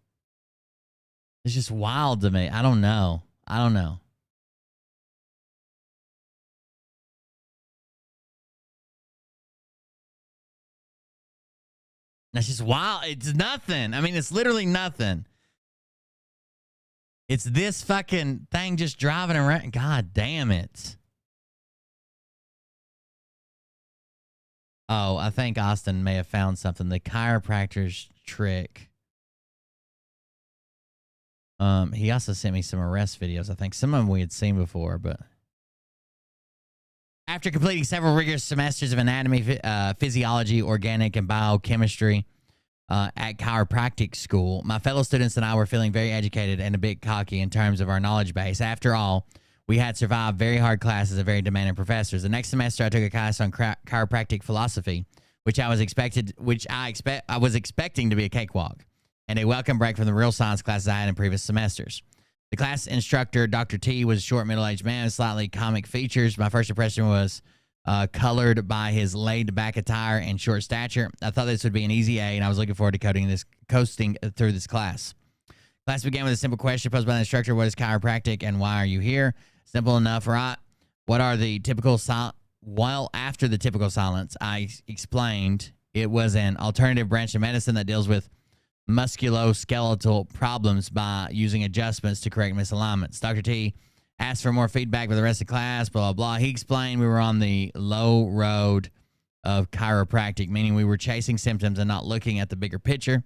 It's just wild to me. I don't know. That's just wild. It's nothing. I mean, it's literally nothing. It's this fucking thing just driving around. God damn it. Oh, I think Austin may have found something. The chiropractor's trick. He also sent me some arrest videos. I think some of them we had seen before, but after completing several rigorous semesters of anatomy, physiology, organic, and biochemistry at chiropractic school, my fellow students and I were feeling very educated and a bit cocky in terms of our knowledge base. After all, we had survived very hard classes of very demanding professors. The next semester, I took a class on chiropractic philosophy, which I was expecting to be a cakewalk, and a welcome break from the real science classes I had in previous semesters. The class instructor, Dr. T, was a short, middle-aged man with slightly comic features. My first impression was colored by his laid-back attire and short stature. I thought this would be an easy A, and I was looking forward to coasting through this class. Class began with a simple question posed by the instructor: what is chiropractic and why are you here? Simple enough, right? What are the typical Well, after the typical silence, I explained it was an alternative branch of medicine that deals with musculoskeletal problems by using adjustments to correct misalignments. Dr. T asked for more feedback with the rest of the class, blah, blah, blah. He explained we were on the low road of chiropractic, meaning we were chasing symptoms and not looking at the bigger picture.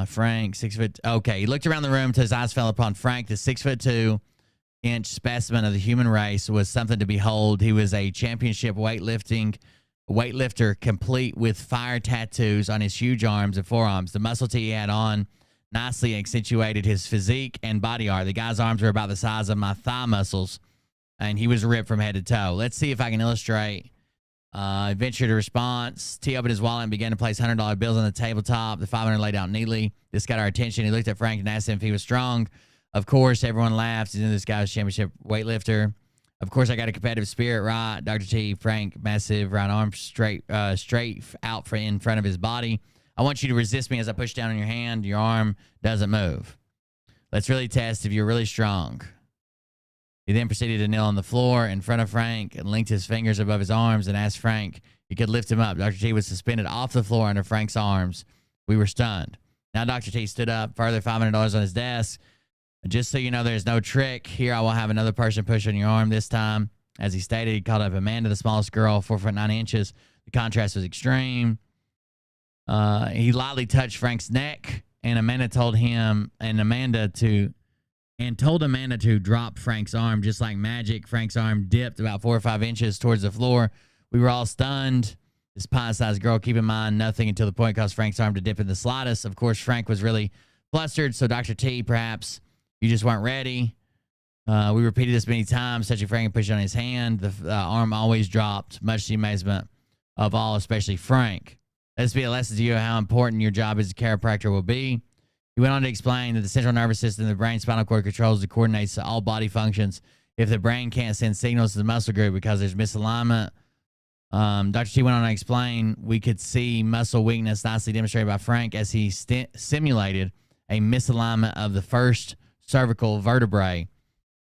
Frank, 6 foot. Okay, he looked around the room till his eyes fell upon Frank. The 6'2" specimen of the human race was something to behold. He was a championship weightlifter, complete with fire tattoos on his huge arms and forearms. The muscle tee he had on nicely accentuated his physique and body art. The guy's arms were about the size of my thigh muscles, and he was ripped from head to toe. Let's see if I can illustrate. Ventured a response. T opened his wallet and began to place $100 bills on the tabletop. The 500 laid out neatly. This got our attention. He looked at Frank and asked him if he was strong. Of course, everyone laughed. He knew this guy was a championship weightlifter. Of course, I got a competitive spirit, right? Dr. T, Frank, massive right arm straight out in front of his body. I want you to resist me as I push down on your hand. Your arm doesn't move. Let's really test if you're really strong. He then proceeded to kneel on the floor in front of Frank and linked his fingers above his arms and asked Frank he could lift him up. Dr. T was suspended off the floor under Frank's arms. We were stunned. Now Dr. T stood up, further $500 on his desk. Just so you know, there's no trick. Here I will have another person push on your arm this time. As he stated, he called up Amanda, the smallest girl, 4'9". The contrast was extreme. He lightly touched Frank's neck, and Amanda told Amanda to drop Frank's arm just like magic. Frank's arm dipped about 4 or 5 inches towards the floor. We were all stunned. This pie-sized girl, keep in mind, nothing until the point caused Frank's arm to dip in the slightest. Of course, Frank was really flustered, so Dr. T, perhaps you just weren't ready. We repeated this many times, touching Frank and pushing on his hand. The arm always dropped, much to the amazement of all, especially Frank. This will be a lesson to you how important your job as a chiropractor will be. He went on to explain that the central nervous system, the brain spinal cord, controls and coordinates all body functions. If the brain can't send signals to the muscle group because there's misalignment, Dr. T went on to explain we could see muscle weakness nicely demonstrated by Frank as he simulated a misalignment of the first cervical vertebrae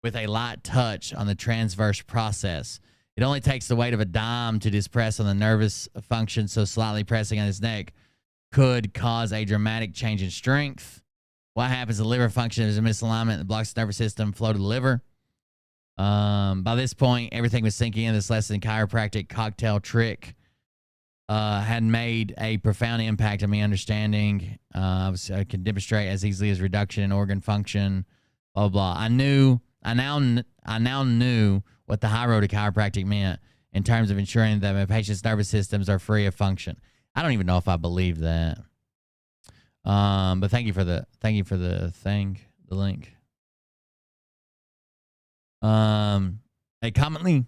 with a light touch on the transverse process. It only takes the weight of a dime to dispress on the nervous function, so slightly pressing on his neck could cause a dramatic change in strength. What happens? The liver function is a misalignment that blocks the nervous system flow to the liver. By this point, everything was sinking in. This lesson in chiropractic cocktail trick had made a profound impact on me understanding. I can demonstrate as easily as reduction in organ function, blah, blah. I now knew what the high road of chiropractic meant in terms of ensuring that my patient's nervous systems are free of function. I don't even know if I believe that. But thank you for the link. A commonly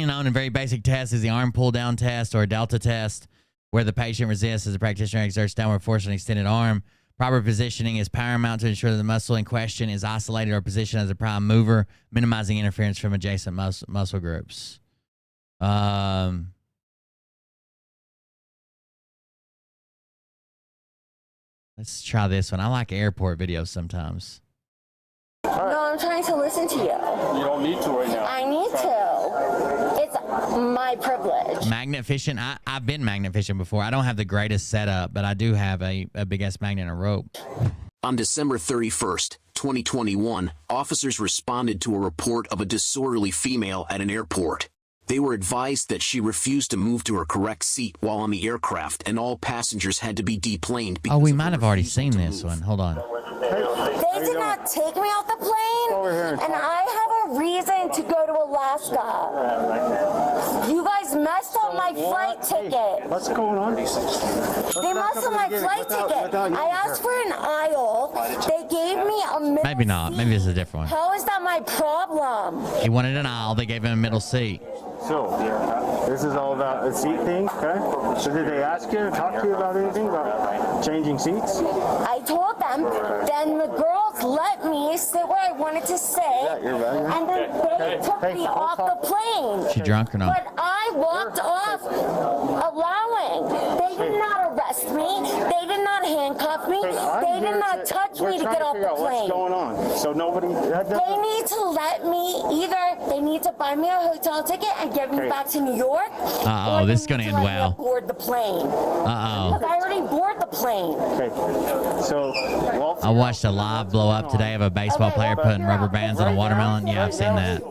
known and very basic test is the arm pull down test or a delta test, where the patient resists as the practitioner exerts downward force on an extended arm. Proper positioning is paramount to ensure that the muscle in question is isolated or positioned as a prime mover, minimizing interference from adjacent muscle groups. Let's try this one. I like airport videos sometimes. No, I'm trying to listen to you. You don't need to right now. I need to. It's my privilege. Magnet fishing. I've been magnet fishing before. I don't have the greatest setup, but I do have a big-ass magnet and a rope. On December 31st, 2021, officers responded to a report of a disorderly female at an airport. They were advised that she refused to move to her correct seat while on the aircraft, and all passengers had to be deplaned. Oh, we might have already seen this one. Hold on. They did not take me off the plane, and I have a reason to go to Alaska. You guys messed up my flight ticket. What's going on? They messed up my flight ticket. I asked for an aisle. They gave me a middle Maybe not. seat. Maybe this is a different one. How is that my problem? He wanted an aisle. They gave him a middle seat. So, this is all about a seat thing, okay? So did they ask you, talk to you about anything, about changing seats? I told them, then the girls let me sit where I wanted to sit, and then they took me off the plane. She drunk or not? But I walked off allowing. They did not arrest me. They did not handcuff me. They did not touch me to get off the plane. What's going on? So nobody... They need to let me, either they need to buy me a hotel ticket and get me back to New York. Uh-oh, this is going to end well. Board the plane. Uh-oh. Because I already boarded the plane. Okay, so... I watched a live blow up today of a baseball player putting rubber bands on a watermelon. Yeah, I've seen that.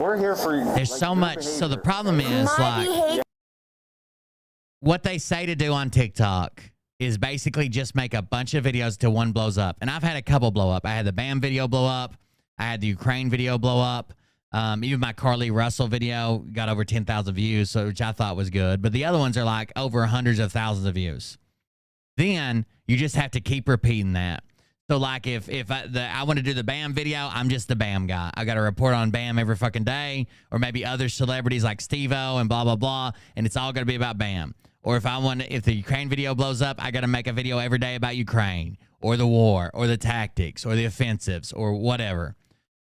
We're here for... There's so much. So the problem is, like, what they say to do on TikTok is basically just make a bunch of videos till one blows up. And I've had a couple blow up. I had the BAM video blow up. I had the Ukraine video blow up. Even my Carly Russell video got over 10,000 views, which I thought was good. But the other ones are like over hundreds of thousands of views. Then you just have to keep repeating that. So like if I want to do the BAM video, I'm just the BAM guy. I got to report on BAM every fucking day, or maybe other celebrities like Steve-O and blah, blah, blah. And it's all going to be about BAM. Or if the Ukraine video blows up, I got to make a video every day about Ukraine or the war or the tactics or the offensives or whatever.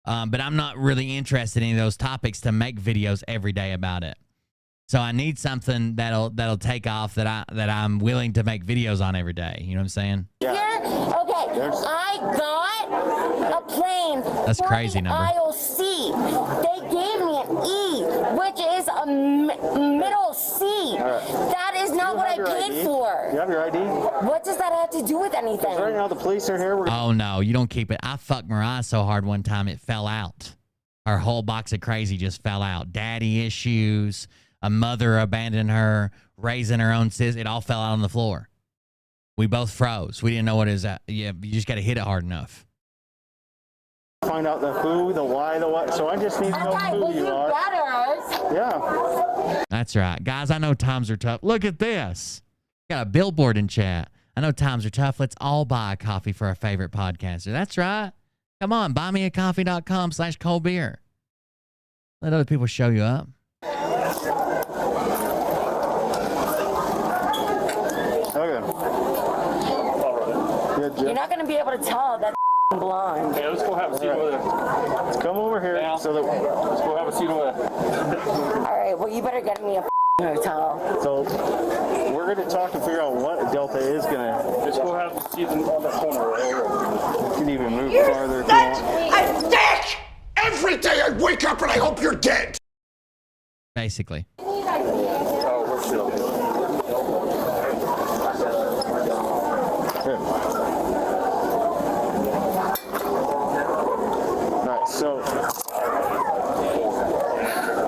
But I'm not really interested in any of those topics to make videos every day about it. So I need something that'll take off that I'm willing to make videos on every day. You know what I'm saying? Okay, I got a plane. That's crazy number. Aisle seat. E. They gave me an E, which is a middle C. That is not what I paid for. You have your ID? What does that have to do with anything? Right now the police are here. Oh, no, you don't keep it. I fucked Mariah so hard one time it fell out. Her whole box of crazy just fell out. Daddy issues, a mother abandoned her, raising her own sis. It all fell out on the floor. We both froze. We didn't know what it is. Yeah, you just got to hit it hard enough. Find out the who, the why, the what. So I just need to know who you are. Yeah. That's right. Guys, I know times are tough. Look at this. Got a billboard in chat. I know times are tough. Let's all buy a coffee for our favorite podcaster. That's right. Come on, buymeacoffee.com/coldbeer. Let other people show you up. You're not going to be able to tell that blonde. Okay, let's go have a seat over there. Let's come over here so that let's go have a seat over there. All right, well, you better get me a hotel. So we're going to talk and figure out what Delta is going to. Just go have a seat on the corner right over. You can even move farther if you want. A dick! Every day I wake up and I hope you're dead. Basically. Oh, we're chill. So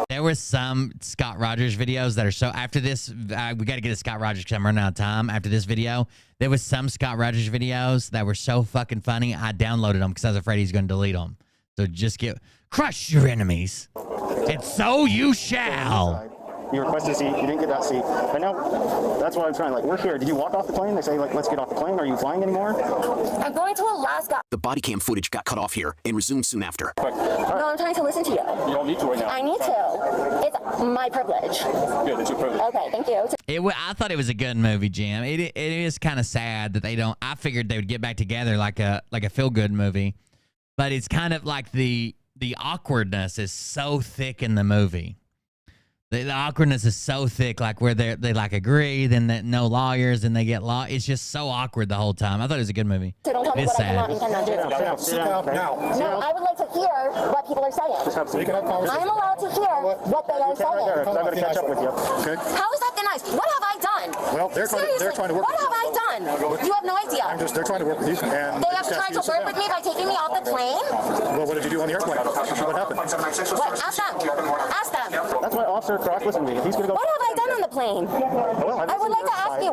there were some Scott Rogers videos that are so after this we got to get to Scott Rogers because I'm running out of time. After this video, there was some Scott Rogers videos that were so fucking funny. I downloaded them because I was afraid he's going to delete them. So just crush your enemies, and so you shall. You requested a seat. You didn't get that seat. And now, that's why I'm trying. Like, we're here. Did you walk off the plane? They say, like, let's get off the plane. Are you flying anymore? I'm going to Alaska. The body cam footage got cut off here and resumed soon after. Quick. No, I'm trying to listen to you. You don't need to right now. I need to. It's my privilege. Good, it's your privilege. Okay, thank you. I thought it was a good movie, Jim. It is kind of sad that they don't. I figured they would get back together like a feel-good movie, but it's kind of like the awkwardness is so thick in the movie. The awkwardness is so thick, like where they like agree, then no lawyers, and they get law. It's just so awkward the whole time. I thought it was a good movie. So don't tell me It's what I sad. cannot do. Sit down now. No, I would like to hear what people are saying. I'm allowed to hear what they are saying. I'm going to catch up with you. Okay. How is that nice? What have I done? Well, they're trying to work. What have I done? You have no idea. They're trying to work with you. And They have tried to work with me by taking me off the plane. Well, what did you do on the airplane? What happened? What? Ask them. Ask them. That's why Officer Cross listened to me. If he's going to go. What have I done on the plane? Well, I would like to ask you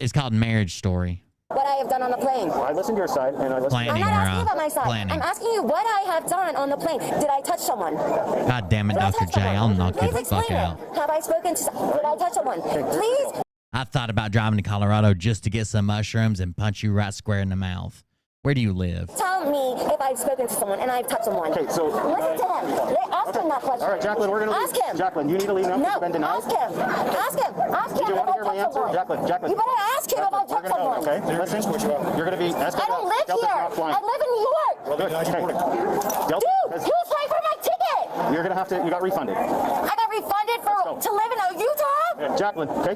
It's called Marriage Story. what I have done on the plane. I listened to your side, and I listened. Planning, I'm not asking about my side. planning. I'm asking you what I have done on the plane. Did I touch someone? God damn it, Dr. J. I'll knock you Please the explain fuck it. out. Have I spoken to? Did I touch someone? Please. I thought about driving to Colorado just to get some mushrooms and punch you right square in the mouth. Where do you live? Tell me if I've spoken to someone and I've touched someone. Okay, so listen to him. Ask him that question. All right, Jacqueline, we're going to ask him. Jacqueline, you need to leave now. No, You've been denied. ask him. Ask him. Ask him Did you if want to I've hear my touched answer? someone. Jacqueline. You better ask him if I've touched someone. Okay, listen. You're going to be. I don't live here. I live in New York. Well, good. Okay. Dude, he was paying for my ticket. You're going to have to. You got refunded. I got refunded to live in Utah. Jacqueline, okay,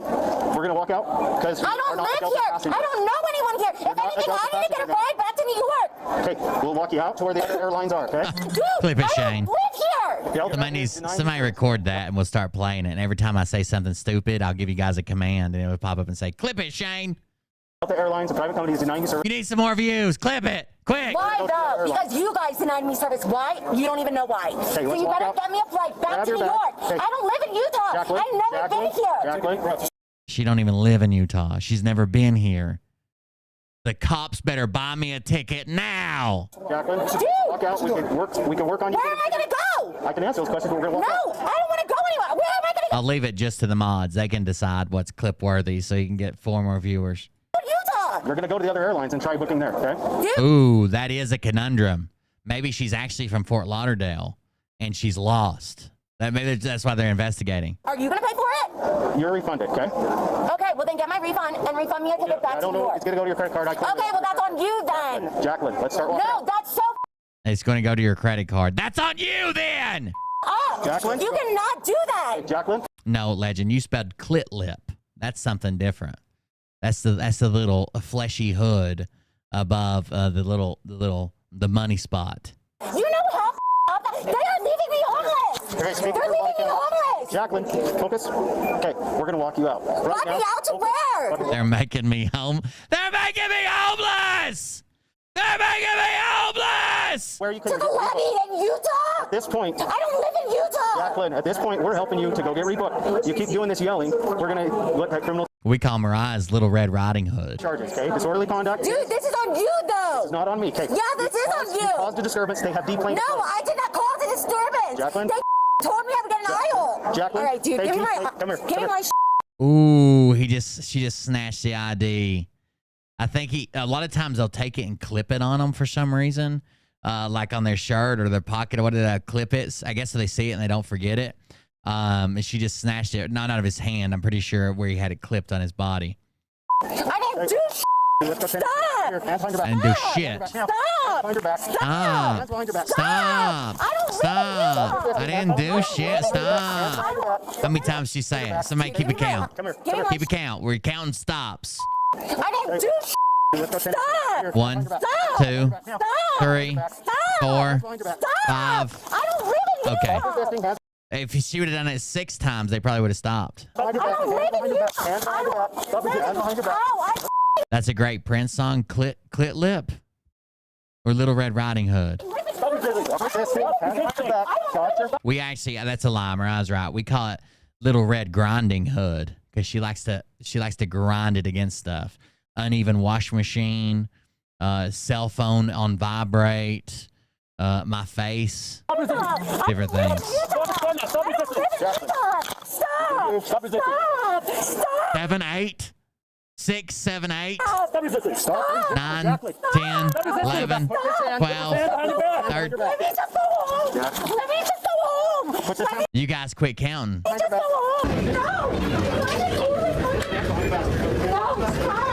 we're going to walk out because I don't live here. I don't know anyone here. If anything, I need to get a ride back to New York. Okay, we'll walk you out to where the other airlines are, okay? Dude, Clip it, I Shane. don't live here. Somebody record that and we'll start playing it. And every time I say something stupid, I'll give you guys a command and it will pop up and say, clip it, Shane. Delta Airlines, a private company, is denying you service. You need some more views. Clip it. Quick. Why though? Because you guys denied me service. Why? You don't even know why. Okay, so you better get me a flight back to New York. I don't live in Utah. Jacqueline, I've never been here. Jacqueline. She don't even live in Utah. She's never been here. The cops better buy me a ticket now. Jacqueline, walk out. We can work on you. Where am I going to go? I can answer those questions, but we're going to walk out. No, I don't want to go anywhere. Where am I going to go? I'll leave it just to the mods. They can decide what's clip worthy so you can get 4 more viewers. Utah. You're going to go to the other airlines and try booking there, okay? Ooh, that is a conundrum. Maybe she's actually from Fort Lauderdale and she's lost. Maybe that's why they're investigating. Are you going to pay for it? You're refunded, okay? Okay, well then get my refund and refund me a ticket back I to don't New know. York. It's going to go to your credit card. Okay, well that's on you then. Jacqueline, let's start walking. No, that's so It's going to go to your credit card. That's on you then. up. Jacqueline? You cannot do that. Hey, Jacqueline? No, legend. You spelled clit lip. That's something different. That's the little fleshy hood above the money spot. You know how up they are leaving They're leaving me homeless. Jacqueline, focus. Okay, we're gonna walk you out. Walk me out to where? They're making me home. They're making me homeless. They're making me homeless. Where you To the levee in Utah? At this point, I don't live in Utah. Jacqueline, at this point, we're helping you to go get rebooked. You keep doing this yelling, we're gonna let that criminal We call Mariah's Little Red Riding Hood. charges, okay? Disorderly conduct. Dude, this is on you, though. It's not on me, okay? Yeah, this is on you. Caused a disturbance. They have deplaned. No, I did not cause a disturbance. Jacqueline? They told me I would get an aisle. Jacqueline? All right, dude, Thank give me you. my, Hey, come here. give me my Ooh, she just snatched the ID. I think a lot of times they'll take it and clip it on them for some reason, like on their shirt or their pocket or what did that clip it? I guess so they see it and they don't forget it. And she just snatched it, not out of his hand. I'm pretty sure where he had it clipped on his body. I didn't do Stop! I didn't do shit. Stop! Stop! Stop! Stop! I didn't do shit. Stop! How many times she say it? Somebody keep a count. Keep a count. Where your counting stops. I didn't do Stop! 1, Stop! 2, 3, 4, 5. I don't live in Okay. If she would have done it 6 times, they probably would have stopped. I don't live in here. That's a great Prince song, Clit Lip, or Little Red Riding Hood. We actually, that's a lie. Mariah's right. We call it Little Red Grinding Hood because she likes to grind it against stuff. Uneven wash machine, cell phone on vibrate, my face, different things. Stop! Stop! 7, 8, 6, 7, 8, Stop! 9, 10, 11, 12, 13. Let me just go home! Let me just go home! You guys quit counting. Let me just go home! No! Stop!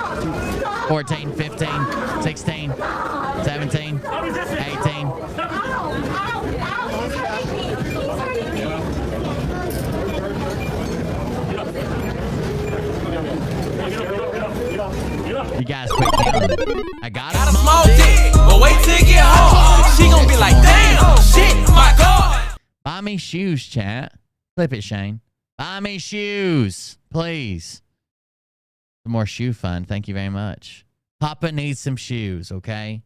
14, 15, 16, 17, 18. You guys quit counting. I got a small dick, but wait till it get hard. She gonna be like, damn, shit, my God. Buy me shoes, chat. Flip it, Shane. Buy me shoes, please. Some more shoe fun. Thank you very much. Papa needs some shoes, okay?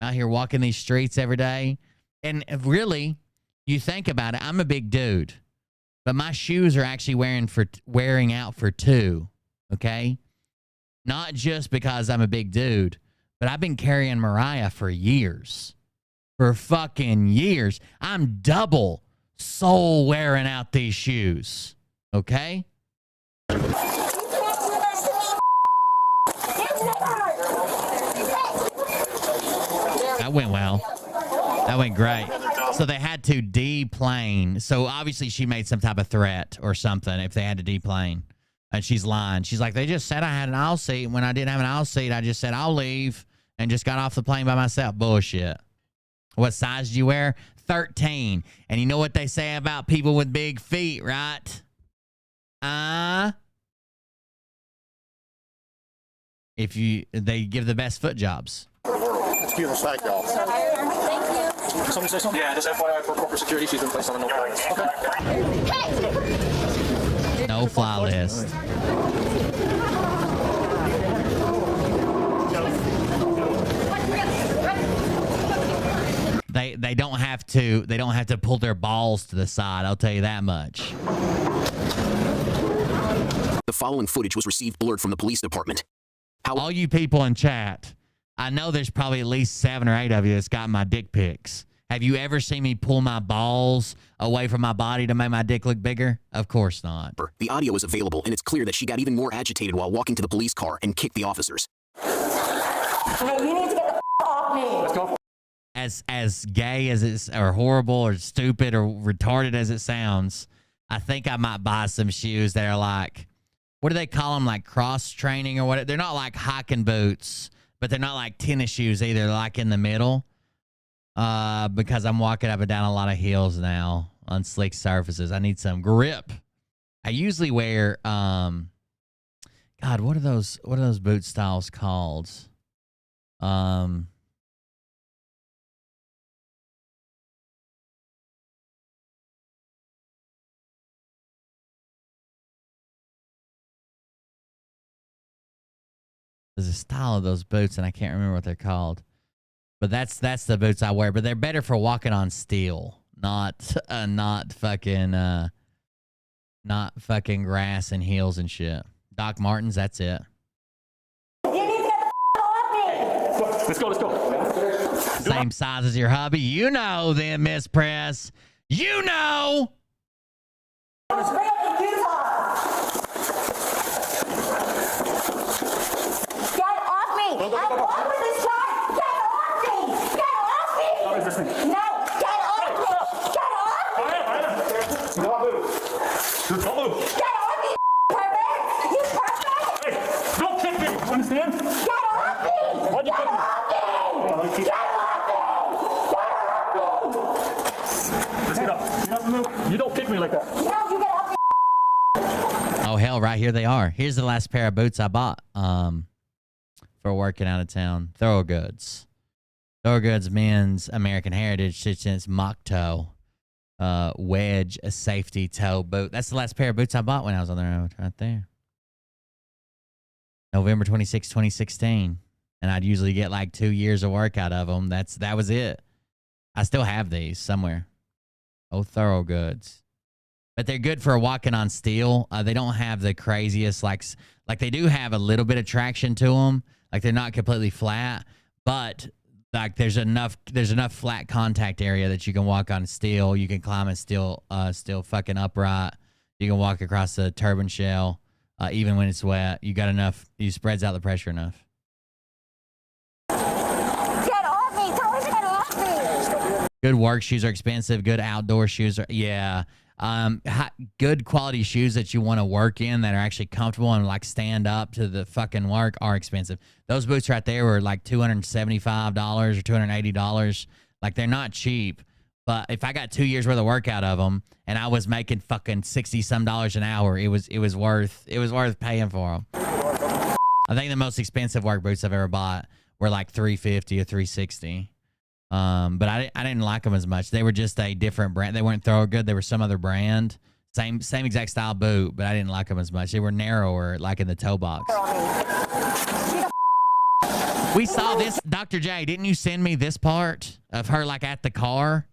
Out here walking these streets every day. And really, you think about it, I'm a big dude. But my shoes are actually wearing out for 2, okay? Not just because I'm a big dude, but I've been carrying Mariah for years. For fucking years. I'm double soul wearing out these shoes. Okay? That went well. That went great. So they had to deplane. So obviously she made some type of threat or something if they had to deplane. And she's lying. She's like, they just said I had an aisle seat. When I didn't have an aisle seat, I just said, I'll leave and just got off the plane by myself. Bullshit. What size did you wear? 13. And you know what they say about people with big feet, right? They give the best foot jobs. It's beautiful. Thank y'all. Thank you. Somebody say something? Yeah, just FYI for corporate security, she's been placed on a no-fly list. Okay. No-fly list. They don't have to pull their balls to the side, I'll tell you that much. The following footage was received blurred from the police department. All you people in chat, I know there's probably at least 7 or 8 of you that's got my dick pics. Have you ever seen me pull my balls away from my body to make my dick look bigger? Of course not. The audio is available, and it's clear that she got even more agitated while walking to the police car and kicked the officers. Hey, you need to get the off me. Let's go. As gay as it's, or horrible or stupid or retarded as it sounds, I think I might buy some shoes that are like, what do they call them? Like cross training or what? They're not like hiking boots, but they're not like tennis shoes either. They're like in the middle. Because I'm walking up and down a lot of hills now on slick surfaces. I need some grip. I usually wear, God, what are those boot styles called? There's a style of those boots, and I can't remember what they're called. But that's the boots I wear. But they're better for walking on steel, not fucking grass and heels and shit. Doc Martens, that's it. Let's go. Same size as your hubby. You know then, Miss Press. You know. Don't kick me, understand? Get off me! Why'd you kick me? Get off me! You don't kick me like that. Oh, hell, right here they are. Here's the last pair of boots I bought for working out of town. Thorogoods. Thorogoods men's American Heritage Stitch's mock toe. Wedge, a safety toe boot. That's the last pair of boots I bought when I was on the road, right there. November 26, 2016. And I'd usually get like 2 years of work out of them. That was it. I still have these somewhere. Oh, Thorogoods. But they're good for walking on steel. They don't have the craziest, like they do have a little bit of traction to them. Like they're not completely flat, but like there's enough flat contact area that you can walk on steel. You can climb it still fucking upright. You can walk across the turbine shell, even when it's wet. You got enough. You spreads out the pressure enough. Get off me! Tell me to get off me! Good work shoes are expensive. Good outdoor shoes are, yeah. Good quality shoes that you want to work in that are actually comfortable and like stand up to the fucking work are expensive. Those boots right there were like $275 or $280. Like they're not cheap, but if I got 2 years worth of work out of them and I was making fucking $60-some an hour, it was worth paying for them. I think the most expensive work boots I've ever bought were like $350 or $360. But I didn't like them as much. They were just a different brand. They weren't Thorogood. They were some other brand. Same exact style boot, but I didn't like them as much. They were narrower, like in the toe box. We saw this, Dr. J. Didn't you send me this part of her like at the car,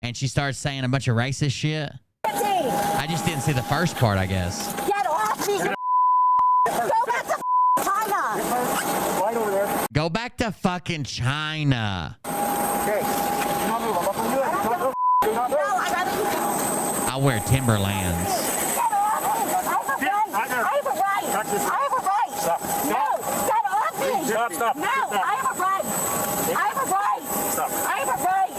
and she starts saying a bunch of racist shit? I just didn't see the first part, I guess. Get off me! Go back to China! Right over there. Go back to fucking China. Okay. Do not move. I'm up on you. Do not move. No, I'd rather you go. I'll wear Timberlands. Get off me! I have a right! I have a right! Stop. No! Get off me! Stop. No! I have a right! I have a right! Stop. I have a right!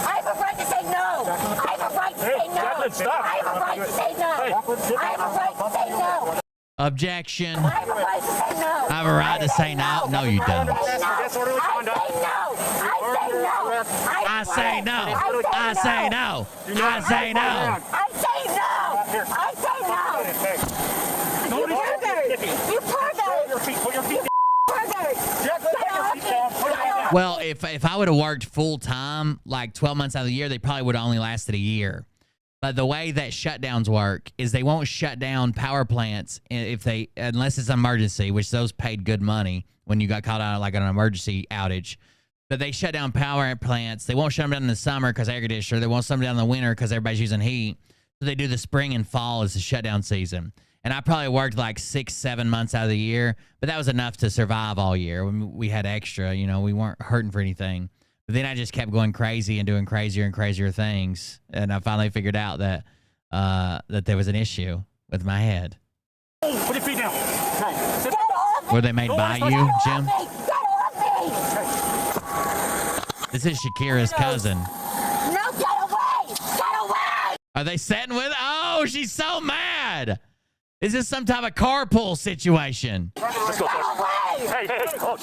I have a right to say no! I have a right to say no! Jacqueline, stop. I have a right to say no! I have a right to say no! Objection. I have a right to say no! I have a right to say no. No, you don't. I say no! I say no. I say no. I say no! I say no! You pervert! You pervert! Put your feet Well, if I would have worked full time, like 12 months out of the year, they probably would have only lasted a year. But the way that shutdowns work is they won't shut down power plants unless it's an emergency, which those paid good money when you got caught out like an emergency outage. But they shut down power plants. They won't shut them down in the summer because air conditioner. They won't shut them down in the winter because everybody's using heat. So they do the spring and fall as the shutdown season. And I probably worked like 6-7 months out of the year, but that was enough to survive all year. We had extra, we weren't hurting for anything. But then I just kept going crazy and doing crazier and crazier things. And I finally figured out that there was an issue with my head. Put your feet down. Okay. Were they made by you, Jim? This is Shakira's cousin. No, get away! Get away! Are they setting with? Oh, she's so mad. Is this some type of carpool situation? Let's go. Hey, coach.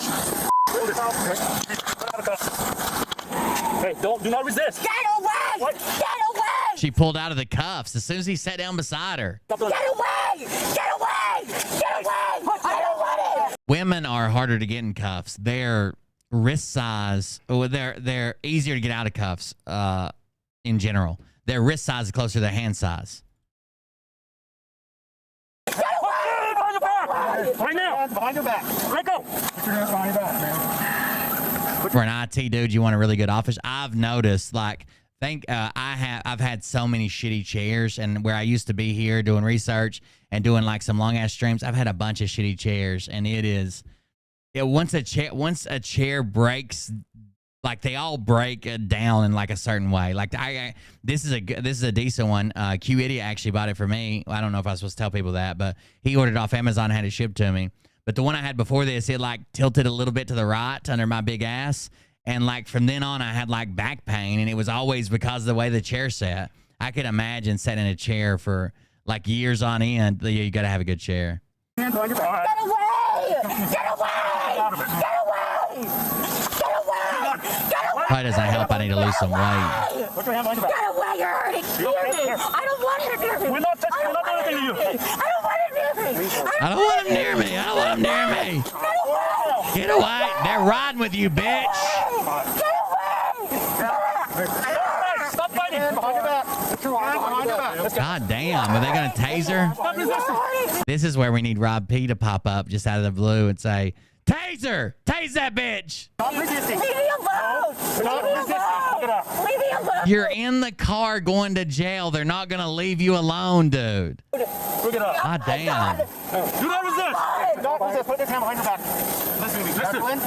Hey, do not resist. Get away! What? Get away! She pulled out of the cuffs as soon as he sat down beside her. Get away! Get away! Get away! I don't want it! Women are harder to get in cuffs. Their wrist size, they're easier to get out of cuffs in general. Their wrist size is closer to their hand size. Get away! Behind your back! Right now! Behind your back! Let go! your hands behind your back, man. For an IT dude, you want a really good office. I've noticed, like, I've had so many shitty chairs, and where I used to be here doing research and doing like some long ass streams, I've had a bunch of shitty chairs, and once a chair breaks, like they all break down in like a certain way. Like this is a decent one. Q Idiot actually bought it for me. I don't know if I was supposed to tell people that, but he ordered it off Amazon and had it shipped to me. But the one I had before this, it like tilted a little bit to the right under my big ass. And like from then on, I had like back pain, and it was always because of the way the chair sat. I could imagine sitting in a chair for like years on end. You got to have a good chair. Hands on your back. Get away! Get away! Get away! Get away! Get away! Probably doesn't help. I need to lose some weight. Put your hands on your back. Get away! You're hurting me! I don't want him near me! We're not touching. We're not doing anything to you. I don't want him near me! I don't want him near me. I don't want him near me. Get away. They're riding with you, bitch. Stop fighting. Behind your back. Put your arms behind your back. God damn. Are they going to taser? Stop resisting. This is where we need Rob P to pop up just out of the blue and say, taser! Tase that bitch! Stop resisting. Leave me alone! Stop resisting. Look it up. Leave me alone! You're in the car going to jail. They're not going to leave you alone, dude. Look it up. God damn. Do not resist. Do not resist. Put this hand behind your back. Listen to me. Listen. Get away!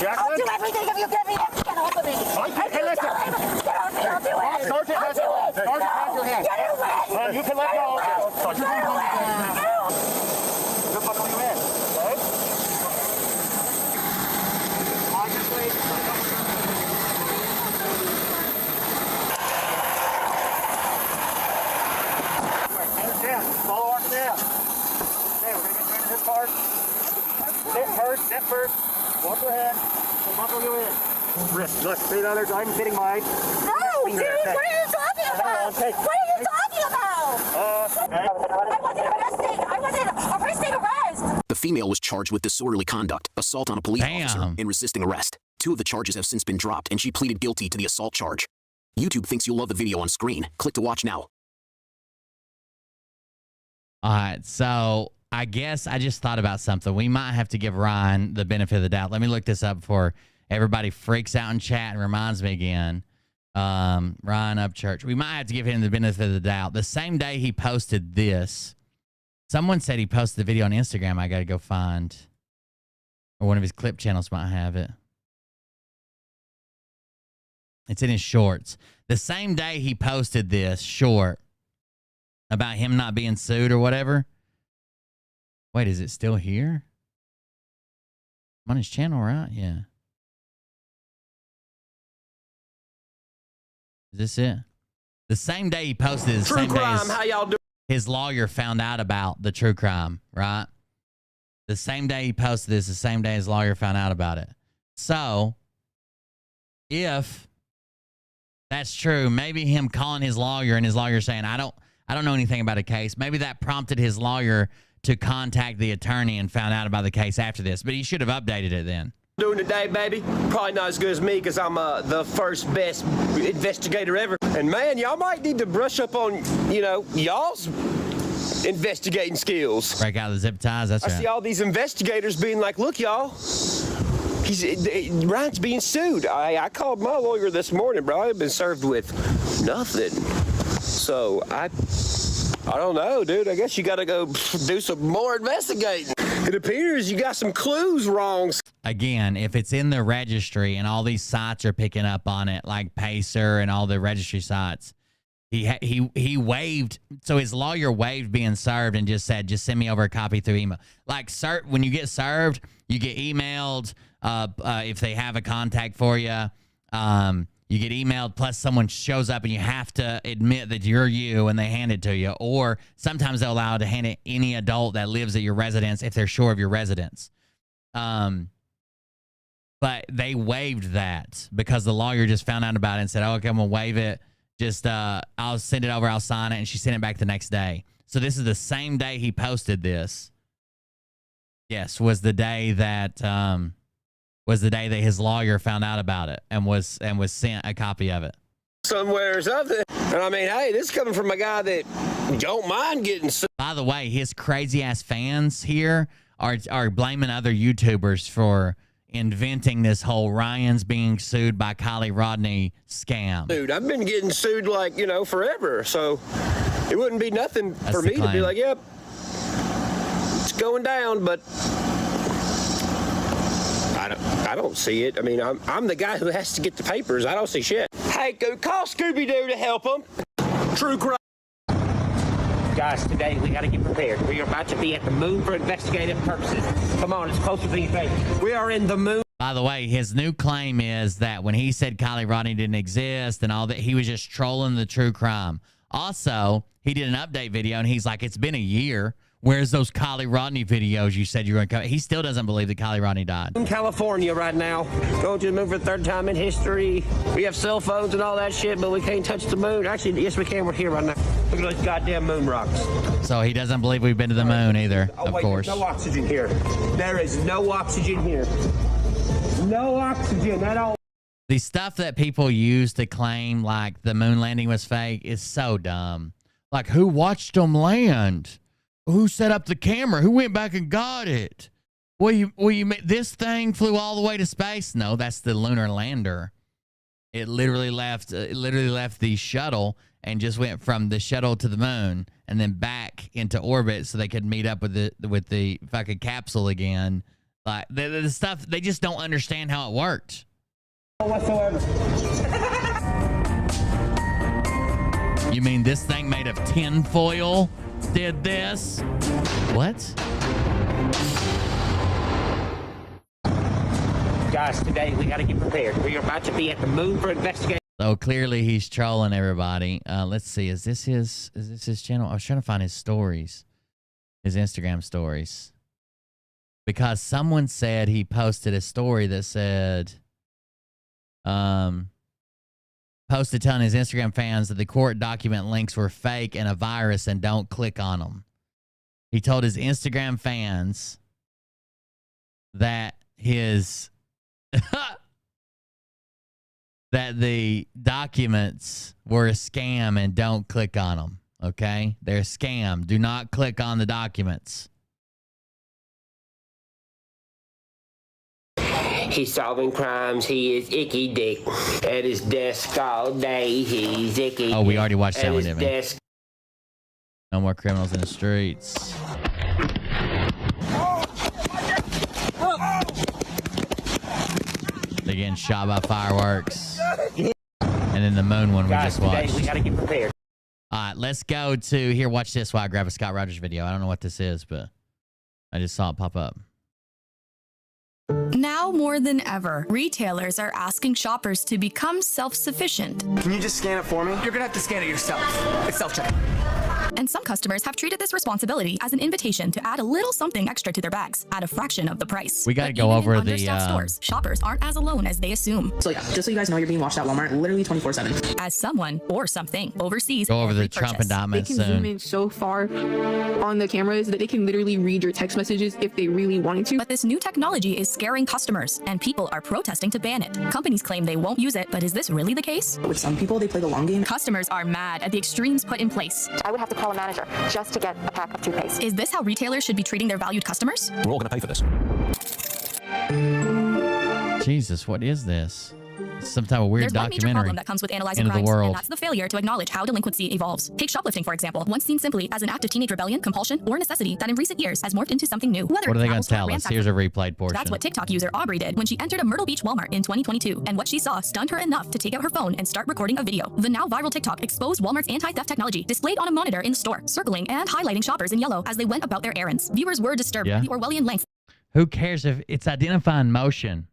I'll do everything if you give me it. Get off of me! Hey, listen. Get off me! I'll do it! Sergeant has your hand. Get away! You can let go. Get away! Good luck on your hand. Okay? Follow our command. Okay, we're going to get you into this part. Sit first. Walk your head. And buckle you in. Wrist. Look, see the other. I'm hitting mine. No, dude, what are you talking about? What are you talking about? I wasn't arresting arrest. The female was charged with disorderly conduct, assault on a police officer, and resisting arrest. 2 of the charges have since been dropped, and she pleaded guilty to the assault charge. YouTube thinks you'll love the video on screen. Click to watch now. All right, so I guess I just thought about something. We might have to give Ryan the benefit of the doubt. Let me look this up before everybody freaks out in chat and reminds me again. Ryan Upchurch. We might have to give him the benefit of the doubt. The same day he posted this, someone said he posted the video on Instagram. I got to go find. Or one of his clip channels might have it. It's in his shorts. The same day he posted this short about him not being sued or whatever. Wait, is it still here? I'm on his channel, right? Yeah. Is this it? The same day he posted it, the same day how y'all doing? His lawyer found out about the true crime, right? The same day he posted this, the same day his lawyer found out about it. So, if that's true, maybe him calling his lawyer and his lawyer saying, I don't know anything about a case. Maybe that prompted his lawyer to contact the attorney and found out about the case after this. But he should have updated it then. Doing today, baby? Probably not as good as me because I'm the first best investigator ever. And man, y'all might need to brush up on, y'all's investigating skills. Break out the zip ties. That's right. I see all these investigators being like, look, y'all, Ryan's being sued. I called my lawyer this morning, bro. I've been served with nothing. So I don't know, dude. I guess you got to go do some more investigating. It appears you got some clues wrong. Again, if it's in the registry and all these sites are picking up on it, like Pacer and all the registry sites, he waived. So his lawyer waived being served and just said, just send me over a copy through email. Like, when you get served, you get emailed if they have a contact for you. You get emailed, plus someone shows up and you have to admit that you're you and they hand it to you. Or sometimes they'll allow to hand it any adult that lives at your residence if they're sure of your residence. But they waived that because the lawyer just found out about it and said, oh, okay, I'm going to waive it. Just, I'll send it over, I'll sign it. And she sent it back the next day. So this is the same day he posted this. Yes, was the day that his lawyer found out about it and was sent a copy of it. Somewhere or something. And I mean, hey, this is coming from a guy that don't mind getting sued. By the way, his crazy ass fans here are blaming other YouTubers for inventing this whole Ryan's being sued by Kylie Rodney scam. Dude, I've been getting sued like, forever. So it wouldn't be nothing for me to be like, yep, it's going down, but I don't see it. I mean, I'm the guy who has to get the papers. I don't see shit. Hey, go call Scooby-Doo to help him. True crime. Guys, today we got to get prepared. We are about to be at the moon for investigative purposes. Come on, it's closer than you think. We are in the moon. By the way, his new claim is that when he said Kylie Rodney didn't exist and all that, he was just trolling the true crime. Also, he did an update video and he's like, it's been a year. Where's those Kylie Rodney videos you said you were going to come? He still doesn't believe that Kylie Rodney died. In California right now, going to the moon for the third time in history. We have cell phones and all that shit, but we can't touch the moon. Actually, yes, we can. We're here right now. Look at those goddamn moon rocks. So he doesn't believe we've been to the moon either, of course. There's no oxygen here. There is no oxygen here. No oxygen at all. The stuff that people use to claim like the moon landing was fake is so dumb. Like, who watched them land? Who set up the camera? Who went back and got it? This thing flew all the way to space? No, that's the lunar lander. It literally left the shuttle and just went from the shuttle to the moon and then back into orbit so they could meet up with the fucking capsule again. Like the stuff, they just don't understand how it worked. Whatsoever. You mean this thing made of tinfoil did this? What? Guys, today we got to get prepared. We are about to be at the moon for investigation. So clearly he's trolling everybody. Let's see. Is this his channel? I was trying to find his stories, his Instagram stories, because someone said he posted a story that said, posted telling his Instagram fans that the court document links were fake and a virus and don't click on them. He told his Instagram fans that that the documents were a scam and don't click on them. Okay? They're a scam. Do not click on the documents. He's solving crimes. He is icky dick at his desk all day. He's icky. Oh, we already watched that one, didn't we? Desk. No more criminals in the streets. They're getting shot by fireworks. And then the moon one we just watched. We gotta get prepared. All right, let's go to here. Watch this while I grab a Scott Rogers video. I don't know what this is, but I just saw it pop up. Now more than ever, retailers are asking shoppers to become self-sufficient. Can you just scan it for me? You're gonna have to scan it yourself. It's self-checkout. And some customers have treated this responsibility as an invitation to add a little something extra to their bags at a fraction of the price. We gotta go over the stores. Shoppers aren't as alone as they assume. So yeah, just so you guys know, you're being watched at Walmart literally 24/7. As someone or something oversees. Go over the Trump indictment soon. They can zoom in so far on the cameras that they can literally read your text messages if they really wanted to. But this new technology is scaring customers, and people are protesting to ban it. Companies claim they won't use it, but is this really the case? With some people, they play the long game. Customers are mad at the extremes put in place. I would have to call a manager just to get a pack of toothpaste. Is this how retailers should be treating their valued customers? We're all going to pay for this. Jesus, what is this? Some type of weird There's one major documentary problem that comes with analyzing into crimes, the world. and that's the failure to acknowledge how delinquency evolves. Take shoplifting, for example, once seen simply as an act of teenage rebellion, compulsion, or necessity that in recent years has morphed into something new. What are they going to tell us? Here's a replayed portion. That's what TikTok user Aubrey did when she entered a Myrtle Beach Walmart in 2022, and what she saw stunned her enough to take out her phone and start recording a video. The now viral TikTok exposed Walmart's anti-theft technology displayed on a monitor in the store, circling and highlighting shoppers in yellow as they went about their errands. Viewers were disturbed by the Orwellian length. Who cares if it's identifying motion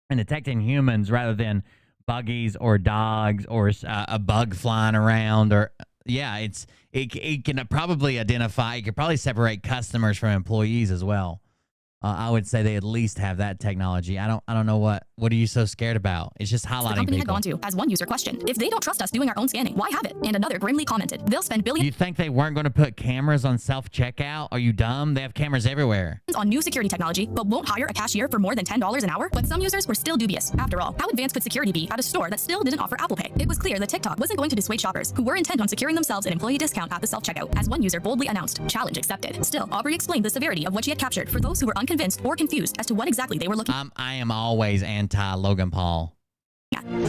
and detecting humans rather than buggies or dogs or a bug flying around? Or it can probably identify. It could probably separate customers from employees as well. I would say they at least have that technology. I don't know what are you so scared about? It's just highlighting the company people. had gone to, as one user questioned, if they don't trust us doing our own scanning, why have it? And another grimly commented, they'll spend billions. You think they weren't going to put cameras on self-checkout? Are you dumb? They have cameras everywhere. On new security technology, but won't hire a cashier for more than $10 an hour? But some users were still dubious. After all, how advanced could security be at a store that still didn't offer Apple Pay? It was clear that TikTok wasn't going to dissuade shoppers who were intent on securing themselves an employee discount at the self-checkout, as one user boldly announced, challenge accepted. Still, Aubrey explained the severity of what she had captured for those who were unconvinced or confused as to what exactly they were looking at. I am always anti-Logan Paul.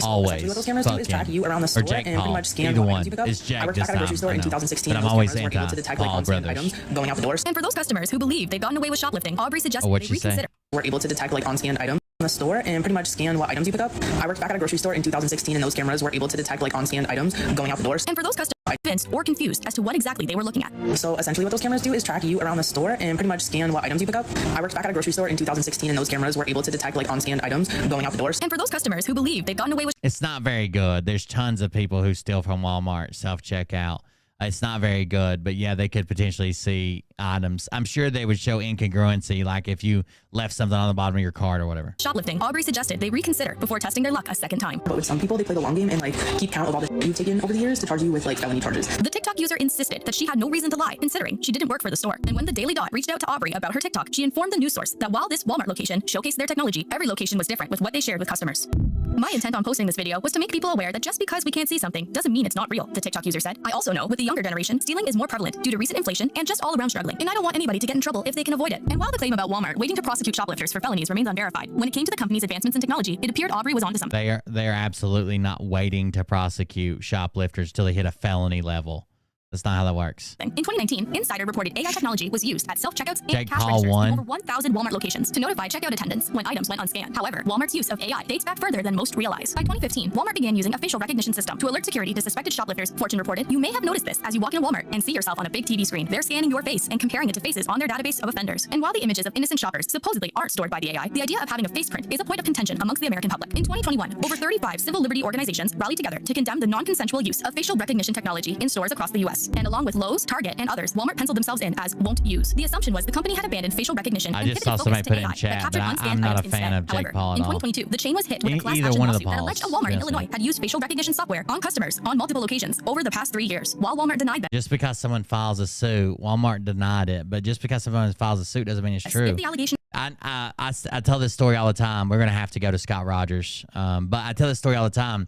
Always. What those cameras do is track you around the store and pretty much scan what items you pick up. I worked back at a grocery store in 2016 and those cameras were able to detect like on-scan items going out the doors. And for those customers who believe they've gotten away with shoplifting, Aubrey suggested they reconsider. We're able to detect like on-scanned items in the store and pretty much scan what items you pick up. I worked back at a grocery store in 2016 and those cameras were able to detect like on-scanned items going out the doors. And for those customers convinced or confused as to what exactly they were looking at. So essentially what those cameras do is track you around the store and pretty much scan what items you pick up. I worked back at a grocery store in 2016 and those cameras were able to detect like on-scanned items going out the doors. And for those customers who believe they've gotten away with... It's not very good. There's tons of people who steal from Walmart self-checkout. It's not very good, but yeah, they could potentially see items. I'm sure they would show incongruency, like if you left something on the bottom of your cart or whatever. Shoplifting, Aubrey suggested they reconsider before testing their luck a second time. But with some people, they play the long game and like keep count of all the you've taken over the years to charge you with like felony charges. The TikTok user insisted that she had no reason to lie, considering she didn't work for the store. And when the Daily Dot reached out to Aubrey about her TikTok, she informed the news source that while this Walmart location showcased their technology, every location was different with what they shared with customers. My intent on posting this video was to make people aware that just because we can't see something doesn't mean it's not real, the TikTok user said. I also know with the younger generation, stealing is more prevalent due to recent inflation and just all around struggling. And I don't want anybody to get in trouble if they can avoid it. And while the claim about Walmart waiting to prosecute shoplifters for felonies remains unverified, when it came to the company's advancements in technology, it appeared Aubrey was onto something. They are absolutely not waiting to prosecute shoplifters till they hit a felony level. That's not how that works. In 2019, Insider reported AI technology was used at self-checkouts and Jake cash Paul registers won. in over 1,000 Walmart locations to notify checkout attendants when items went unscanned. However, Walmart's use of AI dates back further than most realize. By 2015, Walmart began using a facial recognition system to alert security to suspected shoplifters. Fortune reported, you may have noticed this as you walk in a Walmart and see yourself on a big TV screen. They're scanning your face and comparing it to faces on their database of offenders. And while the images of innocent shoppers supposedly aren't stored by the AI, the idea of having a face print is a point of contention amongst the American public. In 2021, over 35 civil liberty organizations rallied together to condemn the non-consensual use of facial recognition technology in stores across the U.S. And along with Lowe's, Target, and others, Walmart penciled themselves in as won't use. The assumption was the company had abandoned facial recognition I and just pivoted saw somebody focus put to it in AI chat, that captured but unscanned I'm not a items fan instead. of Jake However, Paul at in all. 2022, the chain was hit with a class Either action one of the lawsuit that alleged a Pauls, Walmart in honestly. Illinois had used facial recognition software on customers on multiple locations over the past 3 years. While Walmart denied that. Just because someone files a suit, Walmart denied it, but just because someone files a suit doesn't mean it's true. If the allegation I tell this story all the time. We're going to have to go to Scott Rogers. But I tell this story all the time.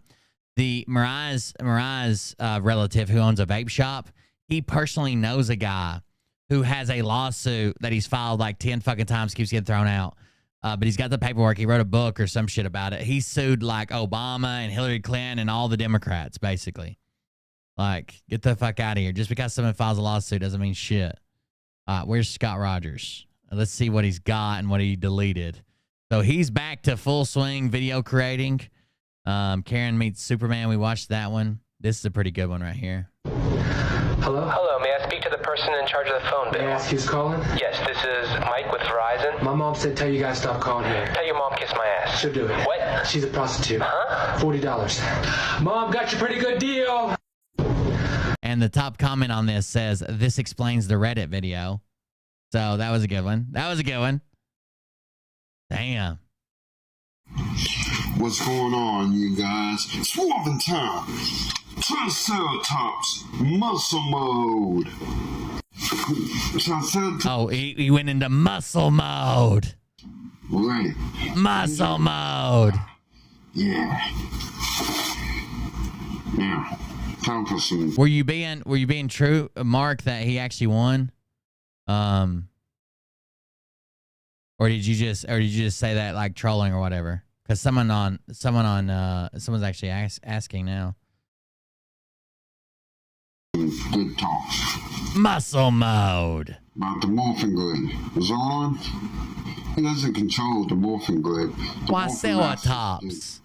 The Mariah's relative who owns a vape shop, he personally knows a guy who has a lawsuit that he's filed like 10 fucking times, keeps getting thrown out. But he's got the paperwork. He wrote a book or some shit about it. He sued like Obama and Hillary Clinton and all the Democrats, basically. Like, get the fuck out of here. Just because someone files a lawsuit doesn't mean shit. Where's Scott Rogers? Let's see what he's got and what he deleted. So he's back to full swing video creating. Karen Meets Superman. We watched that one. This is a pretty good one right here. Hello? Hello, may I speak to the person in charge of the phone bill? May I ask who's calling? Yes, this is Mike with Verizon. My mom said tell you guys stop calling here. Tell your mom kiss my ass. She'll do it. What? She's a prostitute. Huh? $40. Mom, got you a pretty good deal. And the top comment on this says, this explains the Reddit video. So that was a good one. That was a good one. Damn. What's going on, you guys? Swarming time. Triceratops. Muscle mode. Oh, he went into muscle mode. Right. Muscle mode. Yeah. Now, time for some. Were you being true, Mark, that he actually won? Or did you just say that like trolling or whatever? Because someone's actually asking now. Good talk. Muscle mode. About the morphing grid. Zorn, he doesn't control the morphing grid. Triceratops.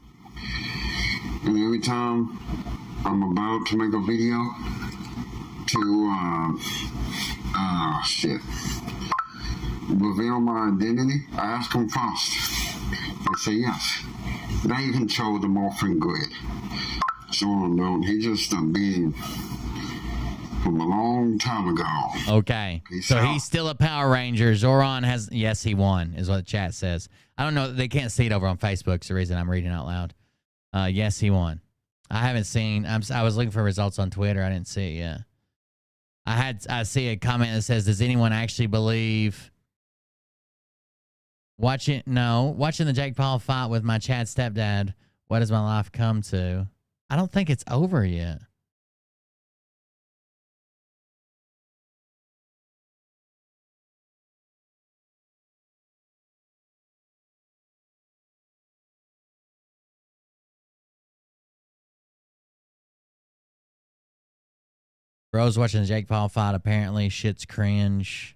And every time I'm about to make a video to reveal my identity, I ask them first. They say yes. They control the morphing grid. Zorn don't. He just being from a long time ago. Okay. So he's still a Power Ranger. Zoran has, yes, he won, is what the chat says. I don't know. They can't see it over on Facebook. It's the reason I'm reading out loud. Yes, he won. I haven't seen, I was looking for results on Twitter. I didn't see it yet. I see a comment that says, does anyone actually believe watching the Jake Paul fight with my Chad stepdad, what does my life come to? I don't think it's over yet. Bro's watching the Jake Paul fight. Apparently, shit's cringe.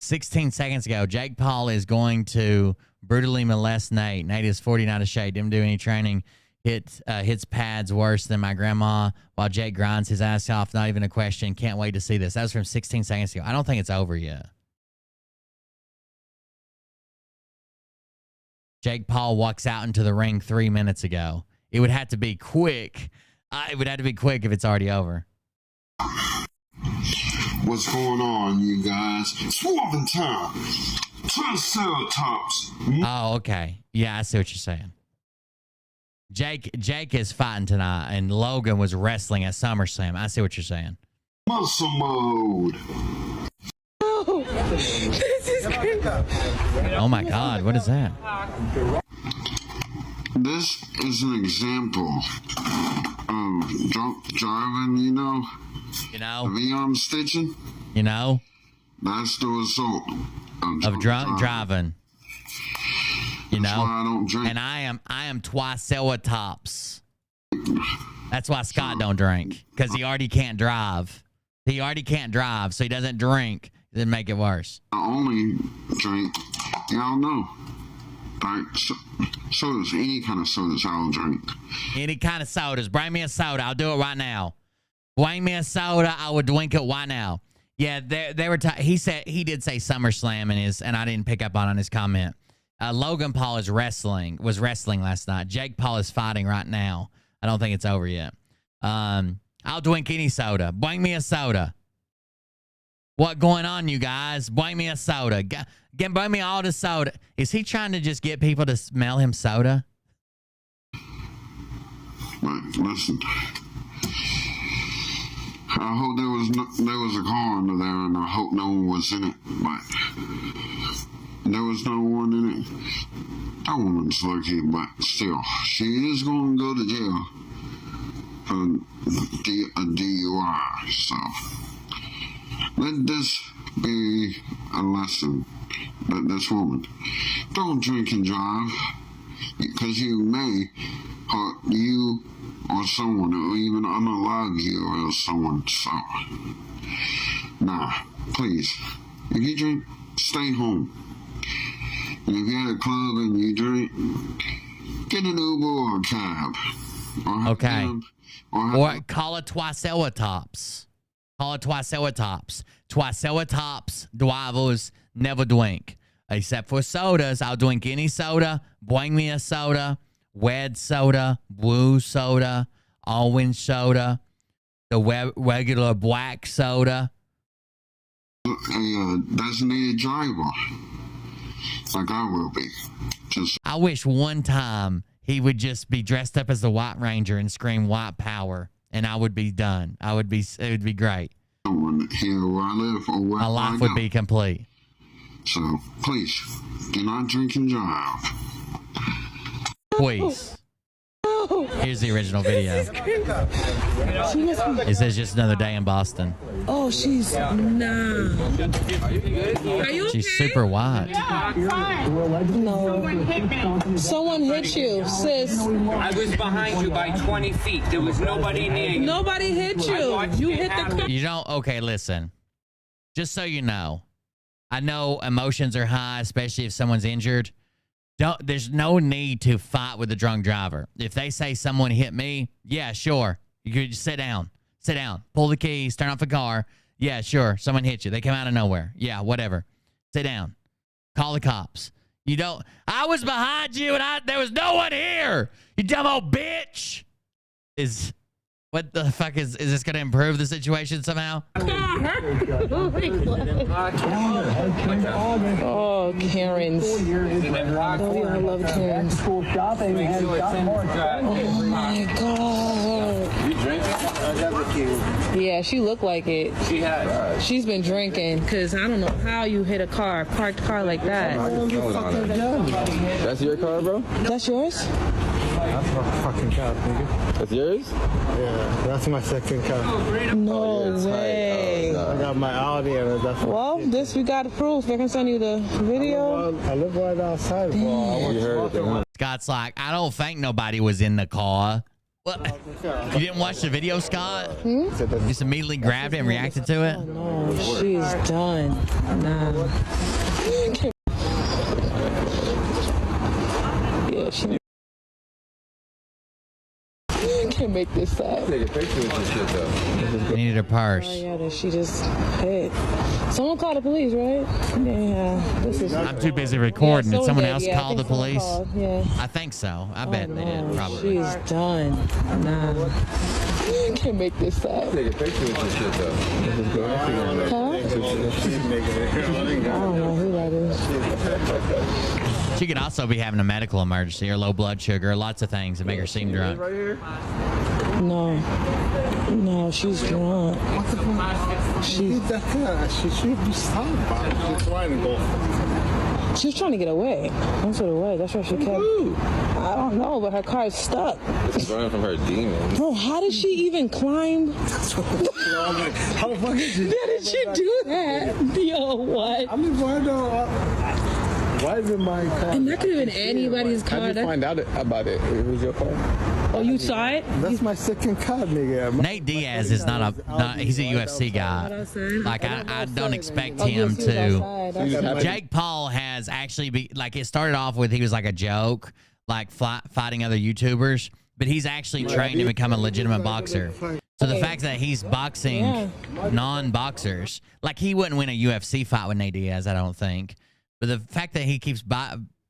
$16 ago, Jake Paul is going to brutally molest Nate. Nate is 49 of shade. Didn't do any training. Hits pads worse than my grandma while Jake grinds his ass off. Not even a question. Can't wait to see this. That was from 16 seconds ago. I don't think it's over yet. Jake Paul walks out into the ring 3 minutes ago. It would have to be quick. It would have to be quick if it's already over. What's going on, you guys? Swapping time. Triceratops. Oh, okay. Yeah, I see what you're saying. Jake is fighting tonight, and Logan was wrestling at SummerSlam. I see what you're saying. Muscle mode. Oh, this is crazy. Oh my God, what is that? This is an example of drunk driving, you know? You know? Beyond stitching? You know? That's the result of drunk driving. You That's know? why I don't drink. And I am Triceratops. That's why Scott don't drink. Because he already can't drive. He already can't drive, so he doesn't drink. Then make it worse. I only drink, y'all know, like sodas, any kind of sodas I'll drink. Any kind of sodas. Bring me a soda. I'll do it right now. Bring me a soda. I would drink it right now. Yeah, they were. He did say SummerSlam in his, and I didn't pick up on his comment. Logan Paul was wrestling last night. Jake Paul is fighting right now. I don't think it's over yet. I'll drink any soda. Bring me a soda. What going on, you guys? Bring me a soda. Bring me all the soda. Is he trying to just get people to smell him soda? But listen, I hope there was a car under there, and I hope no one was in it. But there was no one in it. That woman's lucky, but still, she is going to go to jail for a DUI. So let this be a lesson. That this woman, don't drink and drive, because you may hurt you or someone, or even unalive you or someone. So, nah, please, if you drink, stay home. And if you're at a club and you drink, get an Uber or a cab. Okay. Or call it Triceratops. Call it Triceratops. Triceratops drivers never drink. Except for sodas. I'll drink any soda. Bring me a soda. Red soda. Blue soda. Orange soda. The regular black soda. A designated driver. Like I will be. I wish one time he would just be dressed up as the White Ranger and scream white power, and I would be done. It would be great. Here where I live or where my life would be complete. So please do not drink and drive. Please. Here's the original video. It says just another day in Boston. Oh, she's nah. Are you She's super white. No. Someone hit you, sis. I was behind you by 20 feet. There was nobody near you. Nobody hit you. You hit the. You don't. Okay, listen. Just so you know, I know emotions are high, especially if someone's injured. There's no need to fight with a drunk driver. If they say someone hit me, yeah, sure. You could just sit down. Sit down. Pull the keys. Turn off the car. Yeah, sure. Someone hit you. They come out of nowhere. Yeah, whatever. Sit down. Call the cops. You don't. I was behind you and there was no one here. You dumb old bitch. What the fuck is this going to improve the situation somehow? Oh, Karens. Oh, I love Karens. Oh my God. You drinking? Yeah, she looked like it. She has. She's been drinking because I don't know how you hit a parked car like that. That's your car, bro? That's yours? That's my fucking car, nigga. That's yours? Yeah, that's my second car. No way. I got my Audi and that's Well, this we got proof. I can send you the video. I live right outside, bro. You heard it. Scott's like, I don't think nobody was in the car. What? You didn't watch the video, Scott? Just immediately grabbed it and reacted to it? No, she's done. Nah. Yeah, she can't make this up. Take a picture with this shit, though. They needed her purse. Oh, yeah, that she just hit. Someone called the police, right? Yeah. This is. I'm too busy recording. Did someone else call the police? Yeah. I think so. I bet they did, probably. She's done. Nah. Can't make this up. Take a picture with this shit, though. Huh? I don't know who that is. She could also be having a medical emergency or low blood sugar, lots of things that make her seem drunk. No. No, she's drunk. She should be stopped. She's trying to go. She was trying to get away. That's what it was. That's why she kept. I don't know, but her car is stuck. She's running from her demons. Bro, how did she even climb? How the fuck did she do that? Yo, what? I mean, why is it my car? And that could have been anybody's car. How did you find out about it? It was your car? Oh, you saw it? That's my second car, nigga. Nate Diaz is he's a UFC guy. Like, I don't expect him to. Jake Paul has actually it started off with he was like a joke, like fighting other YouTubers, but he's actually trained to become a legitimate boxer. So the fact that he's boxing non-boxers, like he wouldn't win a UFC fight with Nate Diaz, I don't think. But the fact that he keeps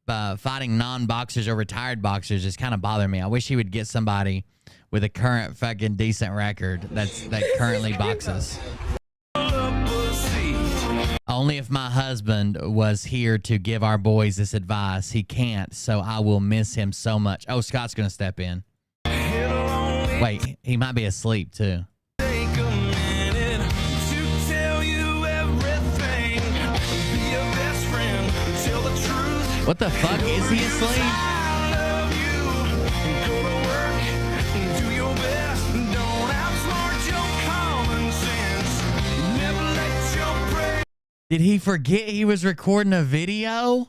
fighting non-boxers or retired boxers is kind of bothering me. I wish he would get somebody with a current fucking decent record that currently boxes. Only if my husband was here to give our boys this advice. He can't, so I will miss him so much. Oh, Scott's going to step in. Wait, he might be asleep too. What the fuck? Is he asleep? Did he forget he was recording a video?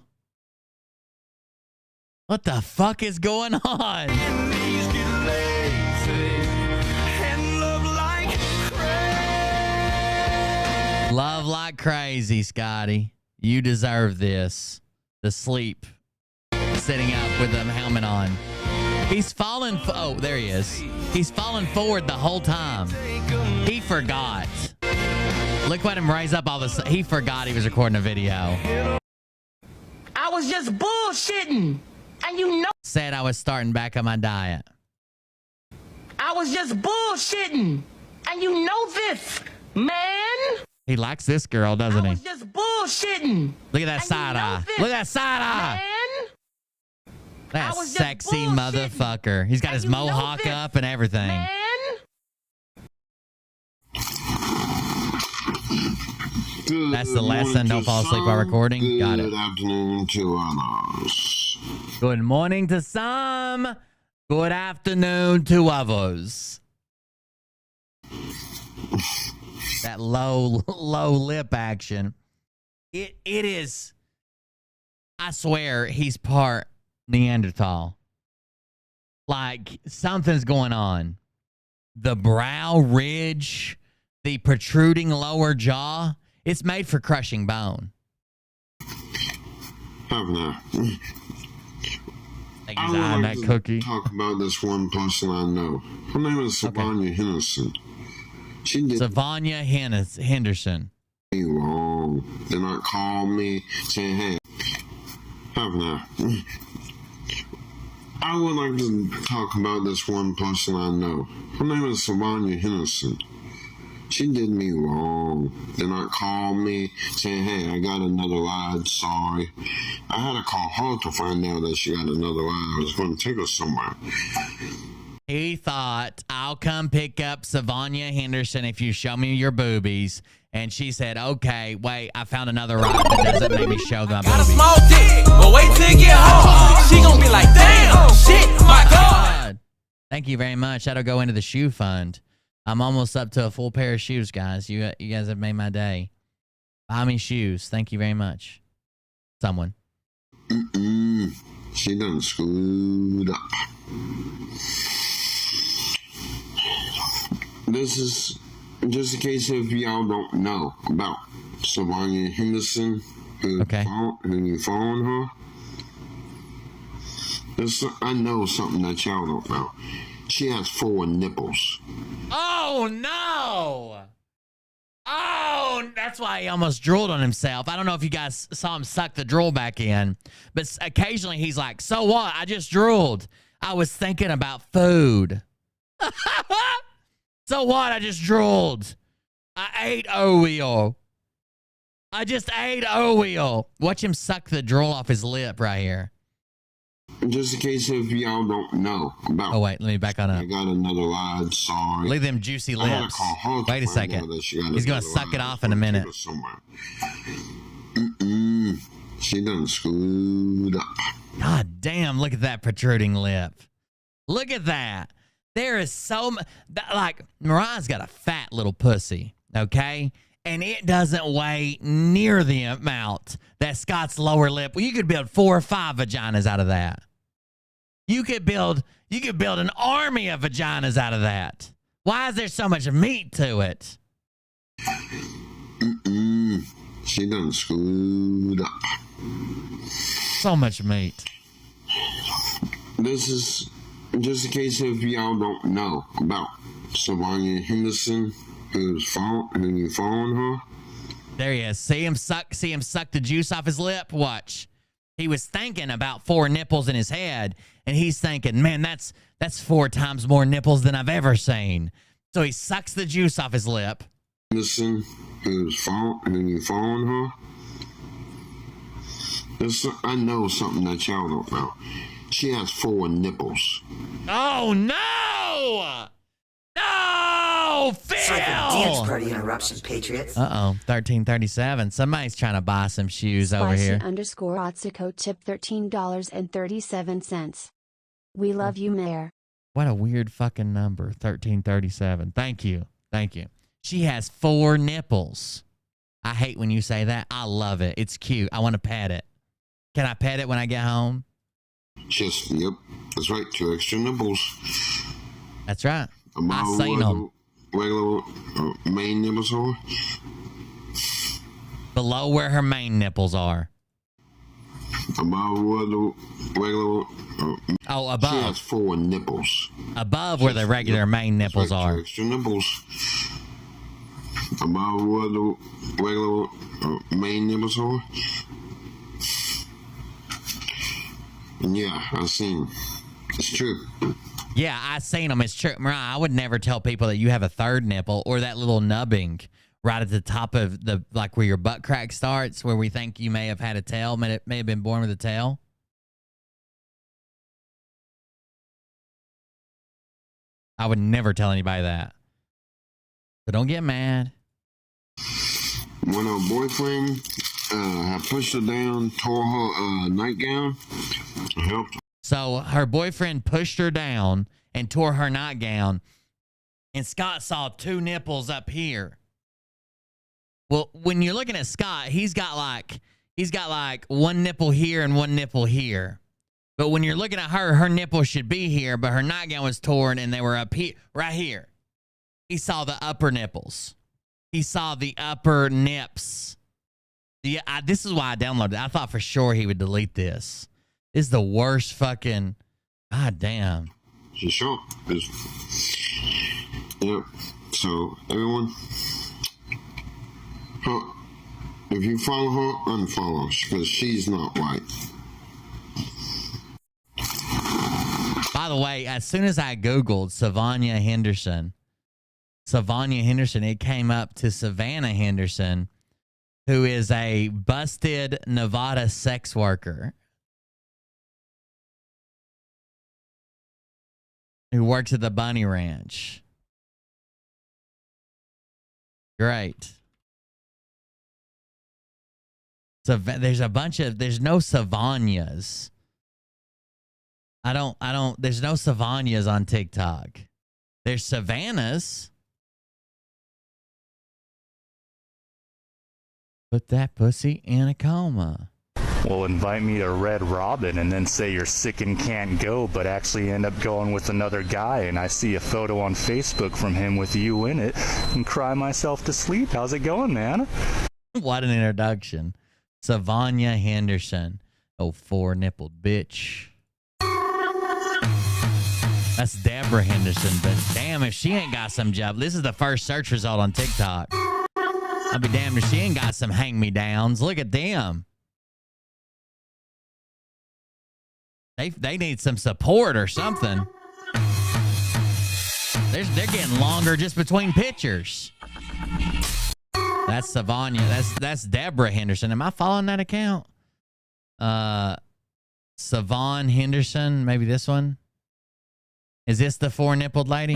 What the fuck is going on? Love like crazy, Scotty. You deserve this. The sleep, sitting up with the helmet on. He's fallen. Oh, there he is. He's fallen forward the whole time. He forgot. Look at him raise up all this. He forgot he was recording a video. I was just bullshitting, and you know. Said I was starting back on my diet. I was just bullshitting, and you know this, man. He likes this girl, doesn't he? I was just bullshitting. Look at that side eye. Look at that side eye. That sexy motherfucker. He's got his mohawk up and everything. That's the lesson. Don't fall asleep while recording. Got it. Good afternoon to others. Good morning to some. Good afternoon to others. That low lip action. It is. I swear he's part Neanderthal. Like something's going on. The brow ridge, the protruding lower jaw. It's made for crushing bone. Governor, I would like to cookie. talk about this one person I know. Her name is Savanya Henderson. She did Savanya Henderson. wrong. Then I called me saying, hey, I would like to talk about this one person I know. Her name is Savannah Henderson. She did me wrong. Then I called me saying, hey, I got another ride, sorry. I had to call her to find out that she got another ride. I was going to take her somewhere. He thought, I'll come pick up Savannah Henderson if you show me your boobies. And she said, okay, wait, I found another ride that doesn't make me show them Got a boobies. small dick, but wait till it get hard. She gonna be like, damn, shit, my God. Thank you very much. That'll go into the shoe fund. I'm almost up to a full pair of shoes, guys. You guys have made my day. Buy me shoes. Thank you very much. Someone. She done screwed up. This is just in case if y'all don't know about Savannah Henderson, who you following her. I know something that y'all don't know. She has 4 nipples. Oh, no. Oh, that's why he almost drooled on himself. I don't know if you guys saw him suck the drool back in, but occasionally he's like, so what? I just drooled. I was thinking about food. So what? I just drooled. I ate oatmeal. I just ate oatmeal. Watch him suck the drool off his lip right here. Just in case if y'all don't know about. Oh, wait. Let me back on up. I got another ride. Sorry. Look at them juicy lips. Wait a second. He's going to suck it off in a minute. She done screwed up. God damn. Look at that protruding lip. Look at that. There is so much. Like, Mariah's got a fat little pussy. Okay? And it doesn't weigh near the amount that Scott's lower lip. Well, you could build 4 or 5 vaginas out of that. You could build an army of vaginas out of that. Why is there so much meat to it? She done screwed up. So much meat. This is just in case if y'all don't know about Savannah Henderson. Who you following her? There he is. See him suck the juice off his lip? Watch. He was thinking about 4 nipples in his head, and he's thinking, man, that's 4 times more nipples than I've ever seen. So he sucks the juice off his lip. Listen, who you following her? I know something that y'all don't know. She has 4 nipples. Oh, no! No, Phil! Sorry for the dance party interruption, Patriots. 1337. Somebody's trying to buy some shoes over here. _Otsuko tip $13.37. We love you, Mayor. What a weird fucking number. 1337. Thank you. She has 4 nipples. I hate when you say that. I love it. It's cute. I want to pet it. Can I pet it when I get home? Yep. That's right. 2 extra nipples. That's right. I seen them. Regular main nipples are? Below where her main nipples are. Above where the regular... above. She has 4 nipples. Above where the regular main nipples are. 2 extra nipples. Above where the regular main nipples are? Yeah, I seen. It's true. Yeah, I seen them. It's true. Mariah, I would never tell people that you have a 3rd nipple or that little nubbing right at the top of the, like where your butt crack starts, where we think you may have had a tail, may have been born with a tail. I would never tell anybody that. So don't get mad. When her boyfriend had pushed her down, tore her nightgown, helped her. So her boyfriend pushed her down and tore her nightgown, and Scott saw 2 nipples up here. Well, when you're looking at Scott, he's got like 1 nipple here and 1 nipple here. But when you're looking at her, her nipple should be here, but her nightgown was torn and they were up here, right here. He saw the upper nipples. He saw the upper nips. Yeah, this is why I downloaded it. I thought for sure he would delete this. This is the worst fucking... God damn. She sure is. Yep. So, everyone... if you follow her, unfollow her, because she's not right. By the way, as soon as I Googled Savannah Henderson, it came up to Savannah Henderson, who is a busted Nevada sex worker who works at the Bunny Ranch. Great. So there's no Savannahs. There's no Savannahs on TikTok. There's Savannahs. Put that pussy in a coma. Well, invite me to Red Robin and then say you're sick and can't go, but actually end up going with another guy, and I see a photo on Facebook from him with you in it and cry myself to sleep. How's it going, man? What an introduction. Savannah Henderson. Oh, four-nippled bitch. That's Deborah Henderson, but damn if she ain't got some job. This is the first search result on TikTok. I'll be damned if she ain't got some hang-me-downs. Look at them. They need some support or something. They're getting longer just between pictures. That's Savannah. That's Deborah Henderson. Am I following that account? Savannah Henderson. Maybe this one. Is this the four-nippled lady?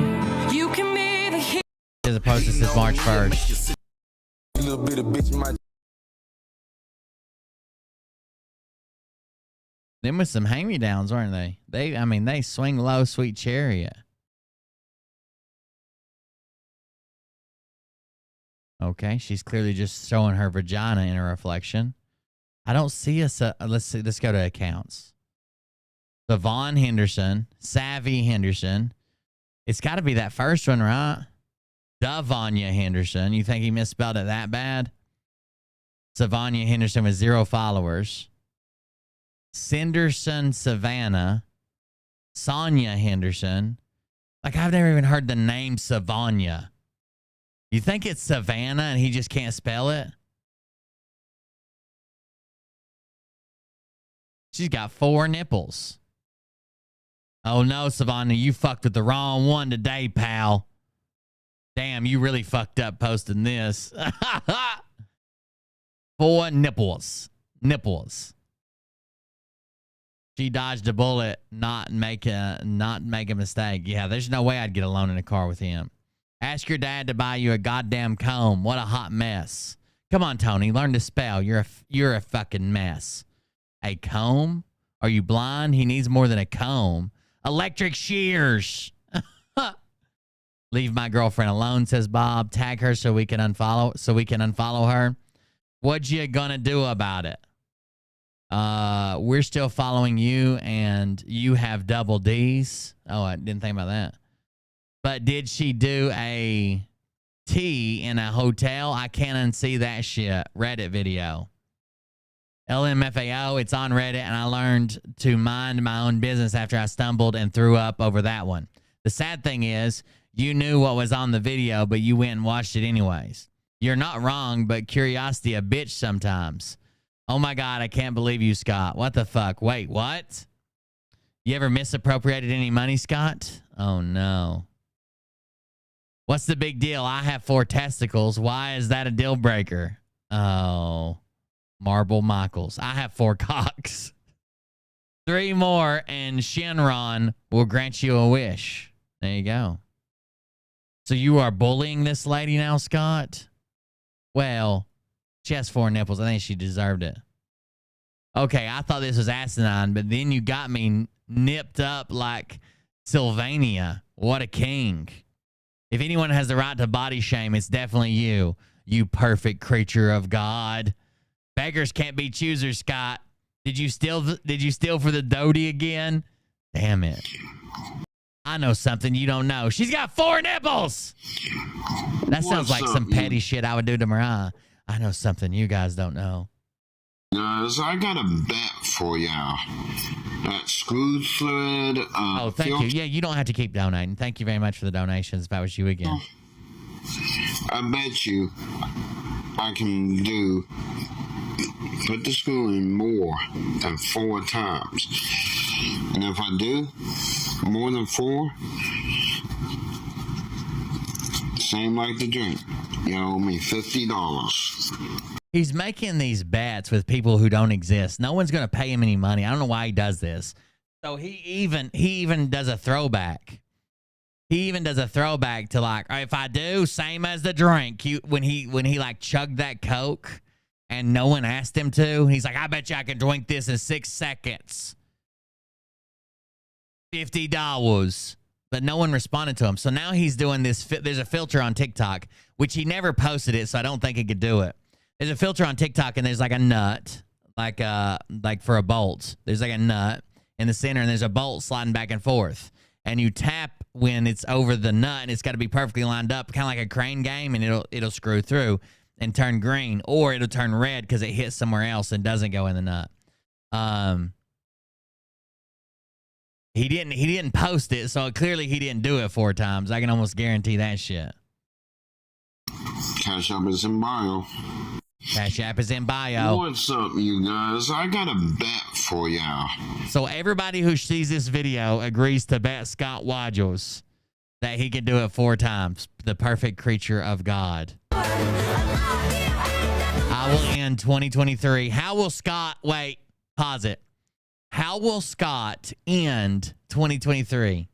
You can be the hero. As opposed to since March 1st. A little bit of bitch in my. Them with some hand-me-downs, aren't they? They swing low, sweet chariot. Okay, she's clearly just showing her vagina in a reflection. I don't see us. Let's go to accounts. Savannah Henderson, Savvy Henderson. It's got to be that first one, right? Davanya Henderson. You think he misspelled it that bad? Savannah Henderson with 0 followers. Cinderson Savannah. Sonia Henderson. Like, I've never even heard the name Savannah. You think it's Savannah and he just can't spell it? She's got 4 nipples. Oh no, Savannah, you fucked with the wrong one today, pal. Damn, you really fucked up posting this. 4 nipples. Nipples. She dodged a bullet, not make a mistake. Yeah, there's no way I'd get alone in a car with him. Ask your dad to buy you a goddamn comb. What a hot mess. Come on, Tony, learn to spell. You're a fucking mess. A comb? Are you blind? He needs more than a comb. Electric shears. Leave my girlfriend alone, says Bob. Tag her so we can unfollow her. What you gonna do about it? We're still following you and you have double D's. Oh, I didn't think about that. But did she do a T in a hotel? I can't unsee that shit. Reddit video. LMFAO, it's on Reddit, and I learned to mind my own business after I stumbled and threw up over that one. The sad thing is, you knew what was on the video, but you went and watched it anyways. You're not wrong, but curiosity a bitch sometimes. Oh my God, I can't believe you, Scott. What the fuck? Wait, what? You ever misappropriated any money, Scott? Oh no. What's the big deal? I have 4 testicles. Why is that a deal breaker? Oh, Marble Michaels. I have 4 cocks. 3 more and Shenron will grant you a wish. There you go. So you are bullying this lady now, Scott? Well, she has 4 nipples. I think she deserved it. Okay, I thought this was asinine, but then you got me nipped up like Sylvania. What a king. If anyone has the right to body shame, it's definitely you. You perfect creature of God. Beggars can't be choosers, Scott. Did you steal for the Doty again? Damn it. I know something you don't know. She's got 4 nipples. That sounds like some petty shit I would do to Mariah. I know something you guys don't know. Guys, I got a bet for y'all. That screw fluid. Oh, thank you. Yeah, you don't have to keep donating. Thank you very much for the donations. If I was you again. I bet you I can put the screw in more than 4 times. And if I do, More than 4? Same like the drink. You owe me $50. He's making these bets with people who don't exist. No one's going to pay him any money. I don't know why he does this. So he even does a throwback. He even does a throwback to like, if I do, same as the drink. When he like chugged that Coke and no one asked him to, he's like, I bet you I can drink this in 6 seconds. $50. But no one responded to him. So now he's doing this. There's a filter on TikTok, which he never posted it, so I don't think he could do it. There's a filter on TikTok, and there's like a nut, like for a bolt. There's like a nut in the center, and there's a bolt sliding back and forth. And you tap when it's over the nut, and it's got to be perfectly lined up, kind of like a crane game, and it'll screw through and turn green, or it'll turn red because it hits somewhere else and doesn't go in the nut. He didn't post it, so clearly he didn't do it 4 times. I can almost guarantee that shit. Cash App is in bio. Cash App is in bio. What's up, you guys? I got a bet for y'all. So everybody who sees this video agrees to bet Scott Wadgels that he can do it 4 times. The perfect creature of God. I will end 2023. How will Scott... Wait, pause it. How will Scott end 2023?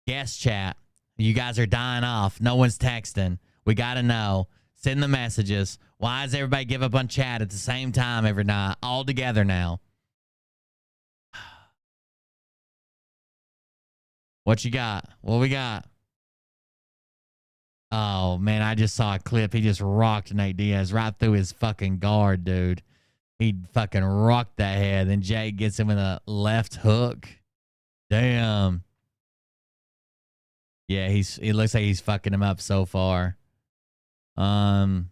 Guess, chat. You guys are dying off. No one's texting. We got to know. Send the messages. Why does everybody give up on chat at the same time every night? All together now. What you got? What we got? Oh, man, I just saw a clip. He just rocked Nate Diaz right through his fucking guard, dude. He fucking rocked that head. Then Jake gets him with a left hook. Damn. Yeah, it looks like he's fucking him up so far. Why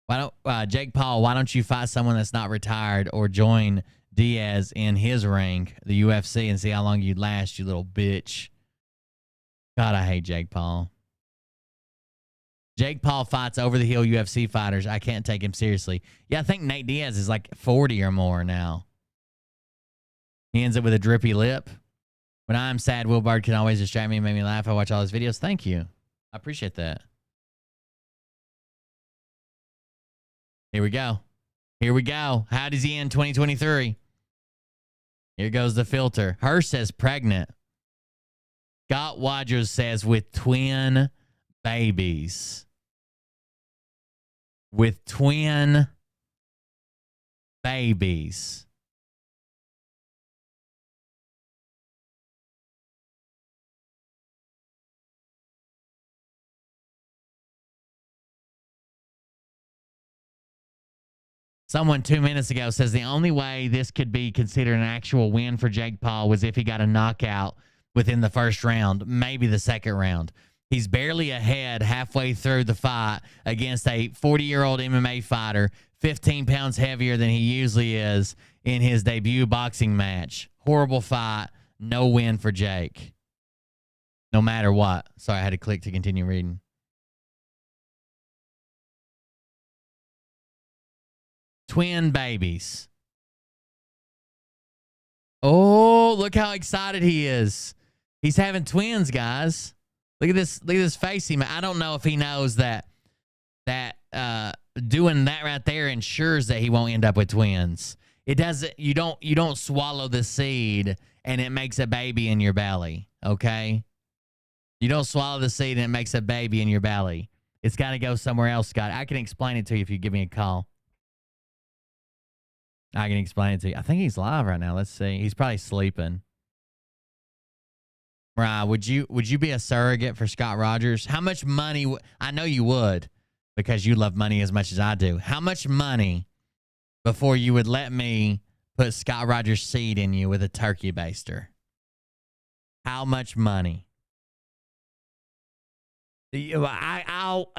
don't Jake Paul, why don't you fight someone that's not retired or join Diaz in his ring, the UFC, and see how long you'd last, you little bitch. God, I hate Jake Paul. Jake Paul fights over-the-hill UFC fighters. I can't take him seriously. Yeah, I think Nate Diaz is like 40 or more now. He ends up with a drippy lip. When I'm sad, Will Bard can always distract me and make me laugh. I watch all his videos. Thank you. I appreciate that. Here we go. Here we go. How does he end 2023? Here goes the filter. Her says pregnant. Scott Wadgers says with twin babies. With twin babies. Someone 2 minutes ago says the only way this could be considered an actual win for Jake Paul was if he got a knockout within the first round, maybe the second round. He's barely ahead halfway through the fight against a 40-year-old MMA fighter, 15 pounds heavier than he usually is in his debut boxing match. Horrible fight. No win for Jake. No matter what. Sorry, I had to click to continue reading. Twin babies. Oh, look how excited he is. He's having twins, guys. Look at this face. I don't know if he knows that doing that right there ensures that he won't end up with twins. It doesn't. You don't swallow the seed and it makes a baby in your belly. Okay. You don't swallow the seed and it makes a baby in your belly. It's got to go somewhere else, Scott. I can explain it to you if you give me a call. I can explain it to you. I think he's live right now. Let's see. He's probably sleeping. Right. Would you be a surrogate for Scott Rogers? How much money? I know you would because you love money as much as I do. How much money before you would let me put Scott Rogers' seed in you with a turkey baster? How much money? I'll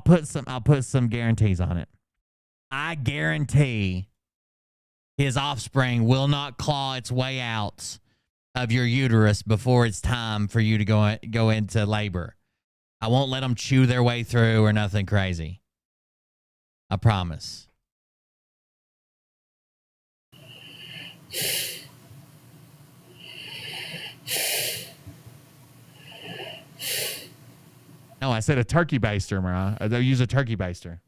put some guarantees on it. I guarantee his offspring will not claw its way out of your uterus before it's time for you to go into labor. I won't let them chew their way through or nothing crazy. I promise. No, I said a turkey baster, Mariah. They'll use a turkey baster.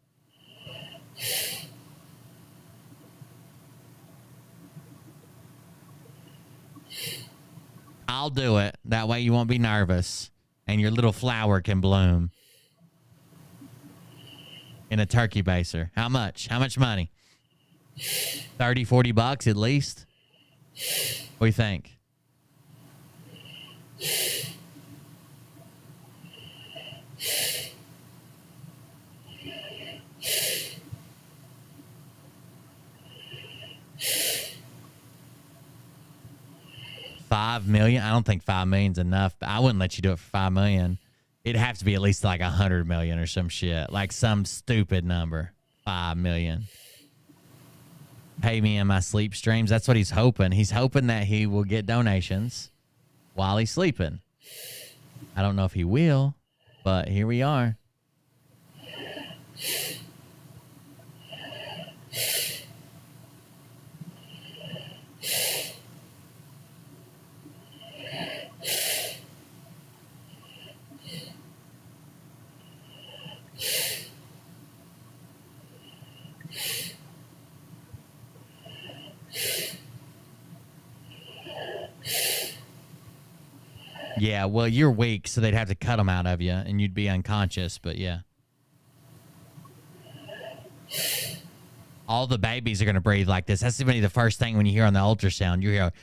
I'll do it. That way you won't be nervous and your little flower can bloom. In a turkey baster. How much? How much money? 30, 40 bucks at least? What do you think? $5 million? I don't think $5 million's enough, but I wouldn't let you do it for $5 million. It'd have to be at least like 100 million or some shit. Like some stupid number. 5 million. Pay me in my sleep streams. That's what he's hoping. He's hoping that he will get donations while he's sleeping. I don't know if he will, but here we are. Yeah, well, you're weak, so they'd have to cut them out of you, and you'd be unconscious, but yeah. All the babies are going to breathe like this. That's going to be the first thing when you hear on the ultrasound. You hear,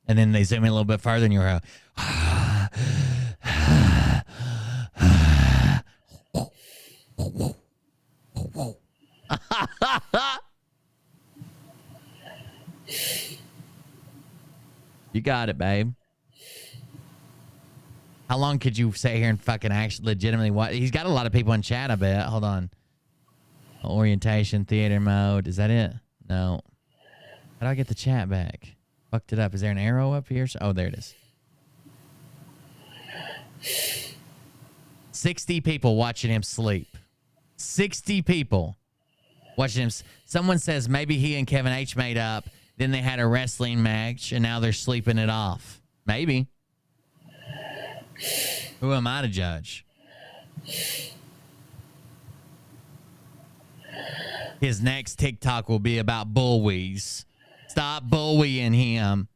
and then they zoom in a little bit further, and you hear, You got it, babe. How long could you sit here and fucking actually legitimately watch? He's got a lot of people in chat, I bet. Hold on. Orientation, theater mode. Is that it? No. How do I get the chat back? Fucked it up. Is there an arrow up here? Oh, there it is. 60 people watching him sleep. 60 people watching him. Someone says maybe he and Kevin H made up. Then they had a wrestling match, and now they're sleeping it off. Maybe. Who am I to judge? His next TikTok will be about bullwees. Stop bullying him.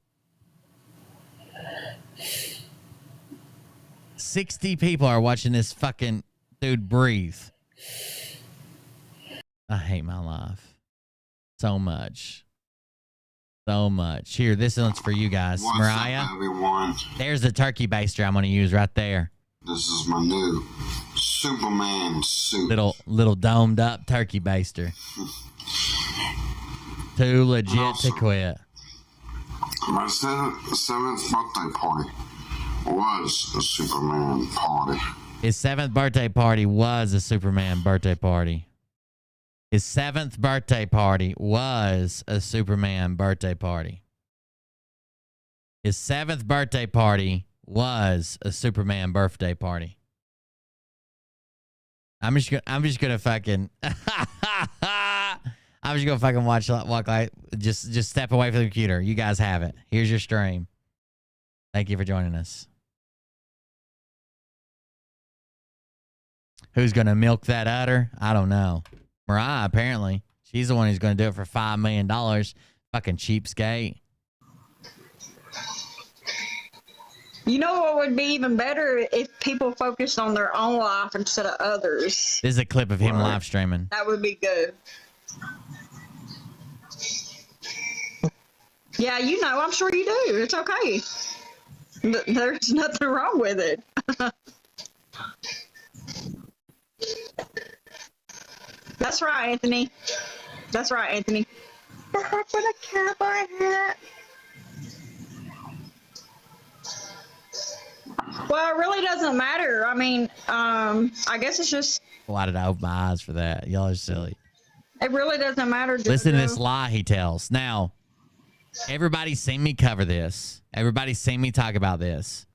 60 people are watching this fucking dude breathe. I hate my life so much. So much. Here, this one's for you guys. What's Mariah, up, everyone? There's the turkey baster I'm going to use right there. This is my new Superman suit. Little domed up turkey baster. Too legit also, to quit. My seventh birthday party was a Superman party. His 7th birthday party was a Superman birthday party. His 7th birthday party was a Superman birthday party. His 7th birthday party was a Superman birthday party. I'm just gonna fucking I'm just gonna fucking walk like just step away from the computer. You guys have it. Here's your stream. Thank you for joining us. Who's gonna milk that udder? I don't know. Mariah, apparently. She's the one who's going to do it for $5 million. Fucking cheapskate. You know what would be even better if people focused on their own life instead of others. This is a clip of him live streaming. That would be good. Yeah, you know, I'm sure you do. It's okay. There's nothing wrong with it. That's right, Anthony. That's right, Anthony. The heck with a cowboy hat. Well, it really doesn't matter. I mean, I guess it's just... Why did I open my eyes for that? Y'all are silly. It really doesn't matter. Listen to this lie he tells. Now, everybody's seen me cover this. Everybody's seen me talk about this.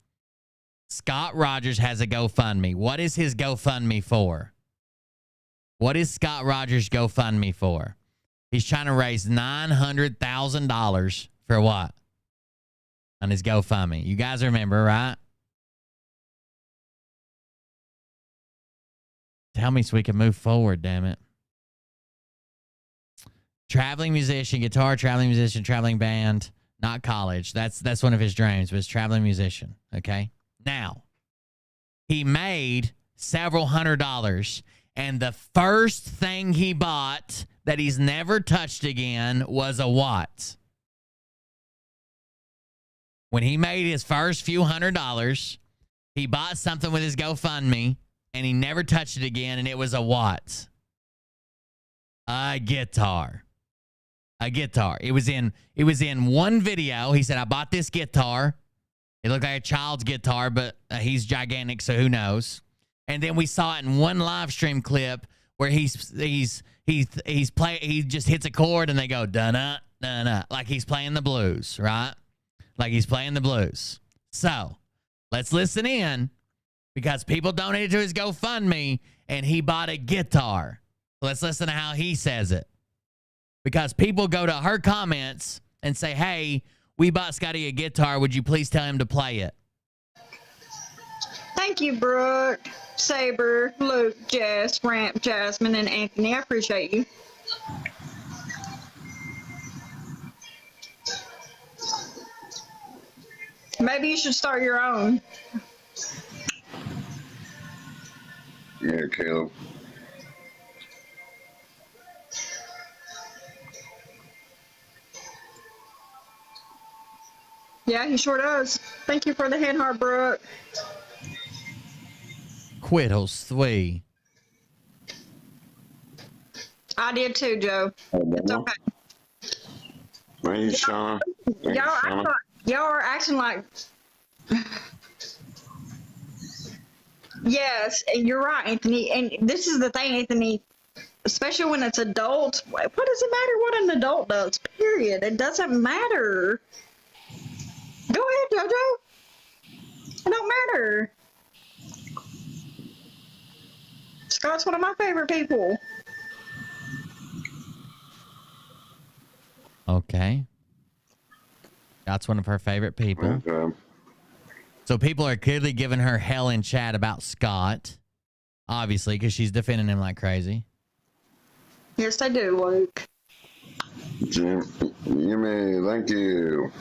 Scott Rogers has a GoFundMe. What is his GoFundMe for? What is Scott Rogers' GoFundMe for? He's trying to raise $900,000 for what? On his GoFundMe. You guys remember, right? Tell me so we can move forward, damn it. Traveling musician, guitar, traveling musician, traveling band, not college. That's one of his dreams, was traveling musician. Okay. Now, he made several $100s, and the first thing he bought that he's never touched again was a what? When he made his first few $100s, he bought something with his GoFundMe, and he never touched it again, and it was a what? A guitar. A guitar. It was in one video. He said, I bought this guitar. It looked like a child's guitar, but he's gigantic, so who knows? And then we saw it in one live stream clip where he just hits a chord and they go da-na, da-na, like he's playing the blues, right? Like he's playing the blues. So let's listen in, because people donated to his GoFundMe and he bought a guitar. Let's listen to how he says it. Because people go to her comments and say, hey, we bought Scotty a guitar. Would you please tell him to play it? Thank you, Brooke, Saber, Luke, Jess, Ramp, Jasmine, and Anthony. I appreciate you. Maybe you should start your own. Yeah, Caleb. Yeah, he sure does. Thank you for the hand heart, Brooke. Quittle sweet. I did too, Joe. It's okay. Thank you, Sean. Y'all are acting like. Yes, and you're right, Anthony. And this is the thing, Anthony. Especially when it's adults. What does it matter what an adult does? Period. It doesn't matter. Go ahead, JoJo. It don't matter. Scott's one of my favorite people. Okay. That's one of her favorite people. Okay. So people are clearly giving her hell in chat about Scott. Obviously, because she's defending him like crazy. Yes, they do, Luke. Jimmy, thank you.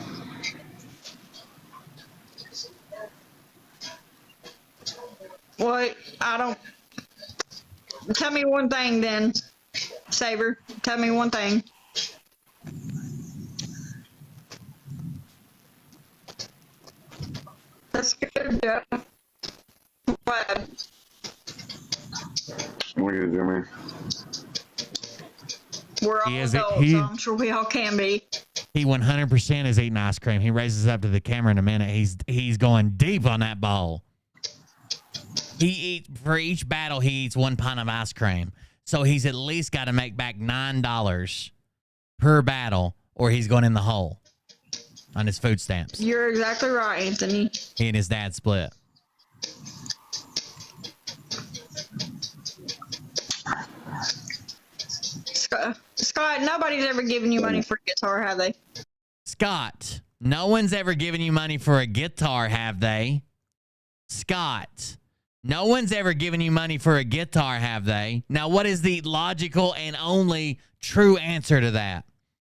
What? I don't. Tell me one thing then, Saber. Tell me one thing. That's good, Joe. What? Look at Jimmy. We're all adults, so I'm sure we all can be. He 100% is eating ice cream. He raises up to the camera in a minute. He's going deep on that bowl. He eats, for each battle, he eats 1 pint of ice cream. So he's at least got to make back $9 per battle, or he's going in the hole on his food stamps. You're exactly right, Anthony. He and his dad split. Scott, nobody's ever given you money for a guitar, have they? Scott, no one's ever given you money for a guitar, have they? Scott, no one's ever given you money for a guitar, have they? Now, what is the logical and only true answer to that?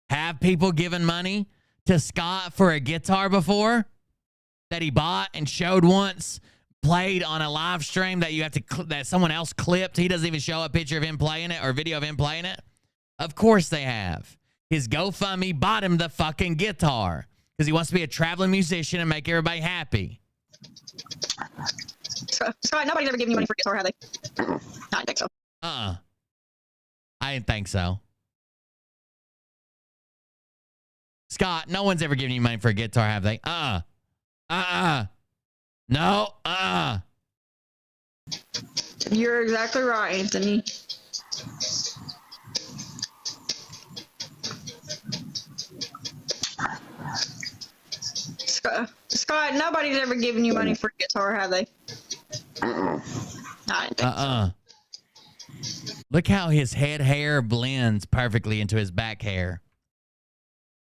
Have people given money to Scott for a guitar before that he bought and showed once, played on a live stream that you have to that someone else clipped? He doesn't even show a picture of him playing it or video of him playing it. Of course they have. His GoFundMe bought him the fucking guitar because he wants to be a traveling musician and make everybody happy. Scott, nobody's ever given you money for a guitar, have they? No, I don't think so. I didn't think so. Scott, no one's ever given you money for a guitar, have they? No, You're exactly right, Anthony. Scott, nobody's ever given you money for a guitar, have they? No, I didn't think so. Look how his head hair blends perfectly into his back hair.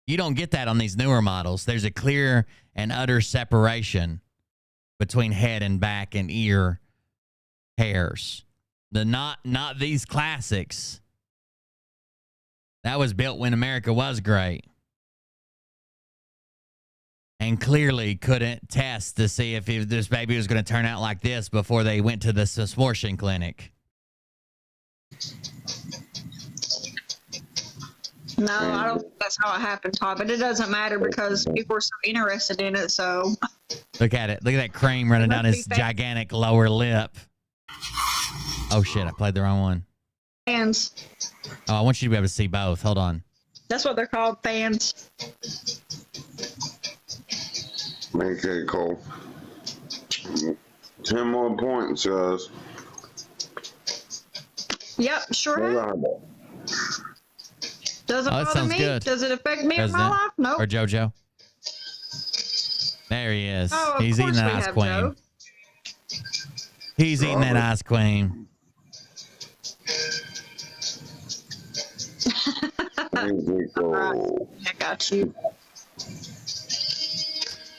You don't get that on these newer models. There's a clear and utter separation between head and back and ear hairs. The not these classics. That was built when America was great. And clearly couldn't test to see if this baby was going to turn out like this before they went to the abortion clinic. No, I don't think that's how it happened, Todd. But it doesn't matter because people are so interested in it. So Look at it. Look at that cream running down his gigantic lower lip. Oh shit! I played the wrong one. fans. Oh, I want you to be able to see both. Hold on. That's what they're called, fans. Okay, Cole. 10 more points, guys. Yep, sure have. Doesn't that bother sounds me. good. Does it affect me in Doesn't my it? life? Nope. Or JoJo. There he is. Oh, of He's eating course that we ice have, cream. Joe. He's eating that ice cream. I got you.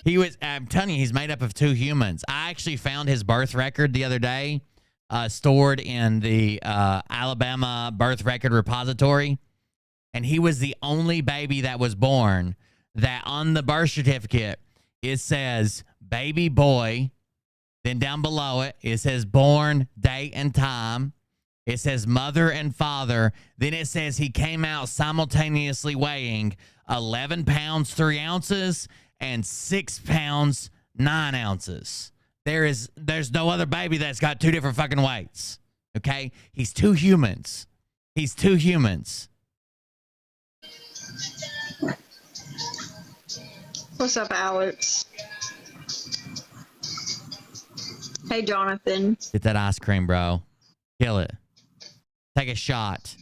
He was, I'm telling you, he's made up of two humans. I actually found his birth record the other day, stored in the Alabama birth record repository. And he was the only baby that was born that on the birth certificate, it says baby boy. Then down below it, it says born, date, and time. It says mother and father. Then it says he came out simultaneously weighing 11 pounds, 3 ounces and 6 pounds, 9 ounces. There's no other baby that's got two different fucking weights. Okay? He's two humans. He's two humans. What's up, Alex? Hey, Jonathan. Get that ice cream, bro. Kill it. Take a shot.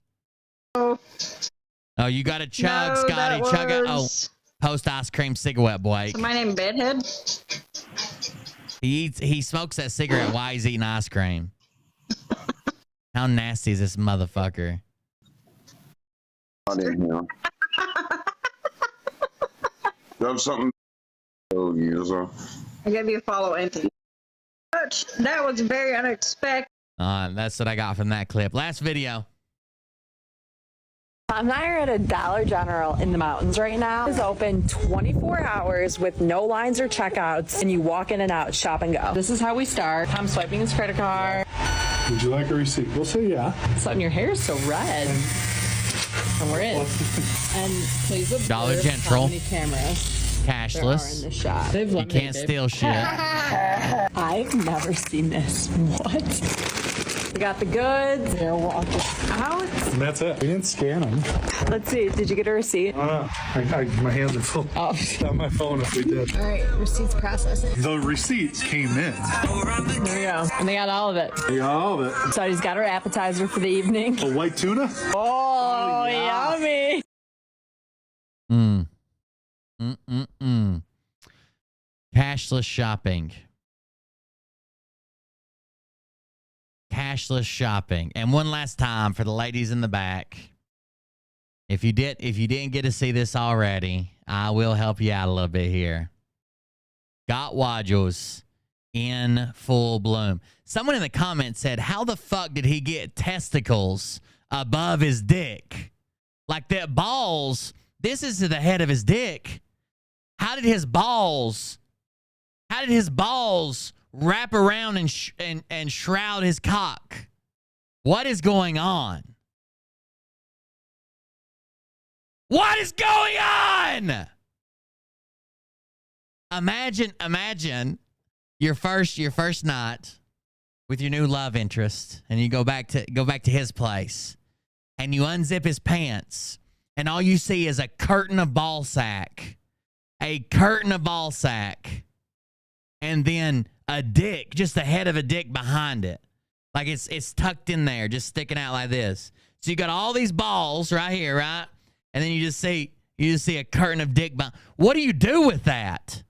Oh, you got to chug, no, Scotty. that Chug it. Oh, was post ice cream cigarette, Blake. somebody named Bedhead. He smokes that cigarette while he's eating ice cream. How nasty is this motherfucker? I didn't hear. That's something. Oh, yeah, so. I gave you a follow, Anthony. That was very unexpected. That's what I got from that clip. Last video. I'm here at a Dollar General in the mountains right now. It's open 24 hours with no lines or checkouts, and you walk in and out, shop and go. This is how we start. I'm swiping his credit card. Would you like a receipt? We'll say yeah. So your hair is so red. And we're in. And please observe Dollar how General. many cameras Cashless. there are in the shot. You can't steal shit. I've never seen this. What? We got the goods. They're walking out. And that's it. We didn't scan them. Let's see. Did you get a receipt? My hands are full. Oh. It's on my phone if we did. All right. Receipts processing. The receipts came in. There we go. And they got all of it. They got all of it. So he's got our appetizer for the evening. A white tuna? Oh, yeah. yummy. Cashless shopping. Cashless shopping. And one last time for the ladies in the back. If you didn't get to see this already, I will help you out a little bit here. Got Waddles in full bloom. Someone in the comments said, how the fuck did he get testicles above his dick? Like that balls, this is to the head of his dick. How did his balls wrap around and shroud his cock? What is going on? What is going on? Imagine your first night with your new love interest, and you go back to his place, and you unzip his pants, and all you see is a curtain of ball sack. A curtain of ball sack. And then a dick, just the head of a dick behind it. Like it's tucked in there, just sticking out like this. So you got all these balls right here, right? And then you just see a curtain of dick behind. What do you do with that?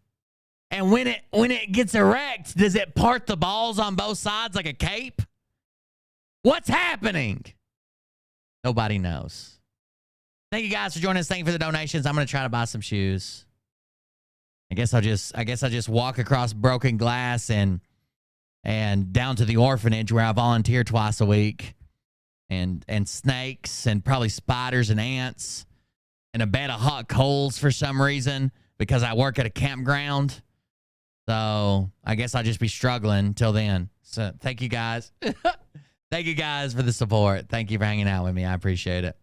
And when it gets erect, does it part the balls on both sides like a cape? What's happening? Nobody knows. Thank you guys for joining us. Thank you for the donations. I'm gonna try to buy some shoes. I guess I'll just walk across broken glass and and down to the orphanage where I volunteer twice a week, and snakes and probably spiders and ants and a bed of hot coals for some reason because I work at a campground. So I guess I'll just be struggling till then. So thank you guys. Thank you guys for the support. Thank you for hanging out with me. I appreciate it.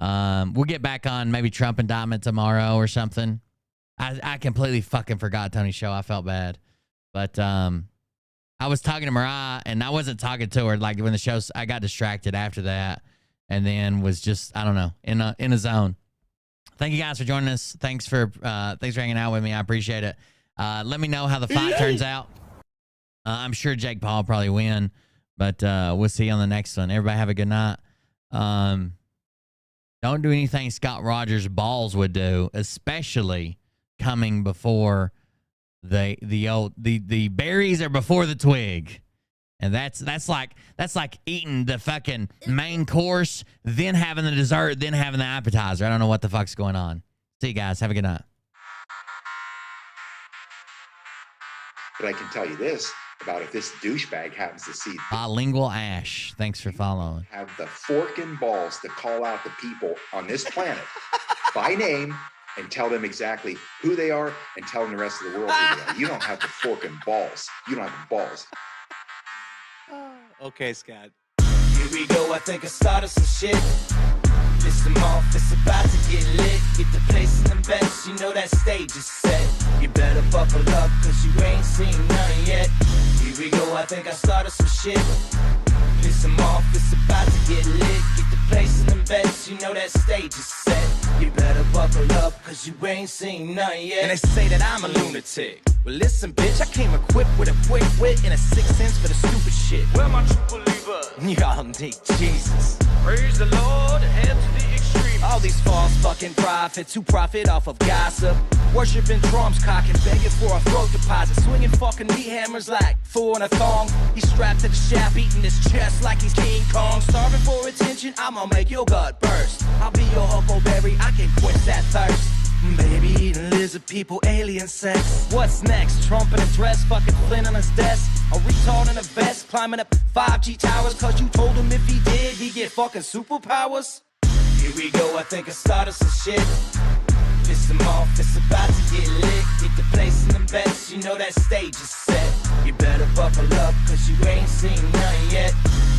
We'll get back on maybe Trump indictment tomorrow or something. I completely fucking forgot Tony's show. I felt bad. But I was talking to Mariah, and I wasn't talking to her like when the show. I got distracted after that, and then was just, I don't know, in a zone. Thank you guys for joining us. Thanks for hanging out with me. I appreciate it. Let me know how the fight turns out. I'm sure Jake Paul will probably win, but we'll see you on the next one. Everybody have a good night. Don't do anything Scott Rogers' balls would do, especially coming before the berries are before the twig. And that's like eating the fucking main course, then having the dessert, then having the appetizer. I don't know what the fuck's going on. See you guys. Have a good night. But I can tell you this about if this douchebag happens to see Bilingual Ash. Thanks for following. Have the fork and balls to call out the people on this planet by name and tell them exactly who they are and tell them the rest of the world who they are. You don't have the fork and balls. You don't have the balls. Okay, Scott. Here we go, I think I started some shit. Listen off, it's about to get lit. Get the place in the best, you know that stage is set. You better buckle up, cause you ain't seen none yet. Here we go, I think I started some shit. Listen off, it's about to get lit. Get the place in the best, you know that stage is set. You better buckle up, cause you ain't seen none yet. And they say that I'm a lunatic. Well, listen, bitch, I came equipped with a quick wit and a 6th sense for the stupid shit. Where my true believers? Y'all need Jesus. Praise the Lord, head to the extreme. All these false fucking prophets who profit off of gossip. Worshipping drums, cocking, begging for a throat deposit. Swinging fucking meat hammers like four in a thong. He's strapped to the shaft, eating his chest like he's King Kong. Starving for attention, I'ma make your gut burst. I'll be your huckleberry, I can quench that thirst. Baby eating lizard people, alien sex. What's next? Trump in a dress, fucking Flynn on his desk. A retard in a vest, climbing up 5G towers. Cause you told him if he did, he'd get fucking superpowers. Here we go, I think I started some shit. Piss them off, it's about to get lit. Get the place in the best, you know that stage is set. You better buckle up, cause you ain't seen none yet.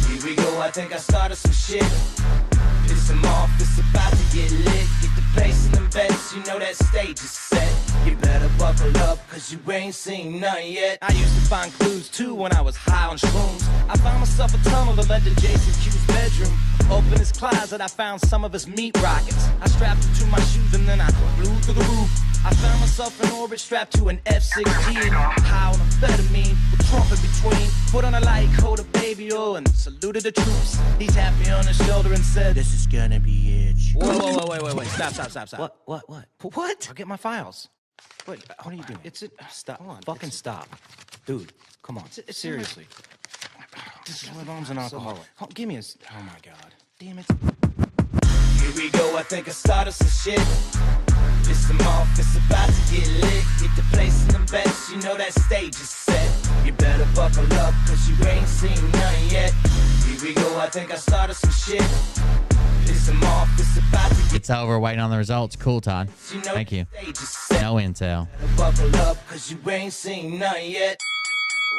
Here we go, I think I started some shit. Piss them off, it's about to get lit. Get the place in the best, you know that stage is set. You better buckle up, cause you ain't seen none yet. I used to find clues too when I was high on shrooms. I found myself a tunnel that led to Jason Q's bedroom. Open his closet, I found some of his meat rockets. I strapped him to my shoes and then I flew through the roof. I found myself in orbit strapped to an F-16. High on amphetamine with Trump in between. Put on a light coat of baby oil and saluted the troops. He tapped me on the shoulder and said, "This is gonna be it." Whoa, wait. Stop. What? I'll get my files. What are you doing? Stop. Fucking stop. Dude, come on. Seriously. This is my mom's an alcoholic. Give me oh my God. Damn it. Here we go, I think I started some shit. Piss them off, it's about to get lit. Get the place in the best, you know that stage is set. You better buckle up, cause you ain't seen none yet. Here we go, I think I started some shit. Piss them off, it's about to get It's over, waiting on the results. Cool, Todd. Thank you. No intel. Buckle up, cause you ain't seen none yet.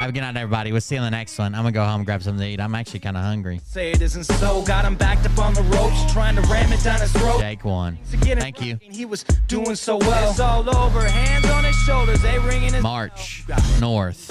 Have a good night, everybody. We'll see you on the next one. I'm going to go home and grab something to eat. I'm actually kind of hungry. Say it isn't so. Got him backed up on the ropes, trying to ram it down his throat. Jake won. Thank you. He was doing so well. It's all over. Hands on his shoulders. They ringing his March north.